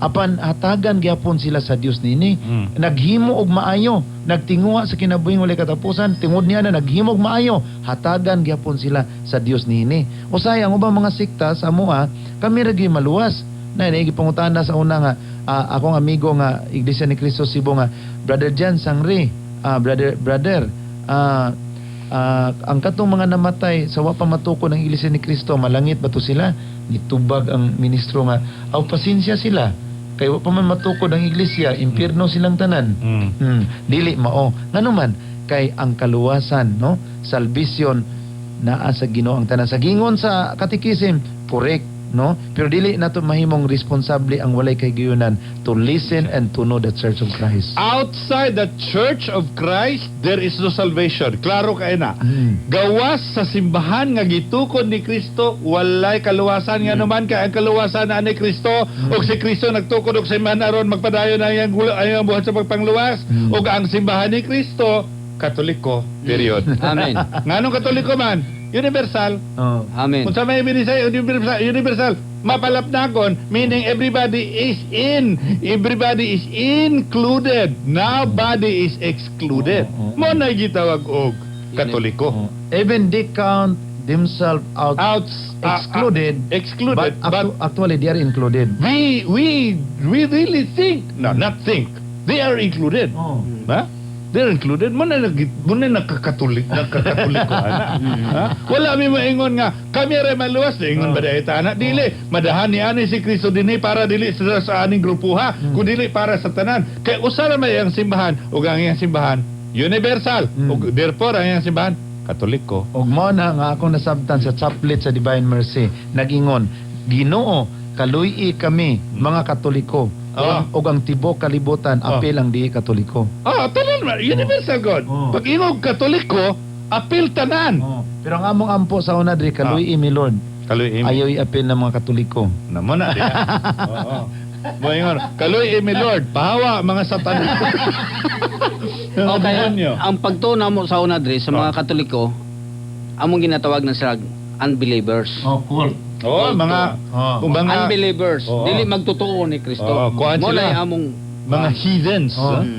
Apan hatagan gyapon sila sa Dios nini. Mm. Naghimo og maayo, nagtinguha sa kinabuhing walay katapusan, tingod niya na naghimo og maayo, hatagan gyapon sila sa Dios nini. Usay ang ubang mga sikta sa amoa, kami ra gyud maluwas. Na nagipangutana sa una nga akong amigo nga Iglesia ni Cristo Cebu nga Brother Jan Sangre, brother ang katong mga namatay sa wa pa matuko ng Iglesia ni Cristo, malangit ba to sila? Nitubag ang ministro nga, aw pasensya sila. Kay wa pa man matukod ang iglesia, impierno silang tanan. Dili mao. Ngano man kay ang kaluwasan, no? Salvation naa sa Ginoo ang tanan. Sa gingon sa Catechism, correct, no? Pero dili nato mahimong responsable ang walay kay gayunan to listen and to know the Church of Christ. Outside the Church of Christ, there is no salvation. Klaro kay na. Gawas sa simbahan nga gitukod ni Kristo, walay kaluwasan nga naman kay ang kaluwasan na ni Kristo ug si Kristo nagtukod og simbahan aron magpadayon ang iyang buhat sa pagpangluwas ug ang simbahan ni Kristo Katoliko. Period. Amen. Nganong Katoliko man? Universal. Oh. Amen. Kung sa may binisay, universal, mapalapnakon, meaning everybody is included. Nobody is excluded. Oo. Mo na gitawag og Katoliko. Even they count themselves out excluded, excluded, but actually they are included. we really think, no, not think, they are included. Oh. Ha? They're included. Muna nakakatoliko ana. Ha? Wala mi maingon nga kami ra maluwas ingon ba dayta ana dili madahan ni ani si Kristo dinhi para dili sa aning grupo ha kun dili para sa tanan kay usa ra may ang simbahan ug ang iyang simbahan universal ug therefore ang iyang simbahan Katoliko. Og mao na nga akong nasabtan sa chaplet sa Divine Mercy, nagingon, Ginoo, kaluy kami mga Katoliko. Og ang tibok kalibutan apil ang di Katoliko. Tanan man universal God. Pag ingog Katoliko, apil tanan. Pero ang among ampo sa una diri kaluy mi Lord. Kaluy Ayaw i-apil ng mga Katoliko. Namo na diha. Oo. Moingon, kaluy mi Lord, pahawa mga satan. Okay, ang pagtuna mo sa una dre sa mga Katoliko, among ginatawag na sila unbelievers. Cool. Mga Unbelievers, Oo. dili magtotoo ni Kristo. kuhaan Mo sila. na among mga heathens,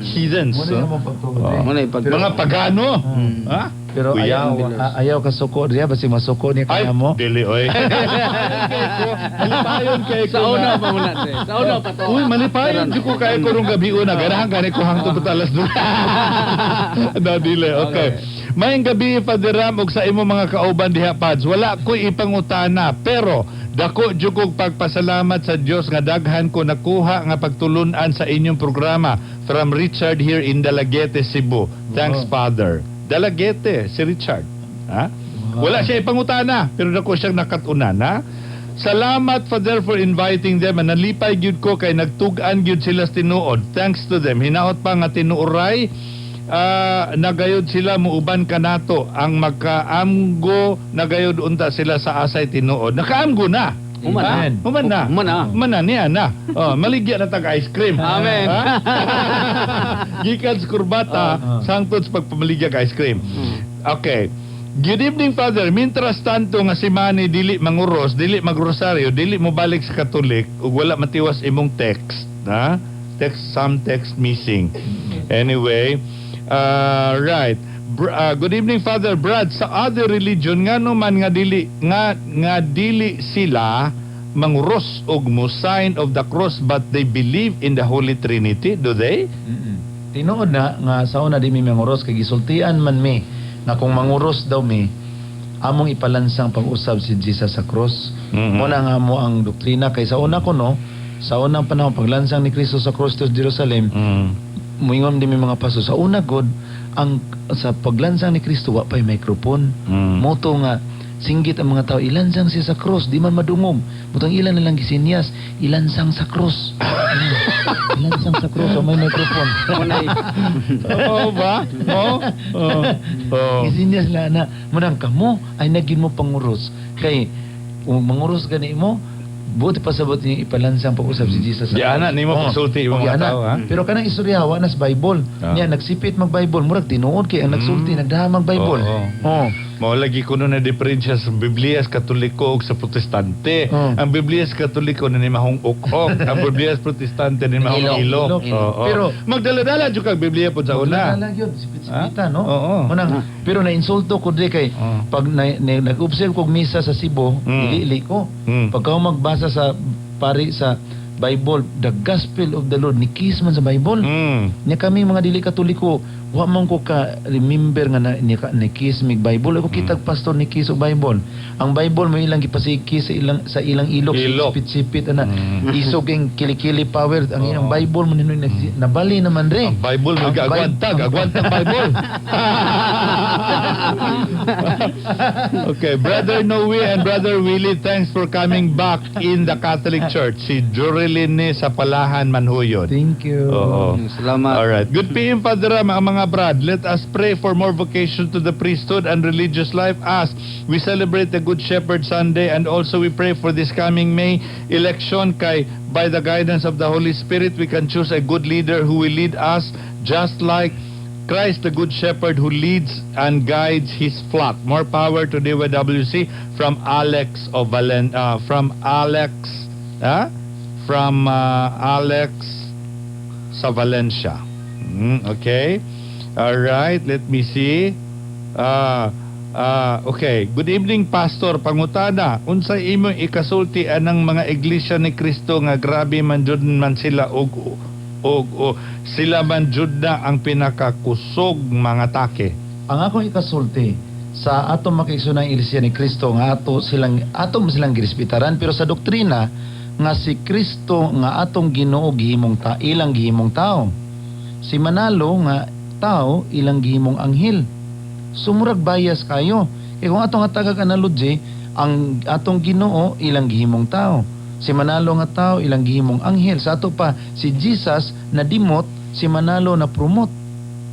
heathens. Muna yung mga pagtukoy. mo na ipag Mga pagano. Ha? Pero Kuya, ayaw ka suko diya basi masuko niya Ay, kaya mo. dili oy. Malipayon kay ko. sa una pa muna dre. Sa una pa to. Uy, malipayon di ko kay ko rong gabi una. Ganahan gani ko hangtod patalas do. Dili, okay. Mayong gabi Father Ram ug sa imo mga kauban diha pads. Wala ko ipangutana pero dako jud kog pagpasalamat sa Dios nga daghan ko nakuha nga pagtulun-an sa inyong programa from Richard here in Dalaguete, Cebu. Thanks Father. Dalaguete si Richard. Ha? Wala siya ipangutana pero dako siyang nakatuna na. Salamat Father for inviting them. Nalipay gyud ko kay nagtug-an gyud sila sa tinuod. Thanks to them. Hinaot pa nga tinuoray nagayod sila muuban kanato ang magkaamgo nagayod unta sila sa asay tinuod. Nakaamgo na. Human na. Amen. Human na. Human na. Human na, niya na. Oh, maligya na tag ice cream. Amen. Ha? Gikan sa kurbata, sangtod sa pagpamaligya ka ice cream. Okay. Good evening, Father. Mintras tanto nga si Manny dili manguros, dili magrosaryo, dili mo balik sa Katolik, ug wala matiwas imong text, ha? Some text missing. Anyway, right. Good evening, Father Brad. Sa other religion ngano man nga dili sila manguros og mo sign of the cross, but they believe in the Holy Trinity, do they? Tinuod na nga sa una di mi manguros kay gisultian man mi na kung manguros daw mi among ipalansang pag-usab si Jesus sa cross. Mo na nga mo ang doktrina kay sa una ko no, sa unang panahon paglansang ni Kristo sa cross to Jerusalem, muingon din mi mga paso sa una god ang sa paglansang ni Kristo wa pay microphone. Moto nga singgit ang mga tao ilansang siya sa cross, di man madungog. Butang ilan na lang gisinyas, ilansang sa cross. Ilansang sa cross, o may microphone. Oo ba? Oo. Oo. Gisinyas lang na, manang kamo ay naging mo panguros. Kay, kung manguros gani mo, buti pa sabot niya ipalansang pag-usap si Jesus. Diana, ni mo pagsulti yung mga tao, ha? Pero kanang istorya, wa nas Bible. Niya, nagsipit mag-Bible. Murag tinuod kay ang nagsulti, nagdaha mag-Bible. Oo. Mao lagi kuno na diferensya sa Biblia sa Katoliko ug sa Protestante. Ang Biblia sa Katoliko na ni mahong ukok, ang Biblia sa Protestante ni mahong ilok. Oo. Pero magdala-dala jud kag Biblia pud sa una. Wala yun, sipit-sipita, no? Oo. Munang, pero na-insulto ko di kay, pag nag-observe kog misa sa Cebu, ili ko. Pag ako magbasa sa pari sa Bible, the Gospel of the Lord, nikis man sa Bible. Nya kami mga dili Katoliko, wa man ko ka remember nga nikis mig Bible. Ako kitag pastor nikis og Bible. Ang Bible mo ilang gipasikis sa ilang ilok. Sipit-sipit ana. Isog ang kilikili power ang ilang Bible mo ninoy nabali naman re. Ang Bible mo gagwantag Bible. Okay, Brother Noe and Brother Willie, thanks for coming back in the Catholic Church. Si Joreline sa Palahan, Manhuyod. Thank you. Oo. Salamat. Alright. Good PM, Padre, mga brad. Let us pray for more vocation to the priesthood and religious life as we celebrate the Good Shepherd Sunday, and also we pray for this coming May election kay by the guidance of the Holy Spirit we can choose a good leader who will lead us just like Christ the Good Shepherd who leads and guides his flock. More power to DWC from Alex of Alex sa Valencia. Okay. All right, let me see. Okay. Good evening, Pastor. Pangutana, unsay imong ikasulti anang mga iglesia ni Kristo nga grabe man jud man sila og sila man jud na ang pinakakusog mga take. Ang akong ikasulti sa atong makigsunang iglesia ni Kristo nga ato silang girespetaran, pero sa doktrina nga si Kristo nga atong Ginoo gihimong ilang gihimong tao. Si Manalo nga tao ilang gihimong anghel. Sumurag bias kayo. Kaya kung atong hatagag analogy, ang atong Ginoo ilang gihimong tao. Si Manalo nga tao ilang gihimong anghel. Sa ato pa si Jesus na dimot, si Manalo na promote.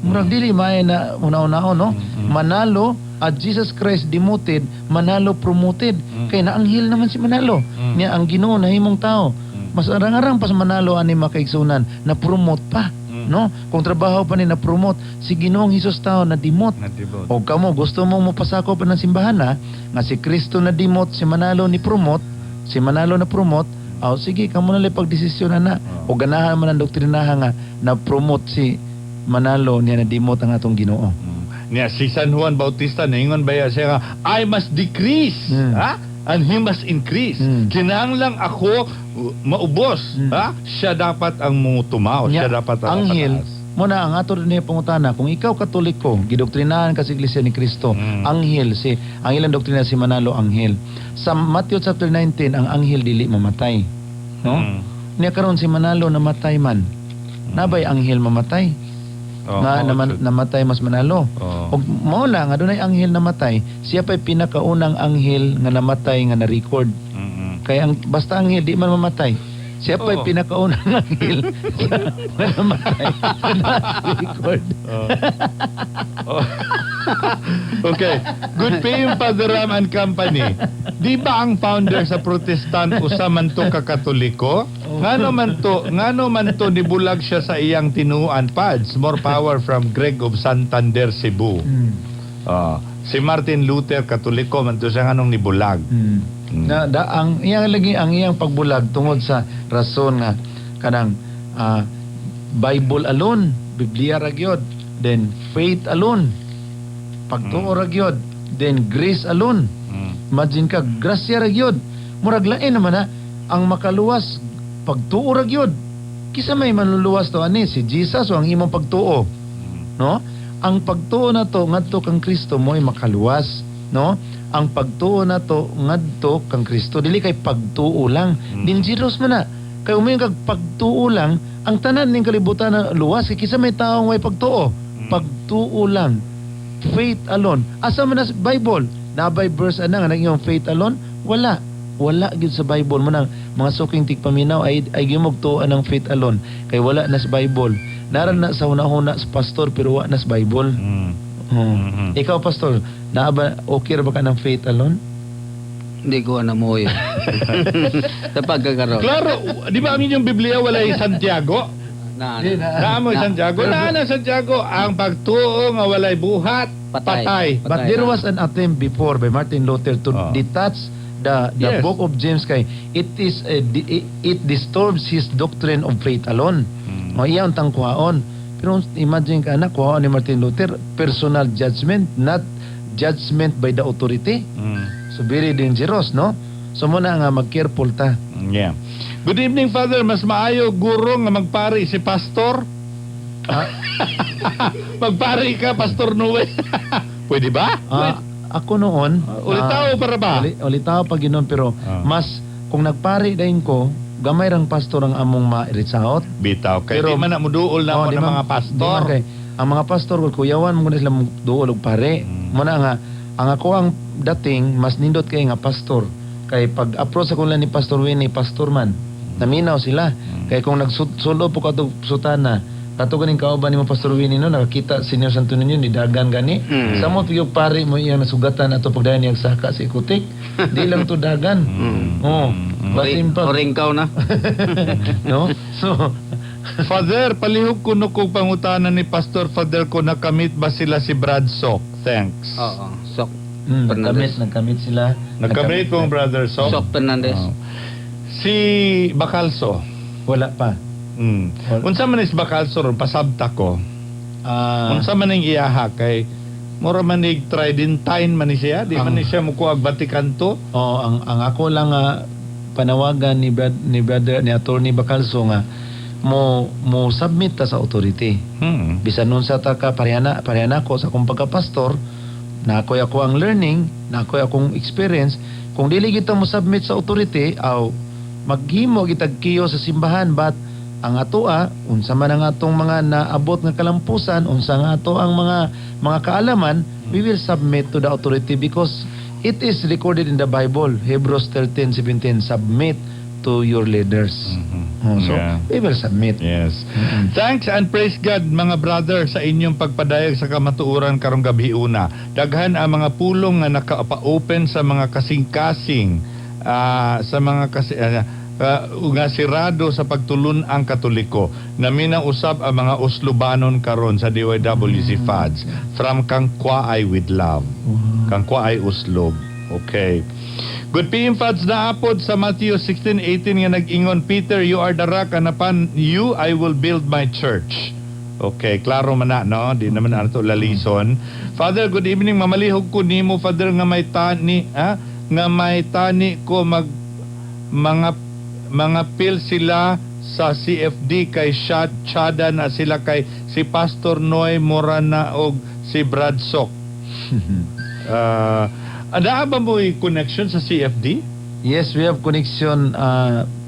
Murag dili may na una-una no. Manalo at Jesus Christ demoted, Manalo promoted. Kaya na anghel naman si Manalo. Niya ang Ginoo na himong tao. Mas arang-arang pa sa Manalo ani makaigsunan na promote pa. No? Kung trabaho pa ni na-promote, si Ginoong Hesus tao na dimot. O kamo, gusto mong mapasako pa ng simbahan nga si Kristo na dimot, si Manalo ni promote, si Manalo na promote, sige, kamo na pagdesisyon na. O ganahan man ang doktrinahan nga na-promote si Manalo niya na dimot ang atong Ginoo. Niya, si San Juan Bautista, naingon ba siya nga, I must decrease, and He must increase. Kinahanglan ako maubos, siya dapat ang tumaos, siya dapat ang anghel. Muna ang ato rin pangutana, kung ikaw Katoliko, gidoktrinahan ka sa Iglesia ni Kristo, anghel, ang ilang doktrina si Manalo, anghel. Sa Matthew chapter 19, ang anghel dili mamatay. No? Niya karon si Manalo namatay man. Nabay anghel mamatay? Namatay mas Manalo. Og mao na nga dunay anghel namatay, siya pa'y pinakaunang anghel nga namatay nga na-record. Kaya basta anghel di man mamatay. Siya pa yung Oo. pinakaunang anghel na namatay na record. Oh. Okay. Good paying Father Ram and Company. Di ba ang founder sa Protestant usa man to ka Katoliko? Ngano man to nibulag siya sa iyang tinuan pads. More power from Greg of Santander, Cebu. Si Martin Luther Katoliko man to siya nganong nibulag. Ang iyang pagbulag tungod sa rason nga kanang Bible alone, Biblia ra gyud, then faith alone, pagtuo ra gyud, then grace alone. Imagine ka, grasya ra gyud. Murag lain naman na ang makaluwas pagtuo ra gyud. Kisa may manluluwas to ani si Jesus o ang imong pagtuo. No? Ang pagtuo na to ngadto kang Kristo mo ay makaluwas, no? Ang pagtuo na to ngadto kang Kristo dili kay pagtuo lang. Dangerous man na. Kay umayon kag pagtuo lang, ang tanan ning kalibutan na luwas kay kisa may taong way pagtuo. Pagtuo lang. Faith alone. Asa man na sa Bible? Nabay verse ana nga iyong faith alone? Wala. Wala gyud sa Bible mo nang mga suking tigpaminaw ay gimugtuan ng faith alone kay wala na sa Bible. Naran na sa una-una sa pastor pero wala na sa Bible. Ikaw pastor, okay ra ba ka ng faith alone? Hindi ko na mo yun. Sa pagkakaroon. Klaro, di ba ang inyong Biblia walay Santiago? Naamoy Santiago. Na Santiago, ang pagtuo nga walay buhat, patay. But there was an attempt before by Martin Luther to detach the Yes. book of James kay it disturbs his doctrine of faith alone. O iyan tang kuhaon. Pero imagine ka na kuhaon ni Martin Luther personal judgment, not judgment by the authority. So very dangerous, no? So muna nga mag-careful ta. Yeah. Good evening, Father. Mas maayo guro nga magpari si pastor. Magpari ka, Pastor Noe. Pwede ba? Ako noon, Ulitaw para ba? ulitaw pa ginon pero mas kung nagpari dayon ko, gamay rang pastor ang among ma-reach-out. Bitaw. Kaya Pero- di man na muduol na mo di ng man- mga pastor. di man kay, ang mga pastor kuyawan mo na sila duol og pare. Muna nga ang ako ang dating mas nindot kay nga pastor. Kay pag approach ako lang ni Pastor Winnie, pastor man. Naminaw sila. Kay kung nagsulo po ka to sutana, kato ganing kauban nimo Pastor Winnie no nakakita Senior Santo Niño ni dagan gani. Sa mo yung pare mo iyang nasugatan ato pagdayon niyang saka sa ikutik. Di lang to dagan. Oh, basin pa. Oringkaw na. No? So Father, palihog ko no kung pangutanan ni Pastor Father ko nakamit ba sila si Brad Sok? Thanks. Oo. Sok. nagkamit sila. Nagkamit pong Brother Sok? Sok Fernandez. Si Bacalso. Wala pa. Unsa man is Bacalso ron pasabta ko. Ah, Unsa man ning iyaha kay mura man nig Tridentine man ni siya, di man ni siya mukuha Vatican to. ang ako lang panawagan ni brother ni Attorney Bacalso nga mo submit ta sa authority. Bisan nun sa ta ka parehana ko sa akong pagka-pastor, na ako ang learning, na akong experience. Kung dili kita mo submit sa authority, maghimo kitag kiyo sa simbahan, but ang atoa, unsa man ang atong mga naabot nga kalampusan, unsa nga ato ang mga kaalaman, we will submit to the authority because it is recorded in the Bible, Hebrews 13:17, submit to your leaders. So, Yeah. we will submit. Yes. Thanks and praise God mga brother sa inyong pagpadayag sa kamatuoran karong gabi una. Daghan ang mga pulong nga naka-open sa mga kasing-kasing sa mga nga sirado sa pagtulon ang Katoliko. Naminang usab ang mga uslubanon karon sa DYWC Fads from Kangkwaay with love. Kangkwaay uslob. Okay. Good PM Fads na apod sa Matthew 16:18 nga nag-ingon, Peter, you are the rock and upon you I will build my church. Okay, klaro man na, no? Di naman na ito lalison. Father, good evening. Mamalihog ko nimo, Father, nga may tani ko mga pil sila sa CFD kay Chada na sila kay si Pastor Noy Morana og si Brad Sok. Ada ba mo connection sa CFD? Yes, we have connection,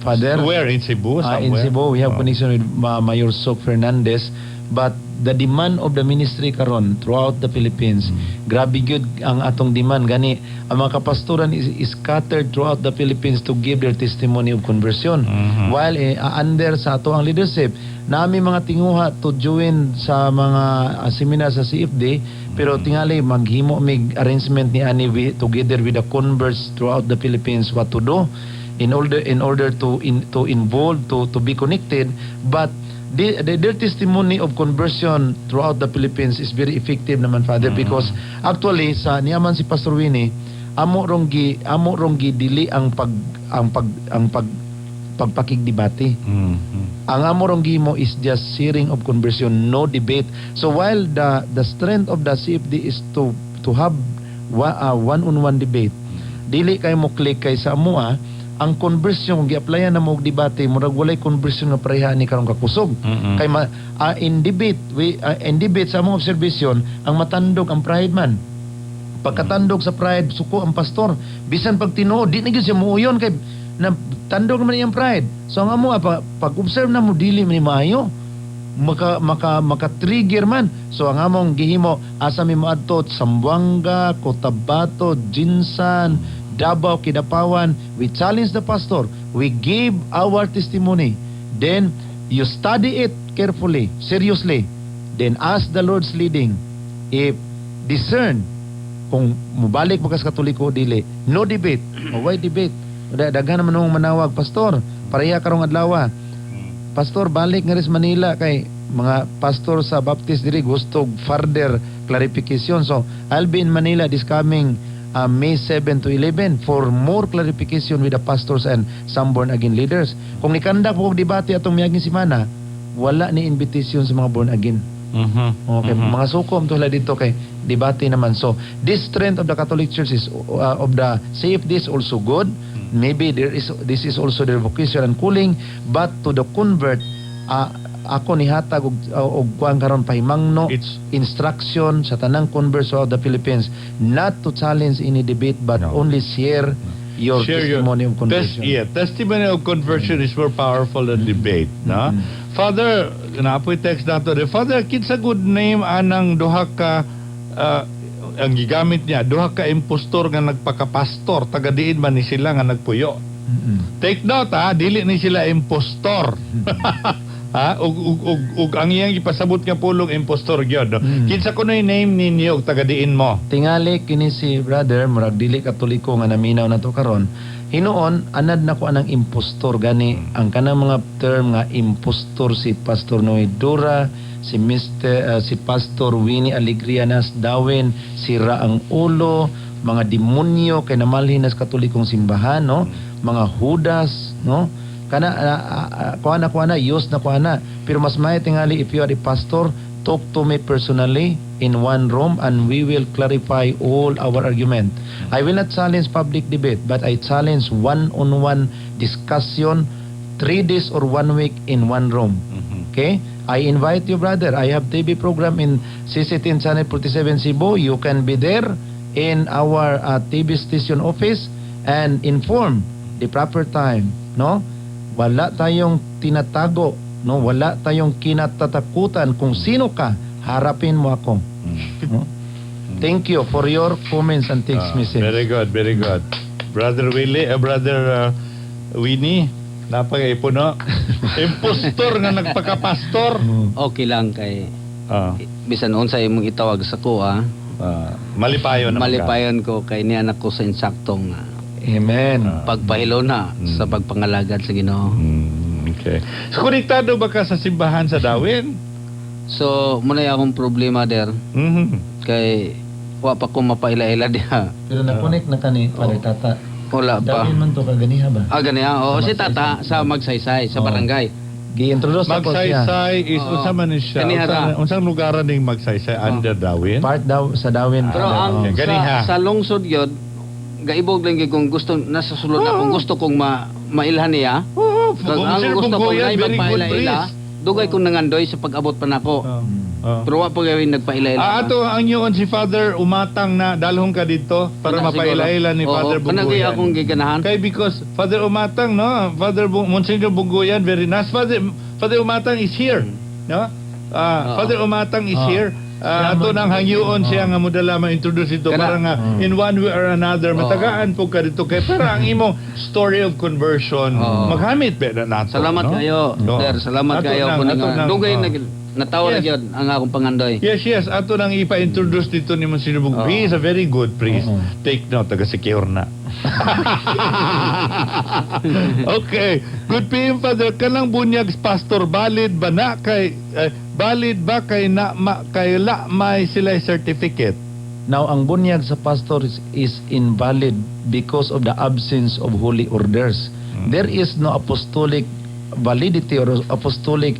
Father. Where? In Cebu? In Cebu, we have connection with Mayor Sok Fernandez. but the demand of the ministry karon throughout the Philippines, grabe gyud ang atong demand gani ang mga kapastoran is scattered throughout the Philippines to give their testimony of conversion. While under sa ato ang leadership, nami mga tinguha to join sa mga seminar sa CFD, pero tingali maghimo mig arrangement ni ani together with the converts throughout the Philippines what to do in order to involve to be connected. But their testimony of conversion throughout the Philippines is very effective naman, Father, because actually sa niyaman si Pastor Winnie, amo rong gi dili ang pagpakigdebate. Ang amo rong gimo is just sharing of conversion, no debate. So while the strength of the CFD is to have one-on-one debate, dili kay mo click kay sa amoa ang conversion kung gi-applyan na mo og debate, murag walay conversion nga pareha ni karong kakusog. Kay in debate sa among observation, ang matandog ang pride man. Pagkatandog sa pride, suko ang pastor. Bisan pag tinuod, di na gyud siya muuyon kay na tandog naman iyang pride. So ang amo pag-observe na mo dili man ni maayo, maka trigger man. So ang among gihimo asa mi moadto Zamboanga, Cotabato, Jinsan, Davao, Kidapawan, we challenge the pastor, we give our testimony, then you study it carefully, seriously, then ask the Lord's leading. If discern kung mubalik mo kas Katoliko dili, no debate. Why debate? Daghan naman nung manawag, pastor, pareha karong adlaw. Pastor, balik nga rin sa Manila kay mga pastor sa Baptist diri gusto further clarification. So I'll be in Manila this coming May 7 to 11 for more clarification with the pastors and some born again leaders. Kung nikandak po debate atong miaging semana, wala ni invitation sa mga born again. Okay, mga sukom tulad dito kay debate naman. So this strength of the Catholic Church is of the CFD is also good. Maybe this is also their vocation and calling, but to the convert, ako nihatag og kuan karon pahimangno instruction sa tanang converts of the Philippines not to challenge any debate but only share your testimony of conversion. Testimony of conversion is more powerful than debate, no? Father, napoy text nato de Father, kinsa good name anang duha ka ang gigamit niya, duha ka impostor nga nagpakapastor, taga diin man ni sila nga nagpuyo. Take note, dili ni sila impostor. Ug ang iyang ipasabot nga pulong impostor gyud. Kinsa kunoy name ninyo ug taga diin mo? Tingali kini si brother murag dili Katoliko nga naminaw nato karon. Hinuon anad nako anang impostor gani ang kanang mga term nga impostor si Pastor Noe Dura, si Pastor Winnie Alegria nas Dawin, sira ang ulo, mga demonyo kay namalhin nas Katolikong simbahan, no? Mga Judas, no? Kuana yus na kuana, pero mas may tingali if you are a pastor, talk to me personally in one room and we will clarify all our argument. I will not challenge public debate, but I challenge one-on-one discussion 3 days or 1 week in one room. Okay, I invite you, brother. I have TV program in CC10 Channel 47 Cebu. You can be there in our TV station office and inform the proper time, no? Wala tayong tinatago, no? Wala tayong kinatatakutan. Kung sino ka, harapin mo ako. No? Thank you for your comments and text message. Very good, very good. Brother Winnie, napagay po, no? Impostor nga nagpakapastor. Okay lang kay bisan unsay imong itawag sa ko Malipayon naman malipayon ko kay ni anak ko sa insaktong Amen. pagpahilo na sa pagpangalagad sa Ginoo. Okay. So, konektado ba ka sa simbahan sa Dawin? So muna akong problema der kay wa pa ko mapaila-ila diha. Pero na-connect na kani Father Tata. Wala pa. Dawin man to kaganiha ba? Ganiha. Oo, si Tata sa Magsaysay sa barangay. Gi-introduce ako siya. Magsaysay is unsa man ni siya? Unsang lugaran ning Magsaysay under Dawin? Part daw sa Dawin. Pero ang ganiha. sa lungsod yun, gaibog lang kung gusto nasa sulod na kung gusto kong mailhan niya. Kung ang gusto ko na magpaila-ila, dugay kong nangandoy sa pag-abot pa nako. Pero wa pa gawin nagpaila-ila. Ato ang inyon si Father umatang na dalhong ka dito para mapaila-ila ni Father Bunguyan. Kanagay akong giganahan. Kay because Father umatang, no? Father Monsignor Bunguyan, very nice. Father umatang is here, no? Father Umatang is Oo. here. Siya Ato mo- nang hangyoon siya nga mudala ma-introduce ito Kana- para nga in one way or another Oo. matagaan po ka dito kay para ang imong story of conversion Oo. maghamit ba na nato. Salamat no? kayo, Oo. sir. Salamat Ato kayo nang- po ato nang- dugay oo. natawa na Yes. gyud ang akong pangandoy. Yes, ato nang ipa-introduce dito ni Monsignor Bug. Oo. He is a very good priest. Oo. Take note, taga-secure na. Okay. Good PM, Father. Kanang bunyag, Pastor, valid ba na kay... valid ba kay na kay la may sila certificate? Now, ang bunyag sa pastor is invalid because of the absence of holy orders. There is no apostolic validity or apostolic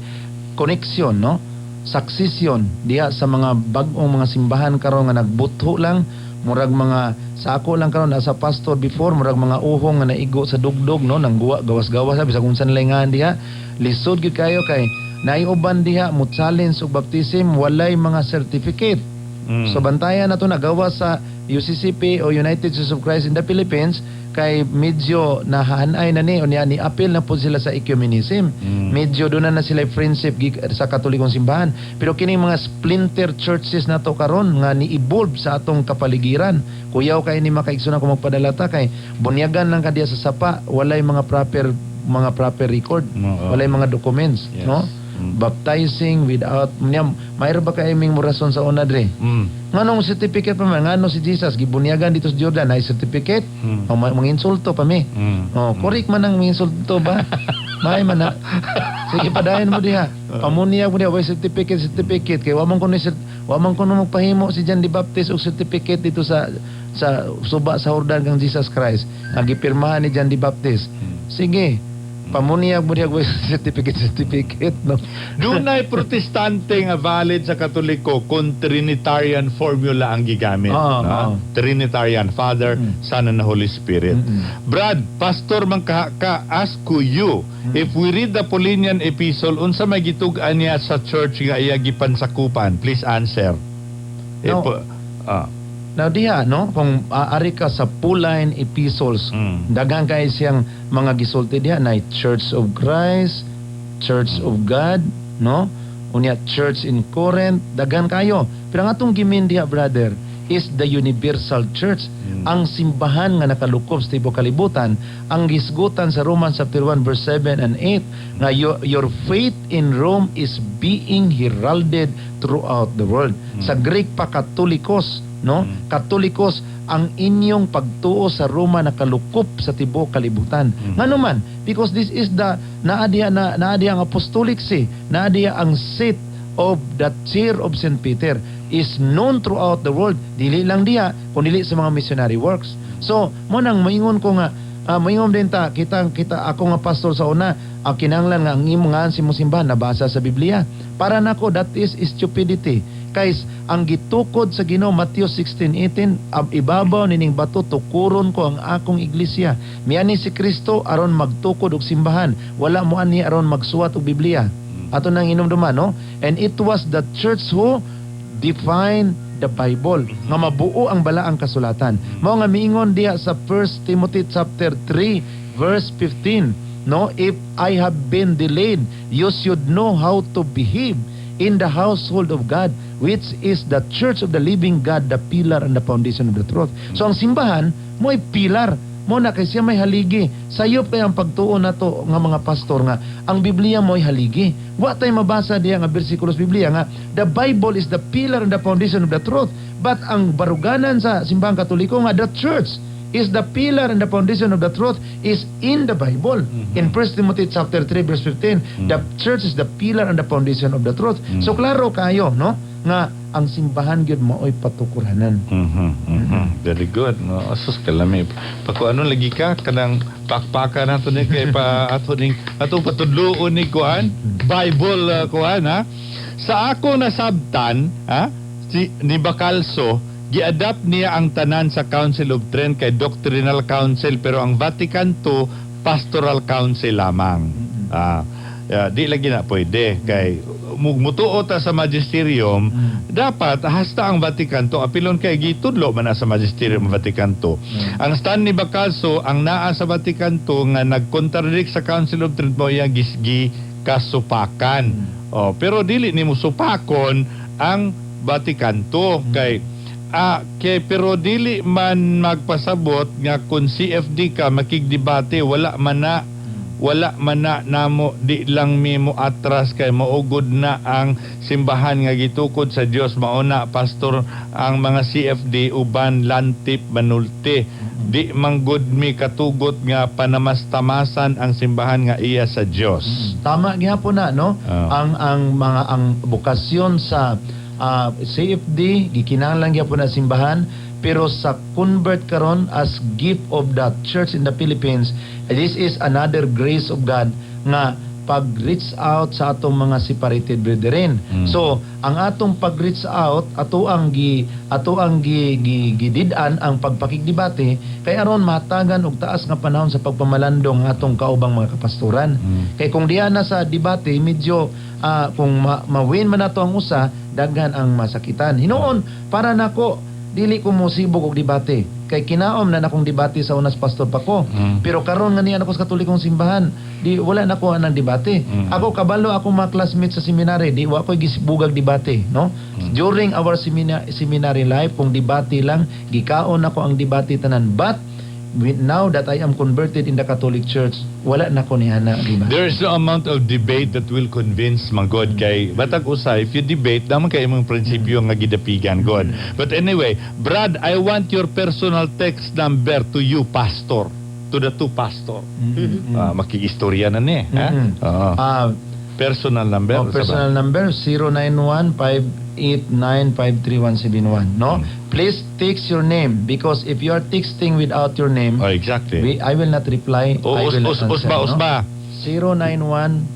connection, no? Succession diha sa mga bag-ong mga simbahan karon nga nagbutho lang, murag mga sa ako lang karon sa pastor before murag mga uhong nga naigo sa dugdog, no, nang gawas-gawas bisag unsan langan diha. Lisod gyud kayo kay naiuban diha mo challenge og baptism walay mga certificate. So bantayan nato nagawa sa UCCP o United Church of Christ in the Philippines kay medyo nahanay na ni o ni appeal na po sila sa ecumenism. Medyo doon na sila friendship sa Katolikong simbahan. Pero kining mga splinter churches na to karon nga ni-evolve sa atong kapaligiran. Kuyaw kay ni makaigsunan ko magpadalata kay bunyagan lang kadiya sa sapa walay mga proper record, Oo. walay mga documents, Yes. no? Baptizing without mayroon ba kay ming rason sa una dre? Nganong certificate pa man ngano si Jesus gibunyagan dito sa Jordan ay certificate? O manginsulto pa mi. Oh, correct man ang manginsulto ba? May man na. Sige padayon mo diha. Pamunyag mo diha way certificate kay wa man kuno magpahimo si John the Baptist og certificate dito sa suba sa Jordan kang Jesus Christ. Nagipirmahan ni John the Baptist. Sige. Pamunyag mo diha way certificate no. Dunay protestante nga valid sa Katoliko kung Trinitarian formula ang gigamit. Oo, oo. Trinitarian, Father, Son, and Holy Spirit. Brad, Pastor man ask ko you, if we read the Paulinian epistle, unsa may gitug-an niya sa church nga iya gipansakupan? Please answer. No. Now diha no kung aari ka sa Pauline epistles daghang kay siyang mga gisulti diha na Church of Christ, Church of God, no? Unya Church in Corinth, daghan kayo. Pero ang atong gimin diha brother is the universal church. Ang simbahan nga nakalukob sa tibuok kalibutan, ang gisgutan sa Romans chapter 1 verse 7 and 8 nga your faith in Rome is being heralded throughout the world. Sa Greek pa Katolikos, no? Katolikos ang inyong pagtuo sa Roma nakalukop sa tibuok kalibutan. Ngano man because this is the naadiya ang apostolic see, naadiya ang seat of the chair of St. Peter is known throughout the world. Dili lang diha kundi sa mga missionary works. So mo nang maingon ko nga maingon din ta kita ako nga pastor sa una ang kinahanglan nga ang imong nga si simbahan nabasa sa Biblia. Para nako that is stupidity. Guys, ang gitukod sa Ginoo Matthew 16:18 ibabaw nining bato tukuron ko ang akong iglesia. Miani si Kristo aron magtukod og simbahan. Wala mo ani aron magsuwat og Biblia. Ato nang inumduman no? And it was the church who defined the Bible nga mabuo ang balaang kasulatan. Mao nga miingon diha sa 1 Timothy chapter 3 verse 15, no? If I have been delayed, you should know how to behave in the household of God, which is the church of the living God, the pillar and the foundation of the truth. So ang simbahan mo'y pilar, mo na kay siya may haligi. Sayop kay ang pagtuo nato nga mga pastor nga ang Biblia mo'y haligi. Wa tay mabasa diya nga bersikulos Biblia nga the Bible is the pillar and the foundation of the truth. But ang baruganan sa simbahang Katoliko nga the church is the pillar and the foundation of the truth is in the Bible. In 1 Timothy chapter 3 verse 15, the church is the pillar and the foundation of the truth. So klaro kayo, no? Nga ang simbahan gyud maoy patukuranan. Very good. No, asus kalami. Pakuano lagi ka kanang pakpaka nato ni kay pa ato ning ato patudloon ni kuan Bible kuan ha. Sa ako nasabtan ha ni Bacalso gi-adapt niya ang tanan sa Council of Trent kay Doctrinal Council pero ang Vatican II Pastoral Council lamang. Di lagi na pwede kay mutuo ta sa magisterium dapat hasta ang Vatican II apilon kay gitudlo man na sa magisterium ng Vatican II. Ang stand ni Bacalso ang naa sa Vatican II nga nag-contradict sa Council of Trent mo iya kasupakan. Pero dili nimo supakon ang Vaticanto kay pero dili man magpasabot nga kung CFD ka makigdebate wala man na namo di lang mimo atras kay maugod na ang simbahan nga gitukod sa Dios mauna pastor ang mga CFD uban lantip manulti di manggod mi katugot nga panamastamasan ang simbahan nga iya sa Dios. Tama gyapon na no. Ang bukasyon sa CFD gikinahanglan gyapon na simbahan, pero sa convert karon as gift of the church in the Philippines, this is another grace of God nga pag-reach out sa atong mga separated brethren. So, ang atong pag-reach out ato ang gididan ang pagpakigdebate kay aron matagan og taas nga panahon sa pagpamalandong atong kaubang mga kapastoran. Kay kung diha na sa debate medyo kung ma-win man nato ang usa, daghan ang masakitan. Hinuon para nako dili ko mo sibog og debate kay kinaom na nakong debate sa unas pastor pa ko. Pero karon nga niya nako sa Katolikong simbahan, di wala nako anang debate. Ako kabalo ako mga classmates sa seminary, di wa koy gisibugag debate, no? During our seminary life, kung debate lang, gikaon nako ang debate tanan. But now that I am converted in the Catholic Church, wala na ko ni ana debate. There is no amount of debate that will convince mga God kay batag usa if you debate naman kay imong prinsipyo nga gidapigan God. But anyway, Brad, I want your personal text number to you pastor, to the two pastor. Makiistorya na ni, personal number. Personal number 091-589-53171, no? Please text your name because if you are texting without your name, exactly. I will not reply. I will not answer, Usba.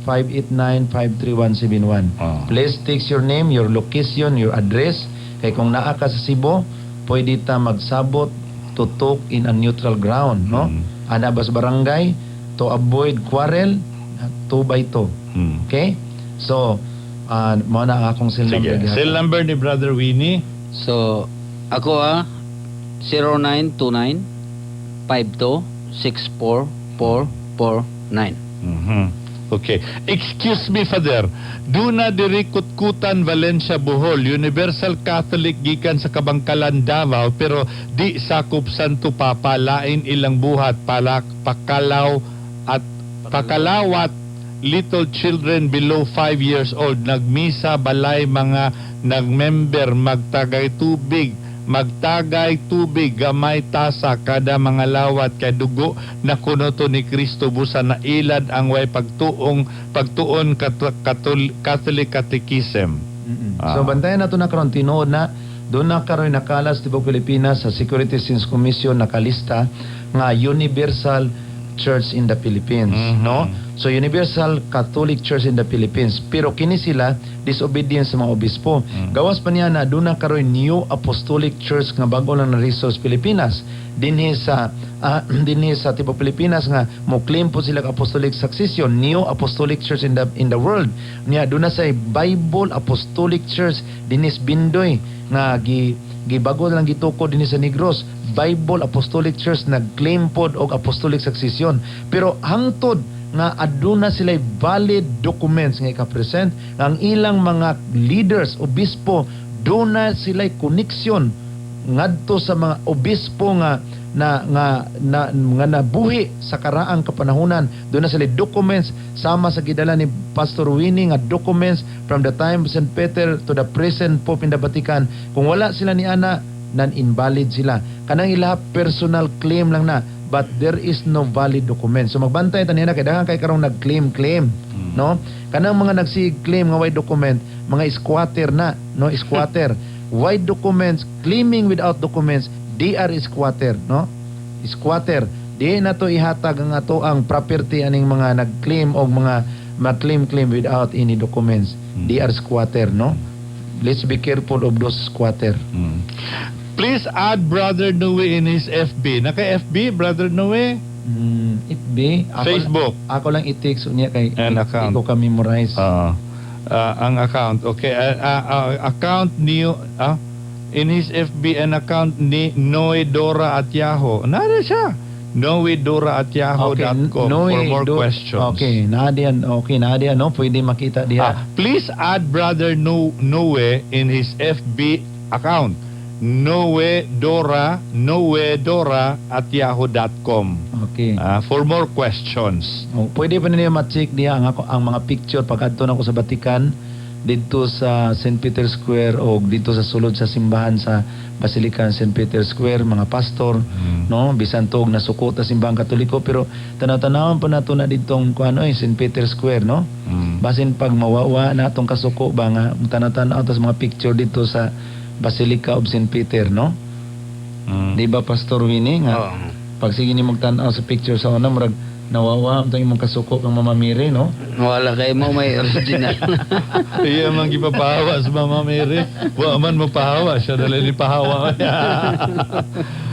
091-589-53171. Please text your name, your location, your address. Kay kung naa ka sa Cebu, pwede ta magsabot to talk in a neutral ground, no? Anabas barangay to avoid quarrel 2 by 2. Okay? So, mo na ang akong cell number. Sige. Cell number ni Brother Winnie. So, ako 0929-5264-449. Okay. Excuse me, Father. Duna diri Kutkutan, Valencia, Bohol. Universal Catholic gikan sa Kabangkalan, Davao. Pero di sakop Santo Papa. Lain ilang buhat. Pakalawat little children below 5 years old. Nagmisa balay mga nagmember magtagay tubig gamay tasa kada mga lawat kay dugo na kunoto ni Kristo busa na ilad ang way pagtuon Catholic Catechism. So bantayan nato na karon tinuod na doon na karon nakalas tibok Pilipinas sa Security Sins Commission nakalista nga Universal Church in the Philippines, no? So Universal Catholic Church in the Philippines, pero kini sila disobedient sa mga obispo. Gawas pa niya na doon na karoy New Apostolic Church nga bago lang na resource Pilipinas dinhi sa tibok Pilipinas nga mo claim po sila apostolic succession, New Apostolic Church in the world. Niya doon na sa Bible Apostolic Church dinis Bindoy nga gibago lang gitukod dinhi sa Negros, Bible Apostolic Church nag-claim pod og apostolic succession, pero hangtod nga aduna sila valid documents nga ika-present ang ilang mga leaders, obispo, doon sila connection ngadto sa mga obispo nga nabuhi sa karaang kapanahunan. Doon na sila documents sama sa gidala ni Pastor Winnie nga documents from the time of St. Peter to the present Pope in the Vatican. Kung wala sila ni ana, non-invalid sila. Kanang ilaha personal claim lang na, but there is no valid document. So magbantay tayo na kay daghang kay karong nag-claim, no? Kanang mga nagsi-claim nga way document, mga squatter na, no? Squatter. White documents, claiming without documents, they are squatter, no? Squatter. Di na to ihatag ang ato ang property aning mga nag-claim o mga mag-claim without any documents. They are squatter, no? Let's be careful of those squatter. Please add Brother Noe in his FB. Naka-FB, Brother Noe? FB? Facebook. Ako lang i-text niya kay An account. Iko ka memorize. Ang account. Okay. Account niyo, in his FB, an account ni Noe Dora at Yahoo. Nara siya. noedora@yahoo.com for more questions. Okay, naadiyan, no? Pwede makita diha. Please add Brother Noe in his FB account. noedora@yahoo.com Okay. for more questions. Pwede pa ninyo ma-check diha ang mga picture pag adto nako sa Vatican dito sa St. Peter Square o dito sa sulod sa simbahan sa Basilica St. Peter Square, mga pastor, no, bisan tuog na suko ta simbahang Katoliko, pero tanaw-tanawon pa nato na ditong St. Peter Square, no. Basin pag mawawa na atong kasuko ba nga tanaw-tanaw ta sa mga picture dito sa Basilica of St. Peter, no. Di ba, Pastor Winnie, nga pag sige ni magtanaw sa picture sa una murag nawawa ang imong kasuko kang mamamiri, no. Wala kay mo may original. Iya man gipapahawa sa Mama Mary. Wa man mapahawa siya dali ni pahawa.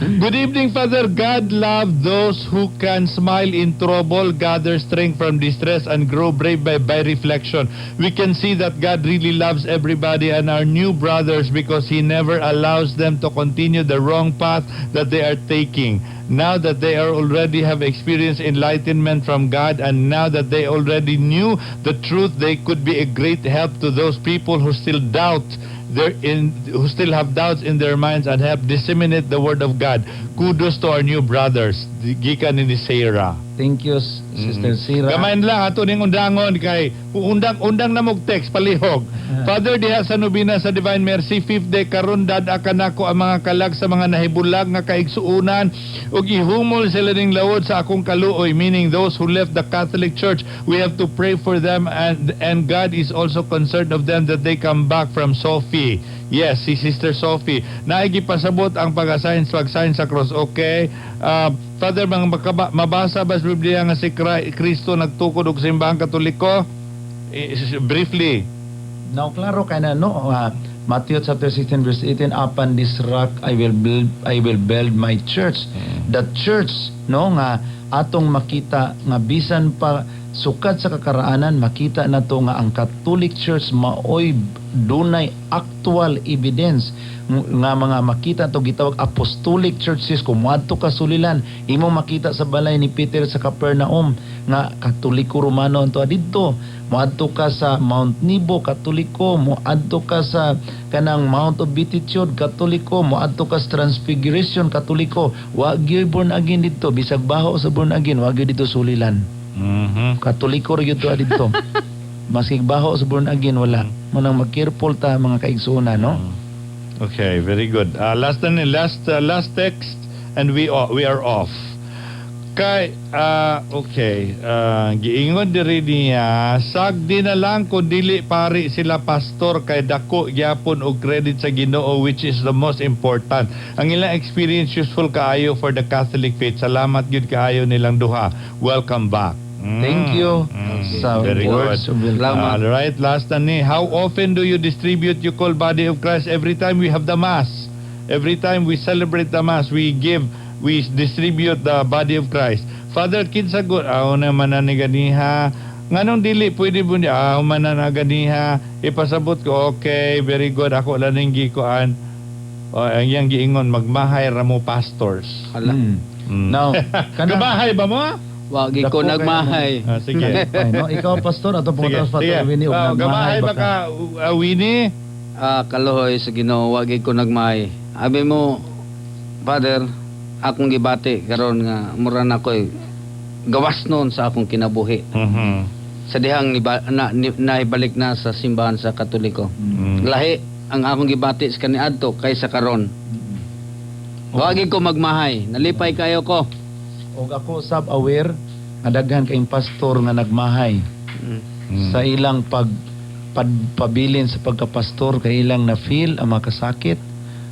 Good evening, Father. God love those who can smile in trouble, gather strength from distress, and grow brave by reflection. We can see that God really loves everybody and our new brothers because He never allows them to continue the wrong path that they are taking. Now that they are already have experienced enlightenment from God, and now that they already knew the truth, they could be a great help to those people who still who still have doubts in their minds and have disseminate the word of God. Kudos to our new brothers. Gikan ni Sarah. Thank you, Sister Sira. Gamain lang ato ning undangon kay undang na mog text palihog. Father, diha sa nobina sa Divine Mercy 5th day karon dada kanako ang mga kalag sa mga nahibulag nga kaigsuunan ug ihumol sila ning lawod sa akong kaluoy, meaning those who left the Catholic Church. We have to pray for them, and God is also concerned of them that they come back from Sophie. Yes, si Sister Sophie. Naigipasabot ang pag-assign sa cross. Okay. Father, mabasa ba sa Biblia nga si Kristo nagtukod og simbahang Katoliko? Briefly. Now, klaro kay na, no? Matthew chapter 16 verse 18, upon this rock I will build my church. The church, no, nga atong makita nga bisan pa sukad sa kakaraanan, makita na to nga ang Catholic Church maoy dunay actual evidence nga mga makita to gitawag apostolic churches. Kung moadto ka sulilan, imo makita sa balay ni Peter sa Capernaum nga Katoliko Romano anto adto. Moadto ka sa Mount Nebo, Katoliko. Moadto ka sa kanang Mount of Beatitude, Katoliko. Moadto ka sa Transfiguration, Katoliko. Wa gyud born again dito, bisag baho sa born again, wa gyud dito sulilan. Katoliko rin yun dito. Maski baho sa born again, wala. Manang mag-careful ta mga kaigsuuna, no? Okay, very good. Last text, and we are off. Kay, okay, giingon diri niya, sagdi na lang kung dili pari sila pastor kay dako gyapon og credit sa Ginoo, which is the most important. Ang ilang experience useful kaayo for the Catholic faith. Salamat gyud kaayo nilang duha. Welcome back. Thank you sa very words good. of welcome. All right, last na ni. How often do you distribute you call body of Christ? Every time we have the mass. Every time we celebrate the mass, we distribute the body of Christ. Father, kinsa good na mananiganiha. Nganong dili pwede mo niya mananaganiha. Ipasabot ko, okay, very good. Ako lang ning gikuan. Ang yang giingon magmahay ra mo pastors. Hala. Now, Gamahay ba mo? Wagi ko nagmahay. Sige. Ay, no? Ikaw, pastor, ato po Sige, Pastor Winnie, og gamahay nagmahay ba ka, Winnie? Kalohoy sa Ginoo, wagi ko nagmahay. Abi mo, Father, akong gibati karon nga mura na ko'y gawas noon sa akong kinabuhi. Sa dihang naibalik na sa simbahan sa Katoliko. Lahi ang akong gibati sa kaniadto kaysa karon. Wagi ko magmahay, nalipay kayo ko. Og ako sab-aware nga daghan kayong pastor nga nagmahay sa ilang pabilin sa pagkapastor, kay ilang na feel ang mga kasakit,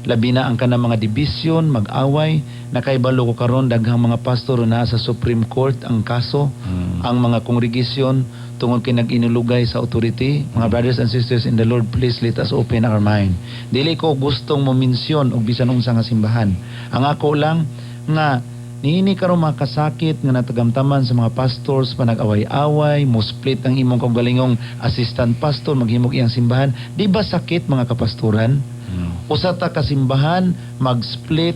labi na ang kanang mga division, mag-away. Nakaibalo ko karon daghang mga pastor na sa Supreme Court ang kaso, ang mga kongregasyon tungod kay nag-inulugay sa authority. Mga brothers and sisters in the Lord, please let us open our mind. Dili ko gustong mo mensyon og bisan unsa nga simbahan. Ang ako lang nga niini karon makasakit nga natagamtaman sa mga pastors panag-away-away, mo split ang imong kaugalingong assistant pastor maghimog iyang simbahan, di ba sakit mga kapastoran? Usa ta ka simbahan mag-split,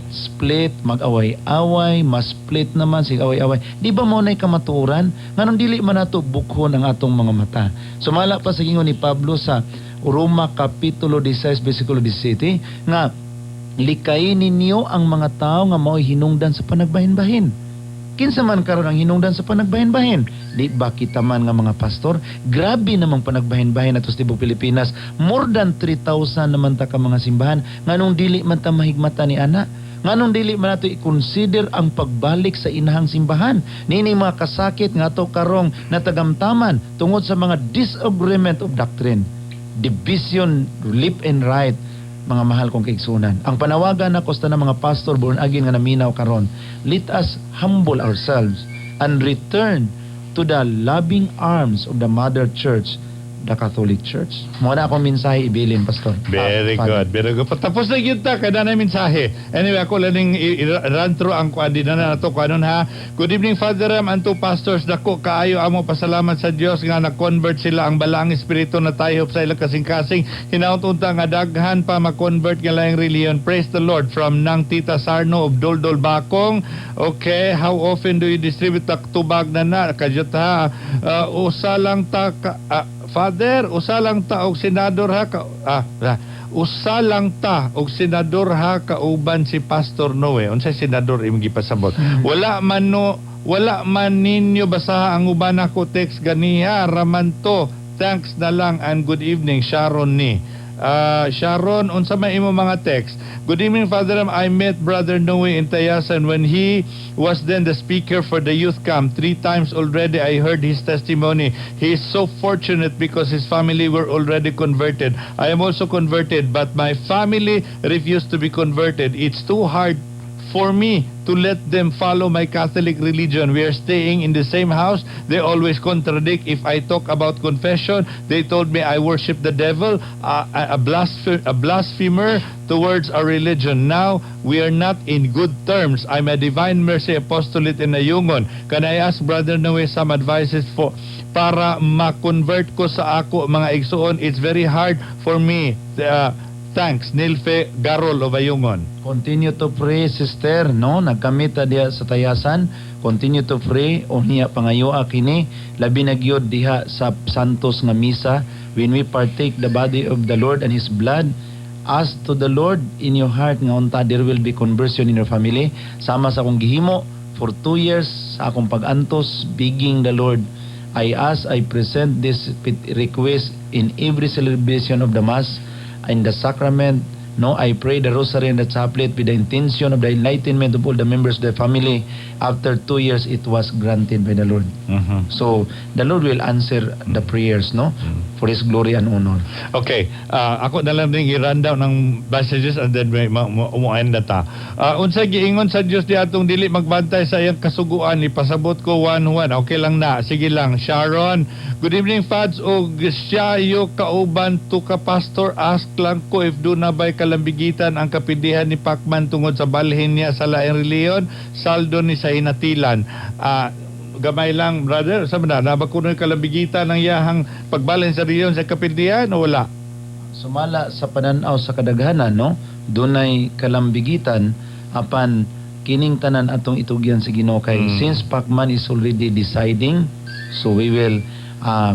mag-away-away, mas-split naman sig away-away. Di ba mo nay kamatuoran nganong dili man nato bukhon ang atong mga mata. Sumala pa sa gingon ni Pablo sa Roma kapitulo 16 bersikulo 17 nga likayin ninyo ang mga tao nga mao'y hinungdan sa panagbahin-bahin. Kinsa man karon ang hinungdan sa panagbahin-bahin? Di ba kita man nga mga pastor? Grabe namang panagbahin-bahin ato sa tibok Pilipinas. More than 3,000 naman ta ka mga simbahan. Nganong dili man ta mahigmata ni ana? Nganong dili man nato i-consider ang pagbalik sa inahang simbahan? Nini mga kasakit nga ato karong natagamtaman tungod sa mga disagreement of doctrine, division left and right. Mga mahal kong kaigsunan, ang panawagan na kosta ng mga pastor born again nga naminaw karon, let us humble ourselves and return to the loving arms of the Mother Church, the Catholic Church. Muna akong mensahe ibilin, Pastor. Very Father. good, very good. Patapos na yun ta, kada na mensahe. Anyway, ako lang i-run through ang kuandi na nato kanon ha. Good evening, Father Ram, and two pastors. Dako, kaayo amo pasalamat sa Dios nga na-convert sila ang balaang espiritu na tayo sa ilang kasing-kasing. Hinaut-unta nga daghan pa ma-convert nga laing reliyon. Praise the Lord. From Nang Tita Sarno of Doldol Bakong. Okay, how often do you distribute tubag na kadyot ha? Usa lang ta Father, usa lang ta og senador ha usa lang ta og senador ha kauban si Pastor Noe. Unsay senador imong gipasabot? Wala man ninyo basaha ang uban ako text ganiha raman to. Thanks na lang and good evening Sharon ni. Sharon, unsa may imo mga text? Good evening, Father Ram. I met Brother Noe in Tayasan when he was then the speaker for the youth camp. 3 times already I heard his testimony. He is so fortunate because his family were already converted. I am also converted, but my family refused to be converted. It's too hard for me to let them follow my Catholic religion. We are staying in the same house. They always contradict. If I talk about confession, they told me I worship the devil, a blasphemer towards our religion. Now, we are not in good terms. I'm a Divine Mercy Apostolate in Ayungon. Can I ask Brother Noe some advices para ma-convert ko sa ako mga igsuon? It's very hard for me. Thanks, Nilfe Garol of Ayungon. Continue to pray, sister, no? Nagkamita diha sa Tayasan. Continue to pray. O niya pangayo kini labi na gyud diha sa Santos nga misa. When we partake the body of the Lord and His blood, ask to the Lord in your heart nga unta there will be conversion in your family. Sama sa akong gihimo for 2 years sa akong pag-antos, begging the Lord. I present this request in every celebration of the Mass, in the sacrament, no, I pray the rosary and the chaplet with the intention of the enlightenment of all the members of the family. After 2 years, it was granted by the Lord. So, the Lord will answer the prayers, no, for His glory and honor. Okay, ako na lang din i-rundown ng messages and then may umuain na ta. Unsa giingon sa Dios di atong dili magbantay sa iyang kasuguan, ipasabot ko 1-1. Okay lang na, sige lang. Sharon, good evening Fads, o siya kauban to ka pastor, ask lang ko if do na ba'y kalambigitan ang kapindihan ni Pacman tungod sa balhin niya sa laing reliyon, saldo ni sa hinatilan. Gamay lang, brother, sabi na, nabakunoy kalambigitan ng yahang pagbalhin sa reliyon sa kapindihan o wala? Sumala sa pananaw sa kadaghanan, no, dunay kalambigitan apan kining tanan atong itugyan sa Ginoo kay since Pacman is already deciding, so we will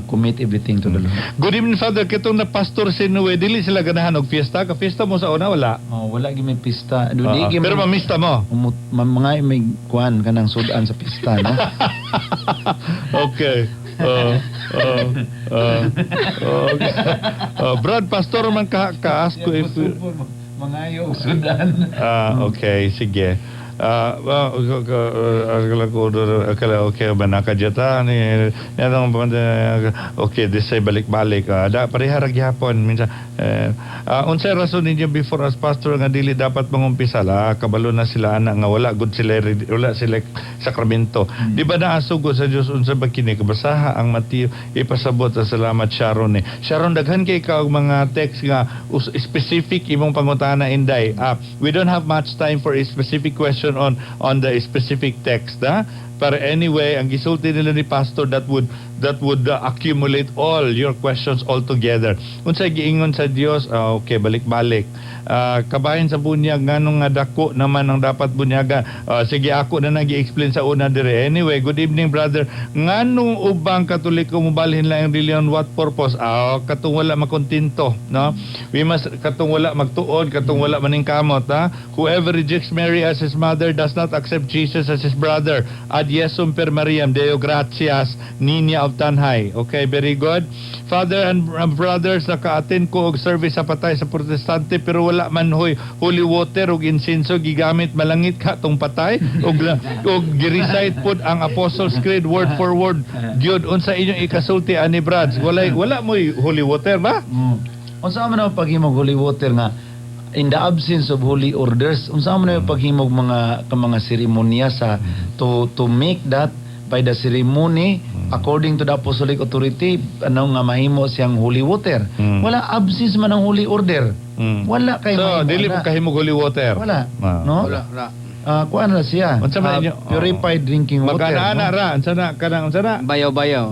commit everything to the Lord. Good evening, Father. Kitong na pastor si Noe, dili sila ganahan og fiesta? Ka-fiesta mo sa una, wala? Wala gyud may pista. Pero mamista mo? Mga may kuan kanang sudan sa pista, no? Okay. Brad, pastor man ka-ask ko if... Mga yung sudan. Okay, sige. Okay ba nakajata ni natong okay this ay balik-balik da pareharag gyapon minsan unsay rason ninyo before as pastor nga dili dapat mangumpisa la kabalo na sila ana nga wala sila sakramento di ba naasugo sa Dios unsa ba kini kabasaha ang Mateo ipasabot sa salamat Sharon ni Sharon daghan kay ka og mga text nga specific imong pangutana inday we don't have much time for a specific question question on the specific text, ha? Pero anyway, ang gisulti nila ni pastor that would accumulate all your questions all together. Unsay giingon sa Dios, okay, balik-balik. Kabahin sa bunyag nganong nga dako naman ang dapat bunyagan. Sige, ako na nagi-explain sa una dire. Anyway, good evening brother. Nganong ubang Katoliko mo balhin lang ang religion, what purpose? Katong wala makontento, no? We must katong wala magtuon, katong wala maningkamot, ha? Whoever rejects Mary as his mother does not accept Jesus as his brother. Ad Yesum per Mariam, Deo gratias, Niña of Tanhay. Okay, very good. Father and brothers, naka-attend ko og service sa patay sa protestante pero wala man holy water ug insinso gigamit, malangit ka tong patay og gi-recite pod ang Apostles' Creed word for word. Gyud unsa inyong ikasulti ani Brads? Wala mo holy water ba? Unsa man ang paghimog holy water nga in the absence of holy orders, unsa man ang paghimog mga seremonya sa to make that by the ceremony according to the apostolic authority, ano nga mahimo siyang holy water. Wala absence man ang holy order. Wala kay So, dili mo kahimog holy water. wala, no? Wala. Kuan ra siya. Unsa man inyo? Purified drinking water. Magana ra, unsa na kanang unsa na? Bayaw-bayaw.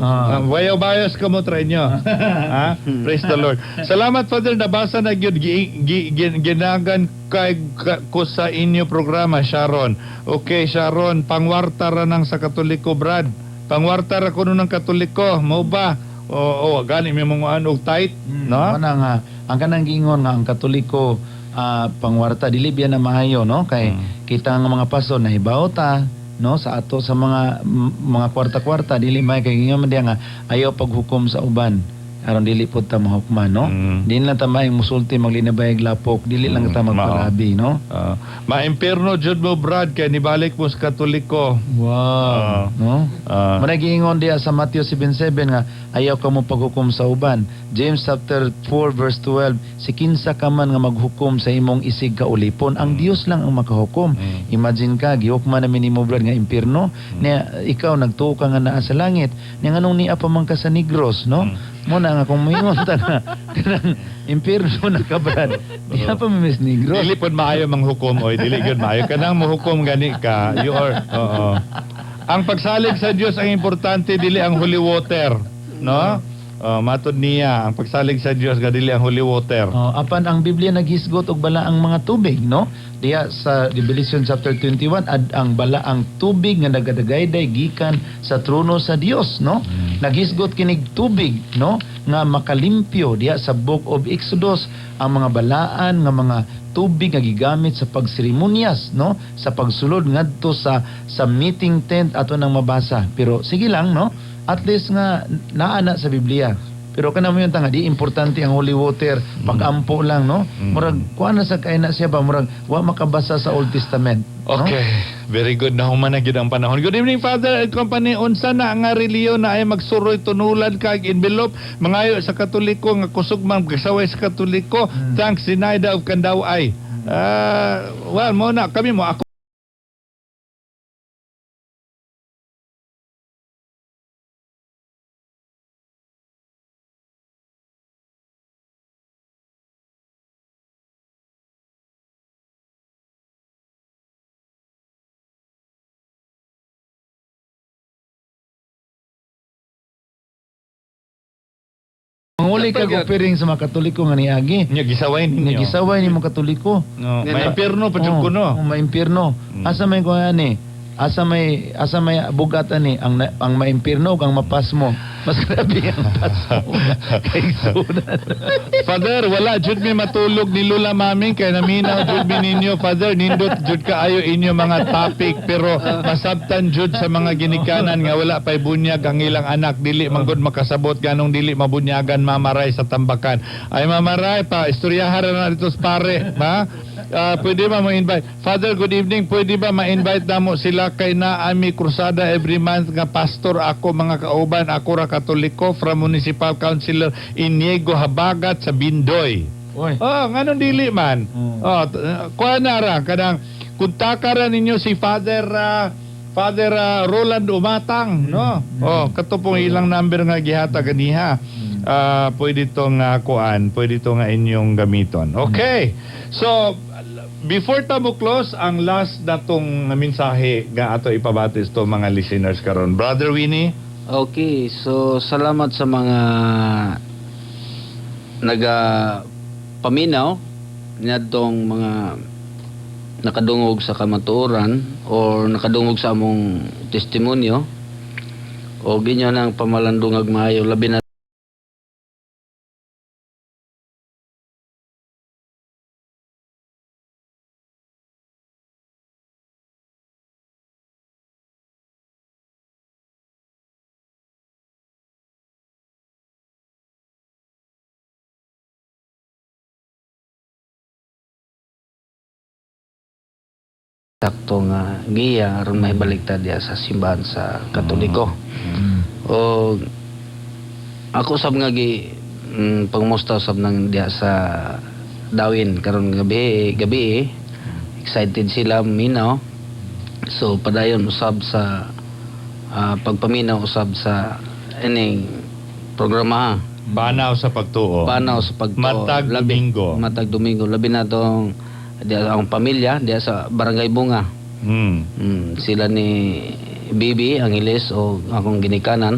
Bayaw-bayos ka mo try nyo. Ha? Praise the Lord. Salamat Father, nabasa na gyud ginagan ko sa inyo programa, Sharon. Okay, Sharon, pangwarta ra nang sa Katoliko, Brad. Pangwarta ra kuno ng Katoliko, mo ba? Gani may mga og tight, no? Ano nga, ang kanang giingon nga ang Katoliko pangwarta dili biya na maayo, no? Kay kita nga mga pastor na hibaw ta, no, sa ato sa mga kwarta-kwarta dili may kay ingon man diya nga ayaw paghukom sa uban aron dili pud ta mahukman, no? Dili lang ta maayong musulti maglinabayag lapok, dili lang ta magpalabi, no? Maimperno jud mo, Brad, kay nibalik mo sa Katoliko. Wow, no? Manay giingon diya sa Matthew 7:7 nga ayaw ka mo paghukom sa uban. James chapter 4 verse 12, si kinsa ka man nga maghukom sa imong isig kaulipon, ang Dios lang ang makahukom. Imagine ka gihukman namin nimo, Brad, nga impierno, niya ikaw nagtuo ka nga naa sa langit, niya nganong niya pa man ka sa Negros, no? Mo na nga kung moingon ta nga kanang impierno na ka, Brad. Di pa Miss Negros. Dili pod maayo manghukom, oy, dili gyud maayo kanang mohukom gani ka. You are Ang pagsalig sa Dios ang importante, dili ang holy water, no? Matod niya, ang pagsalig sa Dios dili ang holy water. Apan ang Biblia naghisgot og bala ang mga tubig, no? Diya sa Revelation chapter 21 ang bala ang tubig nga nagadagayday gikan sa trono sa Dios, no? Naghisgot kinig tubig, no? Nga makalimpyo diya sa Book of Exodus ang mga balaan nga mga tubig nga gigamit sa pagseremonyas, no? Sa pagsulod ngadto sa meeting tent ato nang mabasa. Pero sige lang, no? At least nga naana sa Biblia. Pero kana mo yun tanga, di importante ang holy water, pag-ampo lang, no? Murag kuha na sa kaina siya ba, murag wa makabasa sa Old Testament, no? Okay, very good na human na gyud ang panahon. Good evening, Father and company. Unsa na nga reliyon na ay magsuroy tunulan kag envelope mangayo sa Katoliko nga kusog man kasaway sa Katoliko. Thanks, Sinaida of Candaw ay. Well, mo na kami mo ako Manguli ka opiring sa mga Katoliko nga niagi. nya gisaway ninyo. Nagisaway ni mga Katoliko. No, may impierno pa jud kuno. Maimpierno. Asa may kuha ni? Asa may bugat ani ang maimpierno ug ang mapas mo. Mas grabe ang pas mo. Kay sunan. Father, wala jud mi matulog ni Lula Maming kay naminaw jud mi ninyo. Father, nindot jud kaayo inyo mga topic pero masabtan jud sa mga ginikanan nga wala pay bunyag ang ilang anak, dili manggod makasabot ganong dili mabunyagan mamaray sa tambakan. Ay mamaray pa istoryahan na dito sa pare, ba? Pwede ba ma-invite? Father, good evening. Pwede ba ma-invite namo sila kay naami krusada every month nga pastor ako mga kauban, ako ra Katoliko from Municipal Councilor Iniego Habagat sa Bindoy. Oy. Nganon dili man. Kuha na ra kadang kuntakaran ninyo si Father Roland Umatang, no? Kato pong ilang number nga gihata ganiha. Pwede tong kuan, pwede to nga inyong gamiton. Okay. So before ta mo close, ang last na tong mensahe nga ato ipabatis to mga listeners karon. Brother Winnie? Okay, so salamat sa mga paminaw niadtong mga nakadungog sa kamatuoran or nakadungog sa among testimonyo o ginyo ng pamalandungag maayo labi na sakto nga giya aron mahibaliktad diya sa simbahan sa Katoliko. O ako sab nga pangmusta sab nang diya sa Dawin karon gabi excited sila minaw. So padayon usab sa pagpaminaw usab sa ining programa Banaw sa pagtuo. panaw sa pagtuo Matag Domingo. matag Domingo labi na tong diya ang pamilya diya sa Barangay Bunga. Sila ni Bibi Angeles o akong ginikanan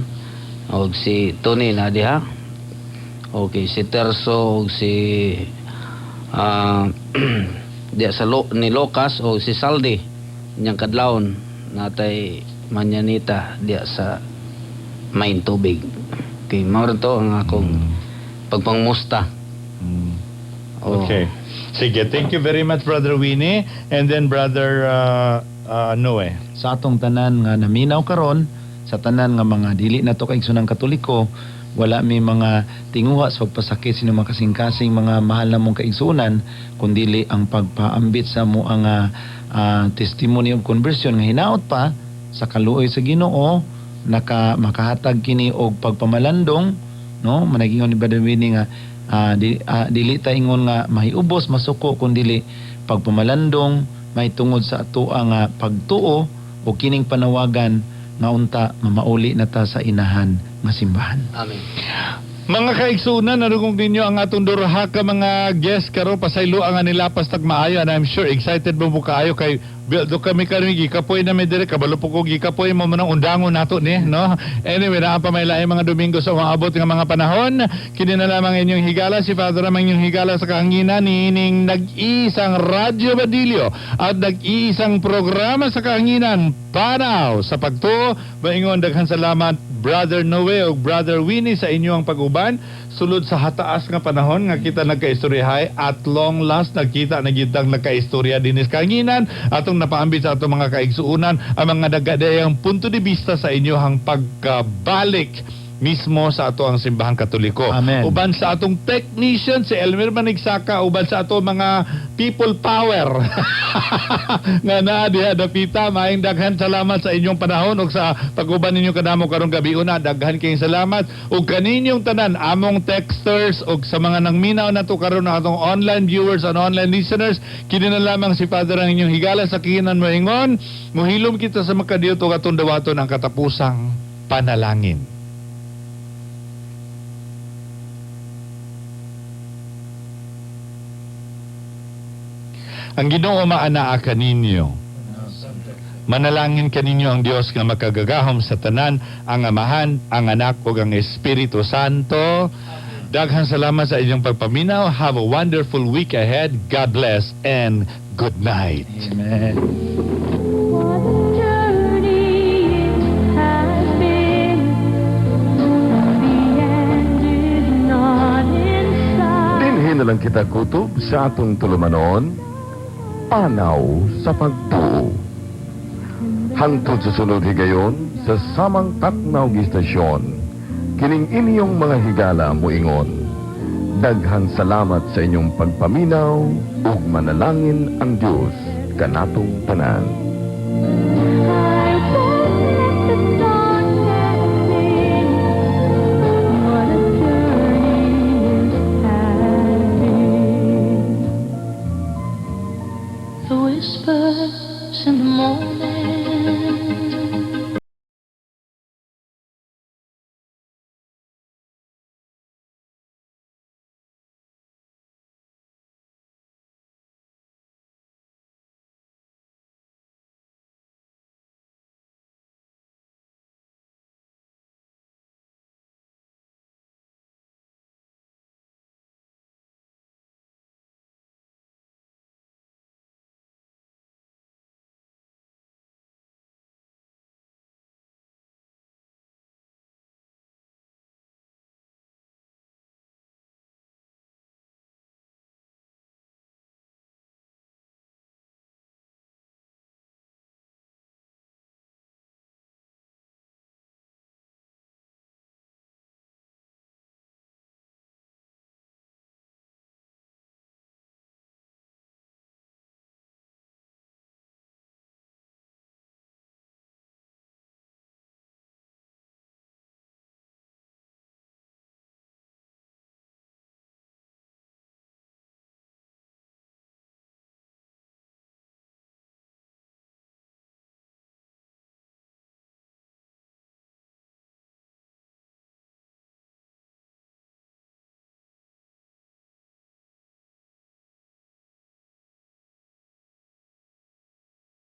o si Tony na diha. Okay, si Terso o si diya sa ni Locas o si Saldi niyang kadlawon natay manyanita diya sa Main Tubig. Okay, mao to ang akong pagpangmusta. Oh. Okay. Sige, thank you very much, Brother Winnie. And then, Brother Noe. Sa atong tanan nga naminaw karon, sa tanan nga mga dili na to kaigsunang Katoliko, wala may mga tinguha sa pagpasakit sino mga kasing-kasing mga mahal na mong kaigsunan, kundili ang pagpaambit sa mo ang testimony of conversion nga hinaot pa sa kaluoy sa Ginoo, makahatag kini og pagpamalandong, no? Managingon ni Brother Winnie nga dili ta ingon nga mahiubos masuko kundili pagpamalandong may tungod sa ato ang pagtuo o kining panawagan nga unta mamauli na ta sa inahan nga simbahan. Amen. Mga kaigsunan, narugong ninyo ang atong duraha ka mga guest karon pasaylo ang nilapas tag maayo and I'm sure excited mo po kaayo kay do kami karon gikapoy na may dire kabalo po ko gikapoy mo manang undangon nato ni no. Anyway, naa pa may lain mga Domingo sa umaabot nga mga panahon. Kini na lamang inyong higala si Father Ramang inyong higala sa kahanginan nining nag-iisang Radyo Badilyo at nag-iisang programa sa kahanginan Panaw sa pagtuo. Maingon daghan salamat Brother Noe o Brother Winnie sa inyong pag-uban sulod sa hataas nga panahon nga kita nagkaistoryahay at long last nagkita na gitang nagkaistorya dinis kahanginan atong napaambit sa atong mga kaigsuunan ang mga dagadayang punto de vista sa inyong pagkabalik mismo sa ato ang simbahang Katoliko. Amen. Uban sa atong technician si Elmer Manigsaka, uban sa ato mga people power nga naa diha dapita. Maayong daghan salamat sa inyong panahon ug sa pag-uban ninyo kadamo karong gabi una. Daghan kayong salamat ug kaninyong tanan among texters ug sa mga nangminaw nato karon na atong online viewers and online listeners. Kini na lamang si Father ang inyong higala sa kinan moingon. Mohilom kita sa makadiot ug atong dawaton ang katapusang panalangin. Ang Ginoo maanaa kaninyo. Manalangin kaninyo ang Dios nga makagagahom sa tanan, ang Amahan, ang Anak ug ang Espiritu Santo. Daghang salamat sa inyong pagpaminaw. Have a wonderful week ahead. God bless and good night. Amen. What a journey it has been. The end is not in sight. Dinhin na lang kita kutob sa atong tulumanon, Panaw sa pagtuo. Hangtod sa sunod higayon, sa samang taknaw gistasyon, kining inyong mga higala moingon. Daghang salamat sa inyong pagpaminaw ug manalangin ang Dios kanatong tanan.